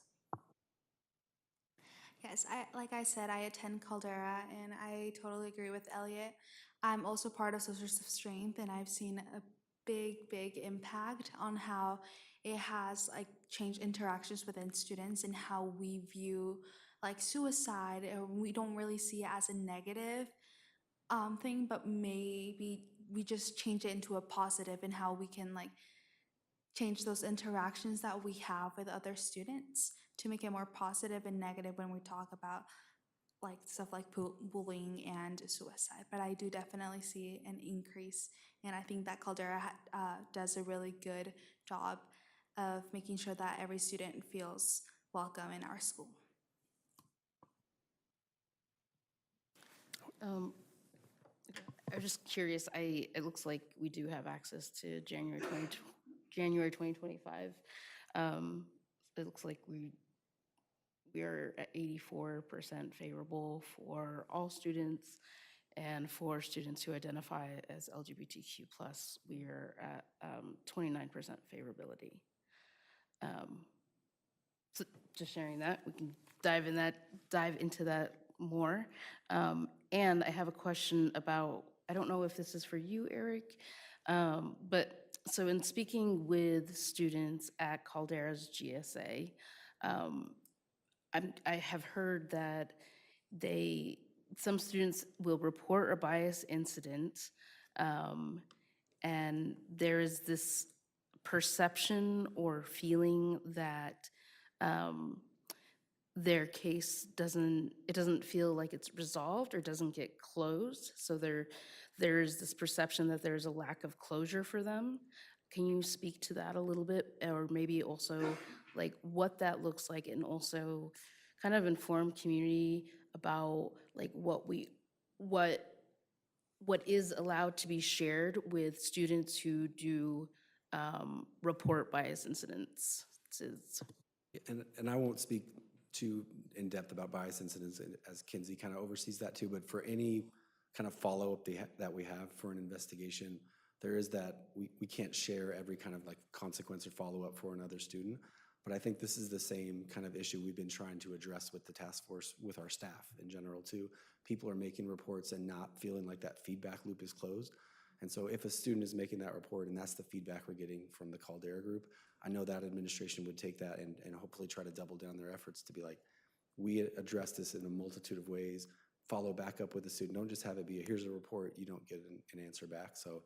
Yes, like I said, I attend Caldera, and I totally agree with Elliot. I'm also part of Sources of Strength, and I've seen a big impact on how it has like changed interactions within students and how we view like suicide. We don't really see it as a negative thing, but maybe we just change it into a positive, and how we can like change those interactions that we have with other students to make it more positive and negative when we talk about like stuff like bullying and suicide. But I do definitely see an increase, and I think that Caldera does a really good job of making sure that every student feels welcome in our school. I'm just curious, it looks like we do have access to January 2025. It looks like we are at 84% favorable for all students, and for students who identify as LGBTQ+, we are at 29% favorability. So just sharing that, we can dive into that more. And I have a question about, I don't know if this is for you, Eric, but so in speaking with students at Caldera's GSA, I have heard that some students will report a bias incident, and there is this perception or feeling that their case doesn't feel like it's resolved or doesn't get closed. So there's this perception that there's a lack of closure for them. Can you speak to that a little bit, or maybe also like what that looks like, and also kind of inform community about like what is allowed to be shared with students who do report bias incidents? And I won't speak too in depth about bias incidents, as Kinsey kind of oversees that too, but for any kind of follow-up that we have for an investigation, there is that we can't share every kind of like consequence or follow-up for another student. But I think this is the same kind of issue we've been trying to address with the task force, with our staff in general too. People are making reports and not feeling like that feedback loop is closed. And so if a student is making that report and that's the feedback we're getting from the Caldera group, I know that administration would take that and hopefully try to double down their efforts to be like, we address this in a multitude of ways, follow back up with the student. Don't just have it be here's a report, you don't get an answer back. So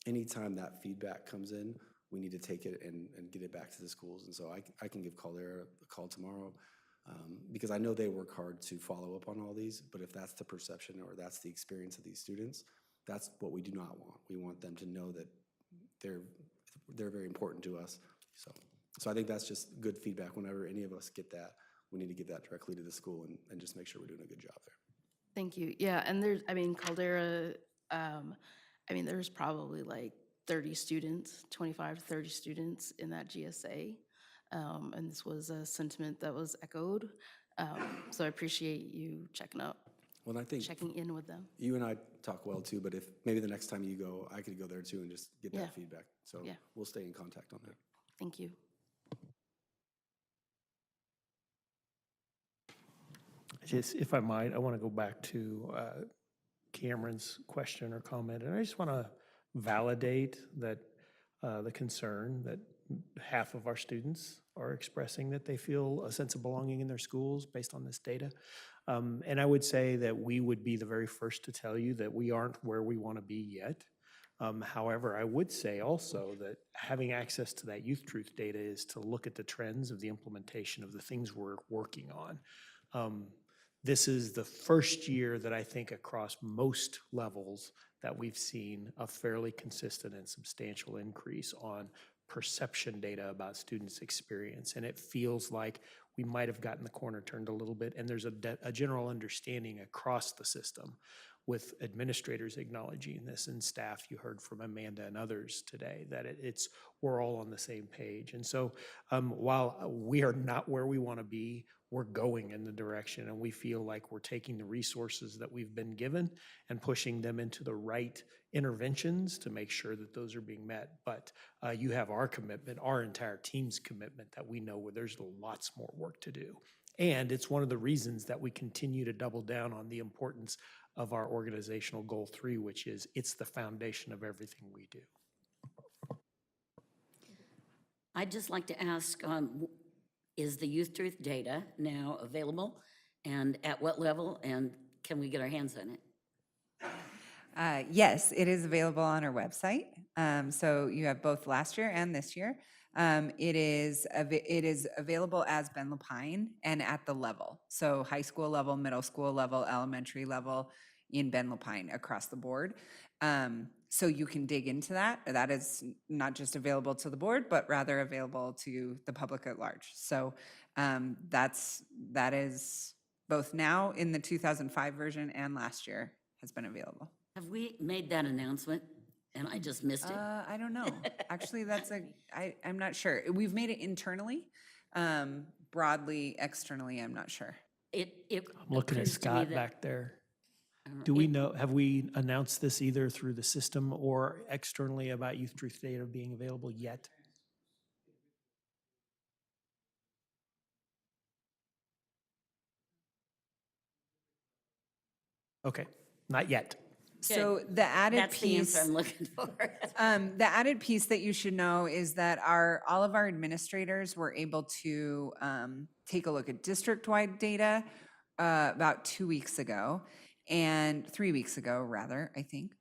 anytime that feedback comes in, we need to take it and get it back to the schools. And so I can give Caldera a call tomorrow, because I know they work hard to follow up on all these, but if that's the perception or that's the experience of these students, that's what we do not want. We want them to know that they're very important to us. So I think that's just good feedback. Whenever any of us get that, we need to give that directly to the school and just make sure we're doing a good job there. Thank you. Yeah, and Caldera, there's probably like 30 students, 25 to 30 students in that GSA. And this was a sentiment that was echoed. So I appreciate you checking in with them. You and I talk well too, but if maybe the next time you go, I could go there too and just get Yeah. that feedback. So Yeah. we'll stay in contact on that. Thank you. Just, if I might, I want to go back to Cameron's question or comment, and I just want to validate that the concern that half of our students are expressing that they feel a sense of belonging in their schools based on this data. And I would say that we would be the very first to tell you that we aren't where we want to be yet. However, I would say also that having access to that Youth Truth data is to look at the trends of the implementation of the things we're working on. This is the first year that I think across most levels that we've seen a fairly consistent and substantial increase on perception data about students' experience. And it feels like we might have gotten the corner turned a little bit, and there's a general understanding across the system with administrators acknowledging this and staff. You heard from Amanda and others today that we're all on the same page. And so while we are not where we want to be, we're going in the direction, and we feel like we're taking the resources that we've been given and pushing them into the right interventions to make sure that those are being met. But you have our commitment, our entire team's commitment, that we know where there's lots more work to do. And it's one of the reasons that we continue to double down on the importance of our organizational goal 3, which is it's the foundation of everything we do. I'd just like to ask, is the Youth Truth data now available? And at what level? And can we get our hands on it? Yes, it is available on our website. So you have both last year and this year. It is available as Ben Lapine and at the level. So high school level, middle school level, elementary level in Ben Lapine across the board. So you can dig into that. That is not just available to the board, but rather available to the public at large. So that is both now in the 2005 version and last year has been available. Have we made that announcement and I just missed it? I don't know. Actually, I'm not sure. We've made it internally. Broadly, externally, I'm not sure. I'm looking at Scott back there. Do we know, have we announced this either through the system or externally about Youth Truth data being available yet? Okay, not yet. So the added That's the piece, answer I'm looking for. the added piece that you should know is that all of our administrators were able to take a look at district-wide data about 2 weeks ago, and 3 weeks ago, rather, I think.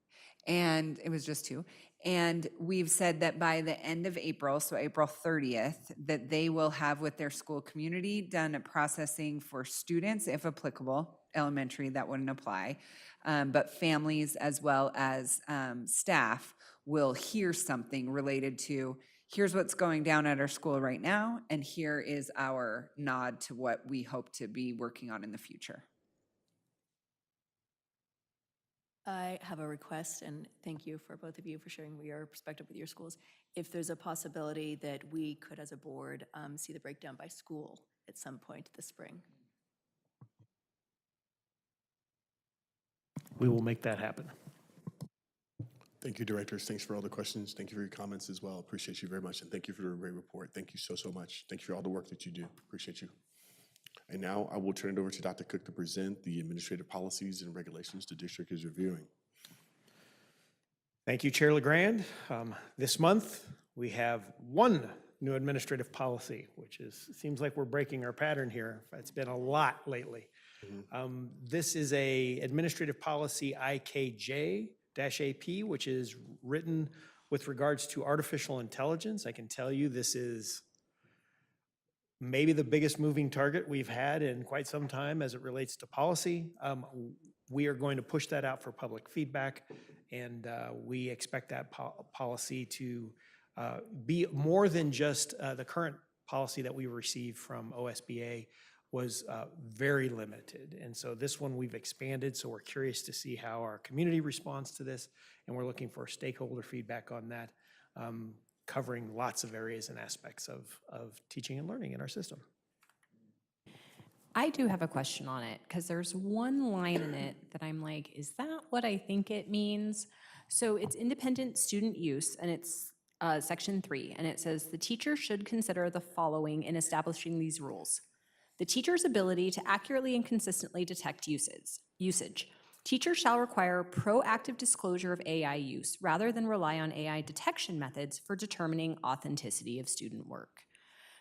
And it was just 2. And we've said that by the end of April, so April 30th, that they will have with their school community done a processing for students, if applicable. Elementary, that wouldn't apply. But families as well as staff will hear something related to, here's what's going down at our school right now, and here is our nod to what we hope to be working on in the future. I have a request, and thank you for both of you for sharing your perspective with your schools. If there's a possibility that we could, as a board, see the breakdown by school at some point this spring. We will make that happen. Thank you, directors. Thanks for all the questions. Thank you for your comments as well. Appreciate you very much. And thank you for the great report. Thank you so much. Thank you for all the work that you do. Appreciate you. And now I will turn it over to Dr. Cook to present the administrative policies and regulations the district is reviewing. Thank you, Chair LeGrand. This month, we have one new administrative policy, which seems like we're breaking our pattern here. It's been a lot lately. This is a administrative policy IKJ-AP, which is written with regards to artificial intelligence. I can tell you this is maybe the biggest moving target we've had in quite some time as it relates to policy. We are going to push that out for public feedback, and we expect that policy to be more than just the current policy that we received from OSBA was very limited. And so this one we've expanded, so we're curious to see how our community responds to this, and we're looking for stakeholder feedback on that. covering lots of areas and aspects of teaching and learning in our system. I do have a question on it because there's one line in it that I'm like, is that what I think it means? So it's independent student use, and it's section 3, and it says the teacher should consider the following in establishing these rules. The teacher's ability to accurately and consistently detect usage. Teachers shall require proactive disclosure of AI use rather than rely on AI detection methods for determining authenticity of student work.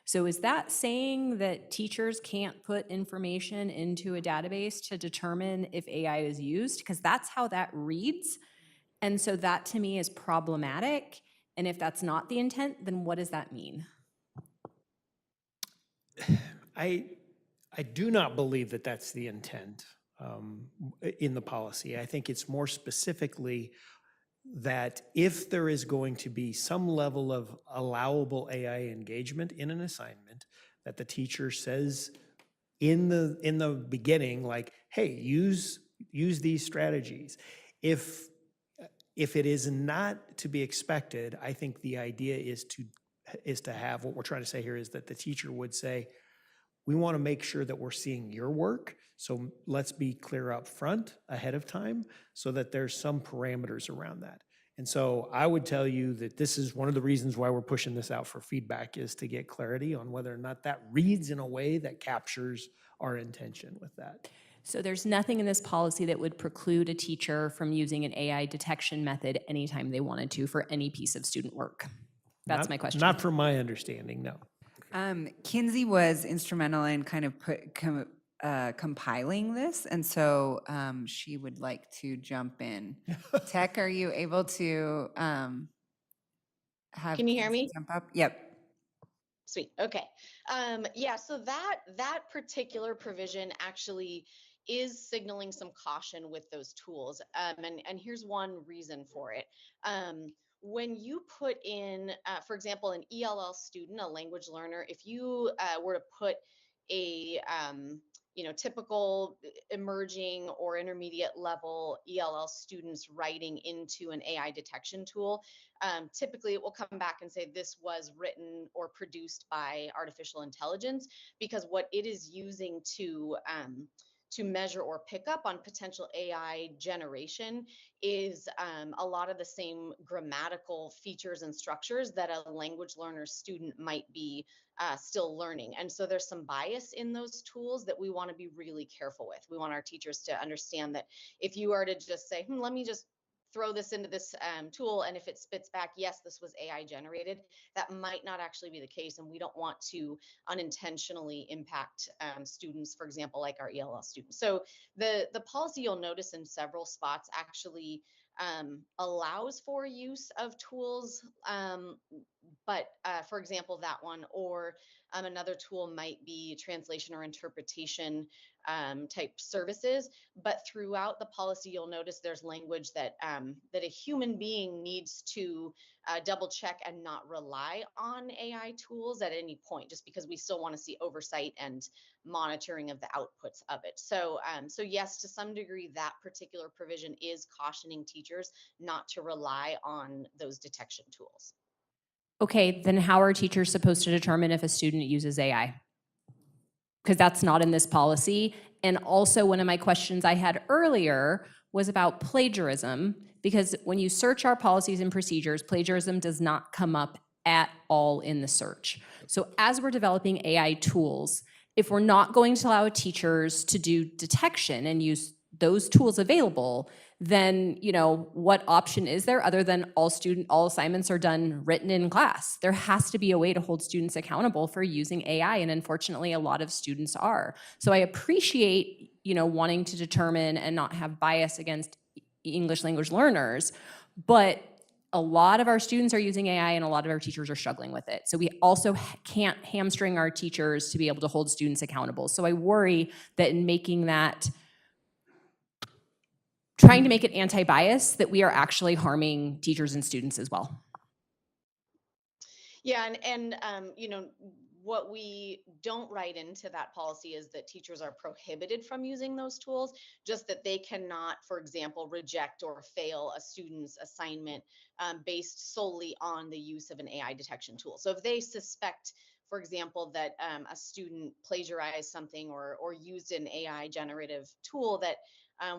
So is that saying that teachers can't put information into a database to determine if AI is used? Because that's how that reads. And so that to me is problematic. And if that's not the intent, then what does that mean? I do not believe that that's the intent in the policy. I think it's more specifically that if there is going to be some level of allowable AI engagement in an assignment, that the teacher says in the beginning, like, hey, use these strategies. If it is not to be expected, I think the idea is to have, what we're trying to say here is that the teacher would say, we want to make sure that we're seeing your work, so let's be clear up front ahead of time so that there's some parameters around that. And so I would tell you that this is one of the reasons why we're pushing this out for feedback, is to get clarity on whether or not that reads in a way that captures our intention with that. So there's nothing in this policy that would preclude a teacher from using an AI detection method anytime they wanted to for any piece of student work. That's my question. Not from my understanding, no. Kinsey was instrumental in kind of compiling this, and so she would like to jump in. Tech, are you able to have? Can you hear me? Jump up? Yep. Sweet. Okay. Yeah. So that particular provision actually is signaling some caution with those tools, and here's one reason for it. When you put in, for example, an ELL student, a language learner, if you were to put a typical emerging or intermediate level ELL students writing into an AI detection tool, typically it will come back and say this was written or produced by artificial intelligence, because what it is using to measure or pick up on potential AI generation is a lot of the same grammatical features and structures that a language learner student might be still learning. And so there's some bias in those tools that we want to be really careful with. We want our teachers to understand that if you are to just say, let me just throw this into this tool, and if it spits back, yes, this was AI generated, that might not actually be the case. And we don't want to unintentionally impact students, for example, like our ELL students. So the policy, you'll notice in several spots, actually allows for use of tools, but for example, that one, or another tool might be translation or interpretation type services. But throughout the policy, you'll notice there's language that that a human being needs to double check and not rely on AI tools at any point, just because we still want to see oversight and monitoring of the outputs of it. So yes, to some degree, that particular provision is cautioning teachers not to rely on those detection tools. Okay, then how are teachers supposed to determine if a student uses AI? Because that's not in this policy. And also, one of my questions I had earlier was about plagiarism, because when you search our policies and procedures, plagiarism does not come up at all in the search. So as we're developing AI tools, if we're not going to allow teachers to do detection and use those tools available, then, what option is there other than all assignments are done written in class? There has to be a way to hold students accountable for using AI, and unfortunately, a lot of students are. So I appreciate, wanting to determine and not have bias against English language learners, but a lot of our students are using AI and a lot of our teachers are struggling with it. So we also can't hamstring our teachers to be able to hold students accountable. So I worry that in making that, trying to make it anti-bias, that we are actually harming teachers and students as well. Yeah, you know, what we don't write into that policy is that teachers are prohibited from using those tools, just that they cannot, for example, reject or fail a student's assignment based solely on the use of an AI detection tool. So if they suspect, for example, that a student plagiarized something or used an AI generative tool that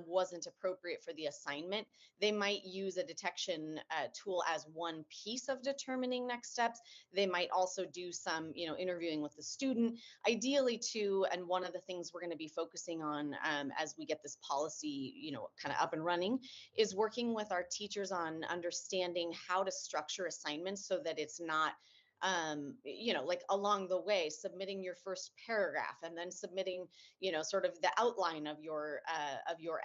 wasn't appropriate for the assignment, they might use a detection tool as one piece of determining next steps. They might also do some, you know, interviewing with the student, ideally too. And one of the things we're going to be focusing on as we get this policy, you know, kind of up and running, is working with our teachers on understanding how to structure assignments so that it's not you know, like along the way, submitting your first paragraph and then submitting, you know, sort of the outline of your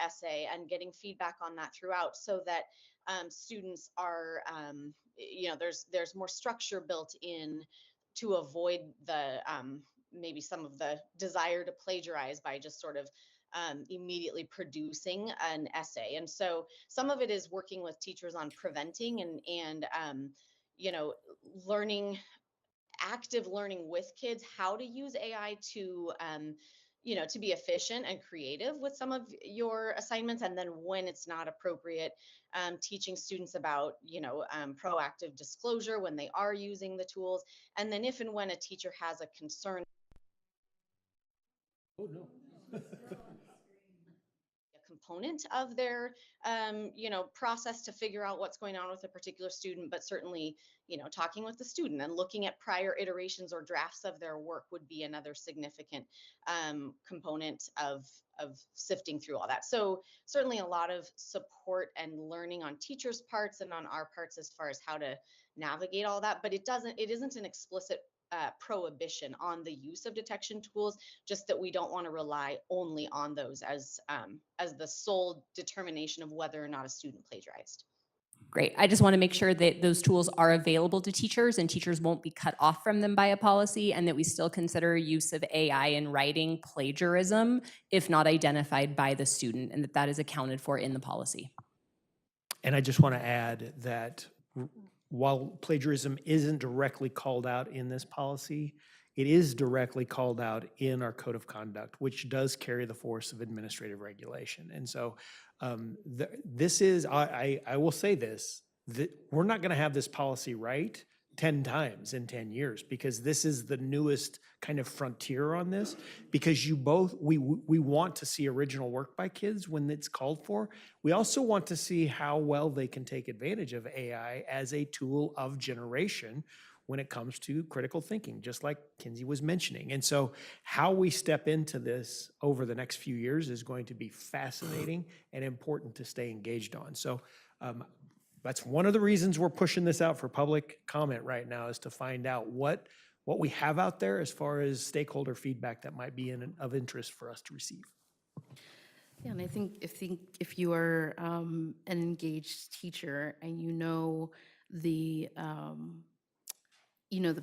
essay and getting feedback on that throughout, so that students are, you know, there's more structure built in to avoid the maybe some of the desire to plagiarize by just sort of immediately producing an essay. And so some of it is working with teachers on preventing and you know, active learning with kids how to use AI to, you know, to be efficient and creative with some of your assignments. And then when it's not appropriate, teaching students about, you know, proactive disclosure when they are using the tools. And then if and when a teacher has a concern. Oh, no. Component of their you know, process to figure out what's going on with a particular student, but certainly, you know, talking with the student and looking at prior iterations or drafts of their work would be another significant component of sifting through all that. So certainly a lot of support and learning on teachers' parts and on our parts as far as how to navigate all that, but it isn't an explicit prohibition on the use of detection tools, just that we don't want to rely only on those as the sole determination of whether or not a student plagiarized. Great. I just want to make sure that those tools are available to teachers and teachers won't be cut off from them by a policy, and that we still consider use of AI in writing plagiarism if not identified by the student, and that that is accounted for in the policy. And I just want to add that while plagiarism isn't directly called out in this policy, it is directly called out in our code of conduct, which does carry the force of administrative regulation. And so this is, I will say this, that we're not going to have this policy right 10 times in 10 years, because this is the newest kind of frontier on this, because we want to see original work by kids when it's called for. We also want to see how well they can take advantage of AI as a tool of generation when it comes to critical thinking, just like Kinsey was mentioning. And so how we step into this over the next few years is going to be fascinating and important to stay engaged on. So that's one of the reasons we're pushing this out for public comment right now, is to find out what we have out there as far as stakeholder feedback that might be of interest for us to receive. Yeah, and I think if you are an engaged teacher and you know the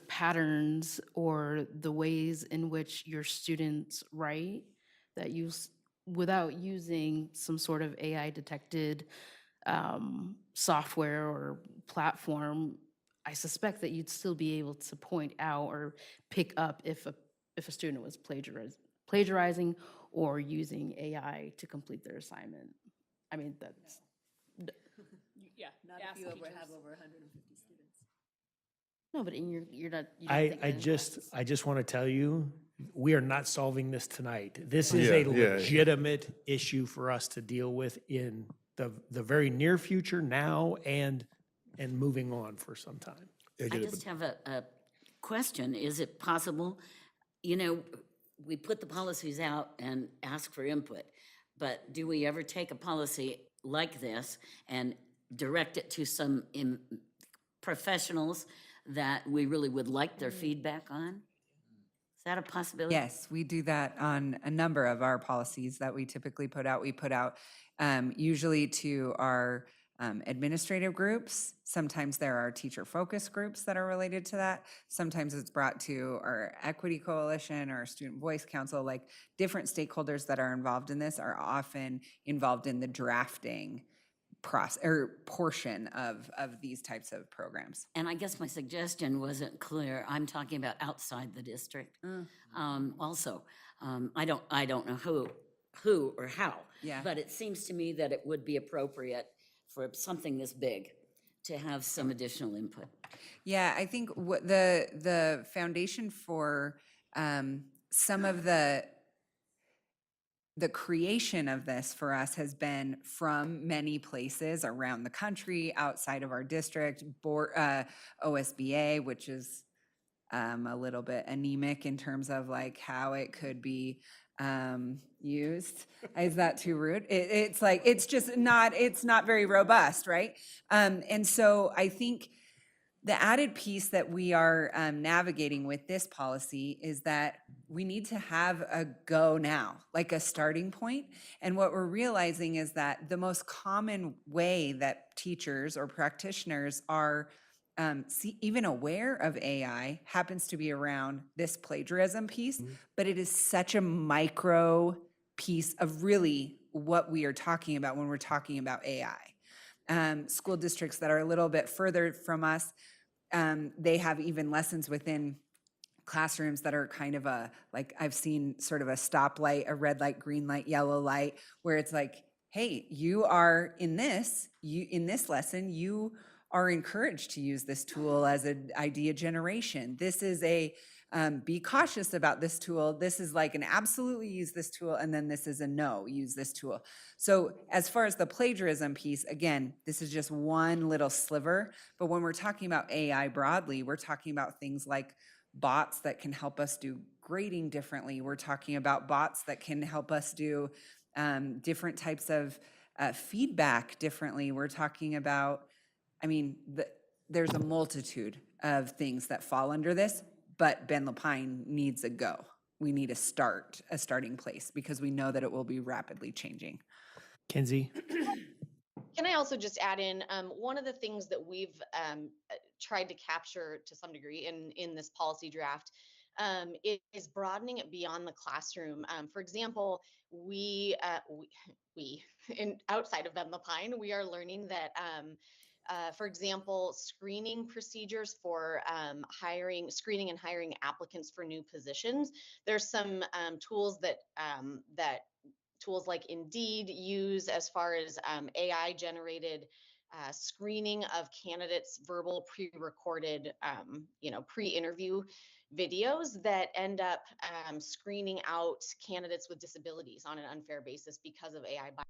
patterns or the ways in which your students write, that without using some sort of AI detected software or platform, I suspect that you'd still be able to point out or pick up if a student was plagiarizing or using AI to complete their assignment. I mean, that's Yeah, not if you have over 150 students. no, but you're not. I just want to tell you, we are not solving this tonight. This is Yeah, a yeah. legitimate issue for us to deal with in the very near future now and moving on for some time. I just have a question. Is it possible, you know, we put the policies out and ask for input, but do we ever take a policy like this and direct it to some professionals that we really would like their feedback on? Is that a possibility? Yes, we do that on a number of our policies that we typically put out. We put out usually to our administrative groups. Sometimes there are teacher focus groups that are related to that. Sometimes it's brought to our Equity Coalition or Student Voice Council. Like, different stakeholders that are involved in this are often involved in the drafting portion of these types of programs. And I guess my suggestion wasn't clear. I'm talking about outside the district. Also, I don't know who or how. Yeah. But it seems to me that it would be appropriate for something this big to have some additional input. Yeah, I think what the foundation for some of the creation of this for us has been from many places around the country, outside of our district, OSBA, which is a little bit anemic in terms of like how it could be used. Is that too rude? It's like, it's not very robust, right? And so I think the added piece that we are navigating with this policy is that we need to have a go now, like a starting point. And what we're realizing is that the most common way that teachers or practitioners are even aware of AI happens to be around this plagiarism piece, but it is such a micro piece of really what we are talking about when we're talking about AI. School districts that are a little bit further from us, they have even lessons within classrooms that are kind of like I've seen sort of a stoplight, a red light, green light, yellow light, where it's like, hey, you are in this lesson, you are encouraged to use this tool as an idea generation. This is a be cautious about this tool. This is like an absolutely use this tool, and then this is a no, use this tool. So as far as the plagiarism piece, again, this is just one little sliver, but when we're talking about AI broadly, we're talking about things like bots that can help us do grading differently. We're talking about bots that can help us do different types of feedback differently. We're talking about, there's a multitude of things that fall under this, but Ben Lapine needs a go. We need a starting place, because we know that it will be rapidly changing. Kinsey? Can I also just add in, one of the things that we've tried to capture to some degree in this policy draft is broadening it beyond the classroom. For example, we outside of Ben Lapine, we are learning that for example, screening procedures for screening and hiring applicants for new positions. There's some tools that tools like Indeed use as far as AI generated screening of candidates' verbal pre-recorded, pre-interview videos that end up screening out candidates with disabilities on an unfair basis because of AI bias.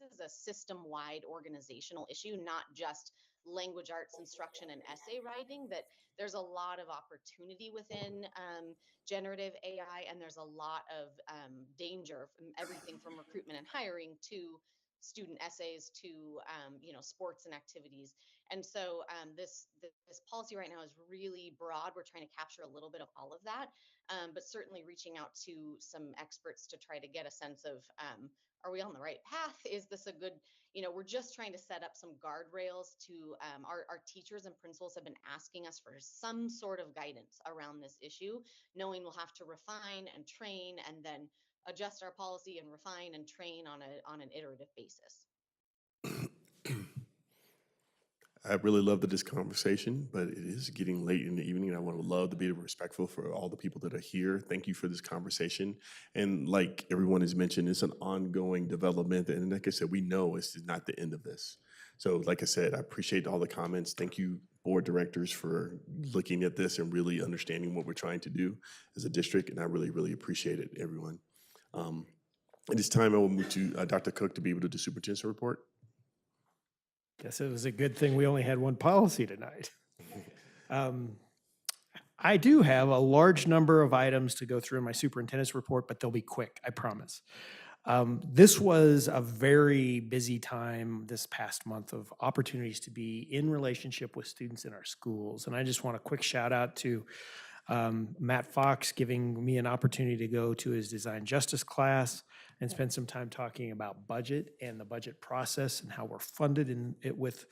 This is a system-wide organizational issue, not just language arts instruction and essay writing, that there's a lot of opportunity within generative AI, and there's a lot of danger from everything from recruitment and hiring to student essays to sports and activities. And so this policy right now is really broad. We're trying to capture a little bit of all of that, but certainly reaching out to some experts to try to get a sense of, are we on the right path? Is this a good, we're just trying to set up some guardrails to, our teachers and principals have been asking us for some sort of guidance around this issue, knowing we'll have to refine and train and then adjust our policy and refine and train on an iterative basis. I really love this conversation, but it is getting late in the evening. I want to love to be respectful for all the people that are here. Thank you for this conversation. And like everyone has mentioned, it's an ongoing development. And like I said, we know it's not the end of this. So like I said, I appreciate all the comments. Thank you, board directors, for looking at this and really understanding what we're trying to do as a district. And I really, really appreciate it, everyone. At this time, I will move to Dr. Cook to be able to do the superintendent's report. Guess it was a good thing we only had one policy tonight. I do have a large number of items to go through in my superintendent's report, but they'll be quick, I promise. This was a very busy time this past month of opportunities to be in relationship with students in our schools. And I just want a quick shout out to Matt Fox giving me an opportunity to go to his design justice class and spend some time talking about budget and the budget process and how we're funded in it with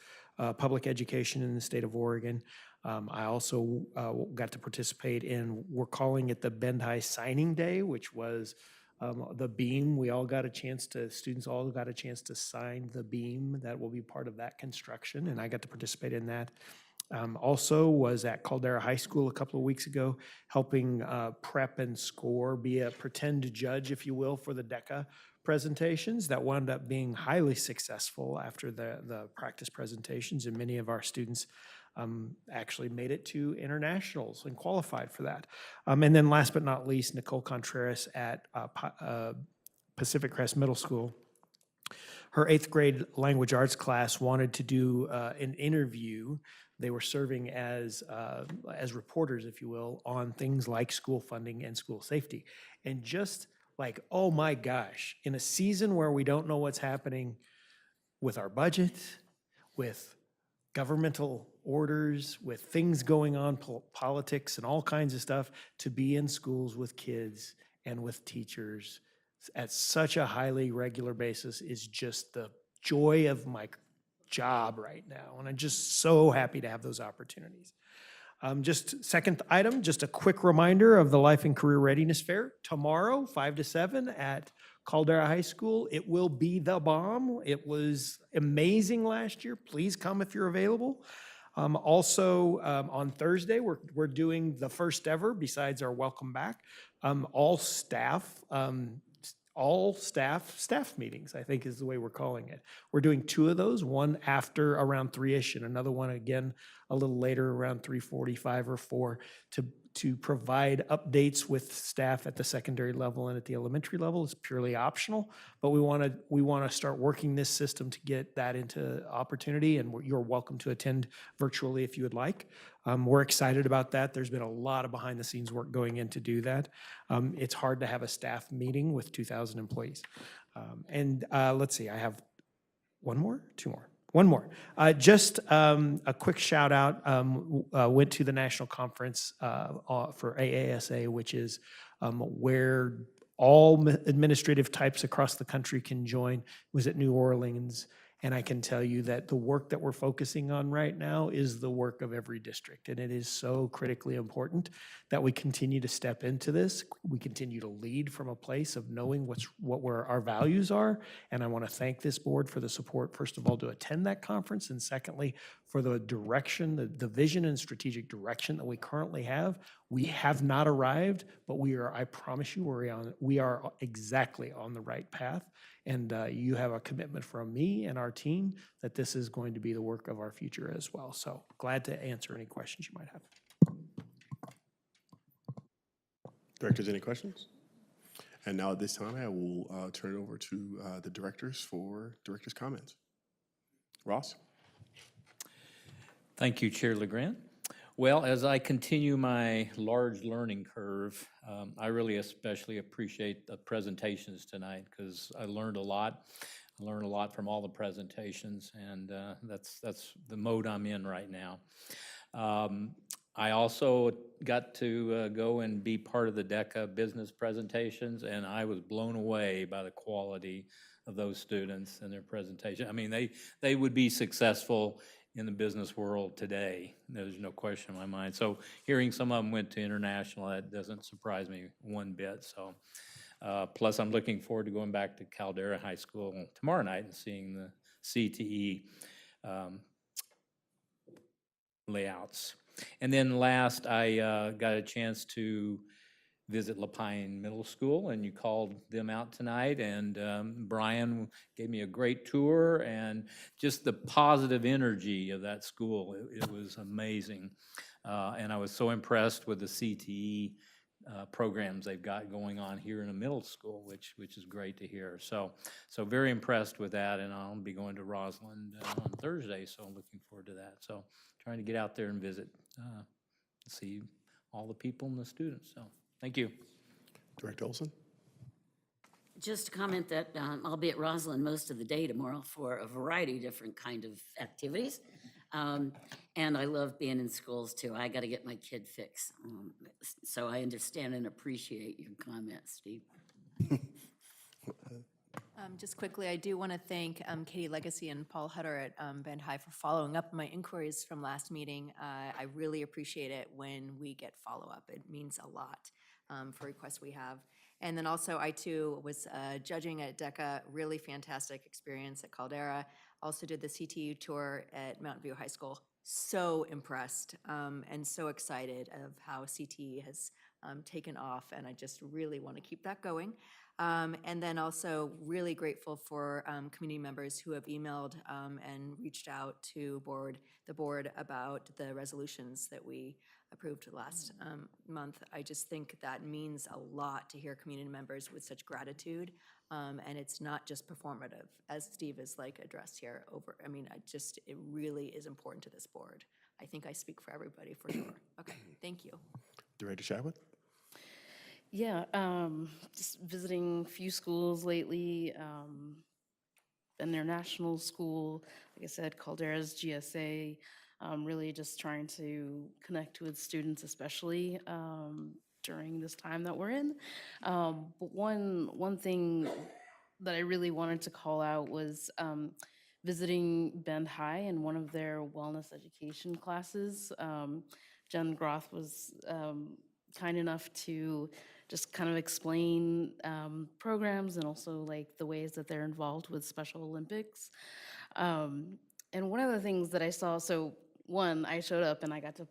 public education in the state of Oregon. I also got to participate in, we're calling it the Bend High Signing Day, which was The beam, we all got a chance to, students all got a chance to sign the beam that will be part of that construction, and I got to participate in that. Also was at Caldera High School a couple of weeks ago, helping prep and score, be a pretend judge, if you will, for the DECA presentations that wound up being highly successful after the practice presentations, and many of our students actually made it to internationals and qualified for that. And then last but not least, Nicole Contreras at Pacific Crest Middle School. Her 8th grade language arts class wanted to do an interview. They were serving as reporters, if you will, on things like school funding and school safety. And just like, oh my gosh, in a season where we don't know what's happening with our budget, with governmental orders, with things going on, politics and all kinds of stuff, to be in schools with kids and with teachers at such a highly regular basis is just the joy of my job right now. And I'm just so happy to have those opportunities. Just second item, just a quick reminder of the Life and Career Readiness Fair tomorrow, 5 to 7 at Caldera High School. It will be the bomb. It was amazing last year. Please come if you're available. Also, on Thursday, we're doing the first ever, besides our welcome back, all staff meetings, I think is the way we're calling it. We're doing 2 of those, one after around 3-ish and another one again a little later around 3:45 or 4 to provide updates with staff at the secondary level and at the elementary level. It's purely optional, but we want to start working this system to get that into opportunity, and you're welcome to attend virtually if you would like. We're excited about that. There's been a lot of behind the scenes work going in to do that. It's hard to have a staff meeting with 2,000 employees. Let's see, I have one more, 2 more. One more. Just a quick shout out. Went to the national conference for AASA, which is where all administrative types across the country can join. It was at New Orleans. And I can tell you that the work that we're focusing on right now is the work of every district. And it is so critically important that we continue to step into this. We continue to lead from a place of knowing where our values are. And I want to thank this board for the support, first of all, to attend that conference. And secondly, for the direction, the vision and strategic direction that we currently have. We have not arrived, but I promise you, we are exactly on the right path. And you have a commitment from me and our team that this is going to be the work of our future as well. So glad to answer any questions you might have. Directors, any questions? And now at this time, I will turn it over to the directors for directors' comments. Ross? Thank you, Chair LeGrand. Well, as I continue my large learning curve, I really especially appreciate the presentations tonight because I learned a lot. I learned a lot from all the presentations, and that's the mode I'm in right now. I also got to go and be part of the DECA business presentations, and I was blown away by the quality of those students and their presentation. I mean, they would be successful in the business world today. There's no question in my mind. So hearing some of them went to international, that doesn't surprise me one bit. So plus I'm looking forward to going back to Caldera High School tomorrow night and seeing the CTE layouts. And then last, I got a chance to visit Lapine Middle School, and you called them out tonight, and Brian gave me a great tour, and just the positive energy of that school, it was amazing. And I was so impressed with the CTE programs they've got going on here in a middle school, which is great to hear. So very impressed with that, and I'll be going to Roslyn on Thursday, so I'm looking forward to that. So trying to get out there and visit, see all the people and the students, so. Thank you. Director Olson? Just to comment that I'll be at Roslyn most of the day tomorrow for a variety of different kind of activities. And I love being in schools too. I got to get my kid fix. So I understand and appreciate your comments, Steve. Just quickly, I do want to thank Katie Legacy and Paul Hutter at Bend High for following up my inquiries from last meeting. I really appreciate it when we get follow-up. It means a lot for requests we have. And then also I too was judging at DECA, really fantastic experience at Caldera. Also did the CTU tour at Mountain View High School. So impressed and so excited of how CTE has taken off, and I just really want to keep that going. And then also really grateful for community members who have emailed and reached out to the board about the resolutions that we approved last month. I just think that means a lot to hear community members with such gratitude, and it's not just performative, as Steve has addressed here. I mean, it really is important to this board. I think I speak for everybody for sure. Okay, thank you. Director Chadwick? Yeah, just visiting a few schools lately. Been their national school, like I said, Caldera's GSA. Really just trying to connect with students, especially during this time that we're in. But one thing that I really wanted to call out was visiting Bend High in one of their wellness education classes. Jen Groth was kind enough to just kind of explain programs and also the ways that they're involved with Special Olympics. And one of the things that I saw, one, I showed up and I got to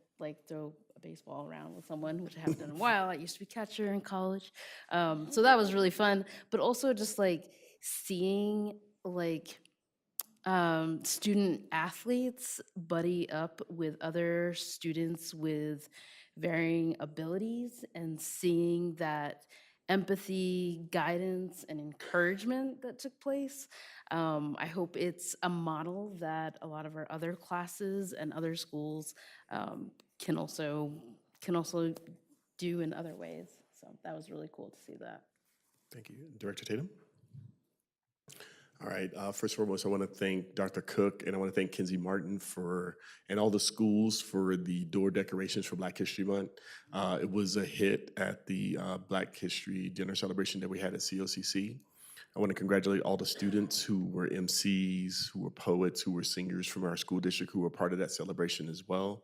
throw a baseball around with someone, which I haven't done in a while. I used to be catcher in college. So that was really fun, but also just seeing student athletes buddy up with other students with varying abilities and seeing that empathy, guidance, and encouragement that took place. I hope it's a model that a lot of our other classes and other schools can also do in other ways. So that was really cool to see that. Thank you. Director Tatum? All right, first and foremost, I want to thank Dr. Cook and I want to thank Kinsey Martin and all the schools for the door decorations for Black History Month. It was a hit at the Black History dinner celebration that we had at COCC. I want to congratulate all the students who were MCs, who were poets, who were singers from our school district who were part of that celebration as well.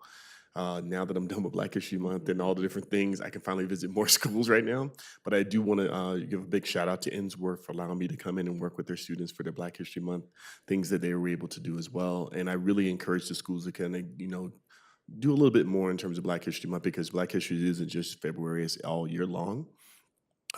Now that I'm done with Black History Month and all the different things, I can finally visit more schools right now. But I do want to give a big shout out to Ensworth for allowing me to come in and work with their students for their Black History Month, things that they were able to do as well. And I really encourage the schools to kind of, do a little bit more in terms of Black History Month, because Black History isn't just February, it's all year long.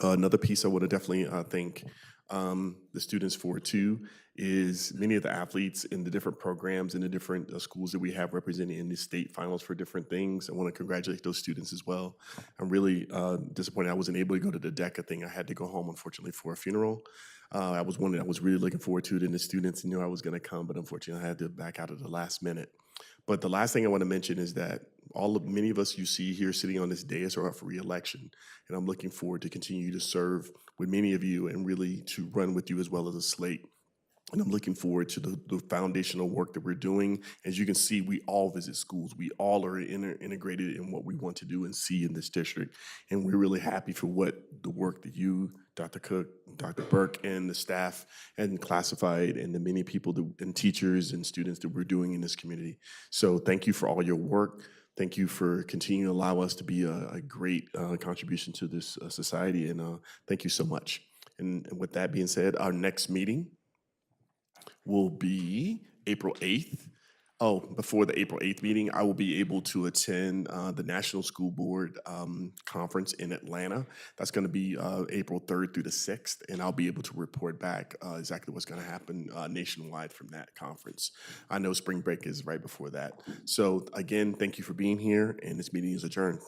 Another piece I want to definitely thank the students for too is many of the athletes in the different programs and the different schools that we have represented in the state finals for different things. I want to congratulate those students as well. I'm really disappointed I wasn't able to go to the DECA thing. I had to go home, unfortunately, for a funeral. I was one that I was really looking forward to it, and the students knew I was going to come, but unfortunately I had to back out at the last minute. But the last thing I want to mention is that many of us you see here sitting on this dais are up for re-election, and I'm looking forward to continue to serve with many of you and really to run with you as well as a slate. And I'm looking forward to the foundational work that we're doing. As you can see, we all visit schools. We all are integrated in what we want to do and see in this district. And we're really happy for the work that you, Dr. Cook, Dr. Burke, and the staff and Classified and the many people and teachers and students that we're doing in this community. So thank you for all your work. Thank you for continuing to allow us to be a great contribution to this society. And thank you so much. And with that being said, our next meeting will be April 8th. Oh, before the April 8th meeting, I will be able to attend the National School Board Conference in Atlanta. That's going to be April 3rd through the 6th, and I'll be able to report back exactly what's going to happen nationwide from that conference. I know spring break is right before that. So again, thank you for being here, and this meeting is adjourned.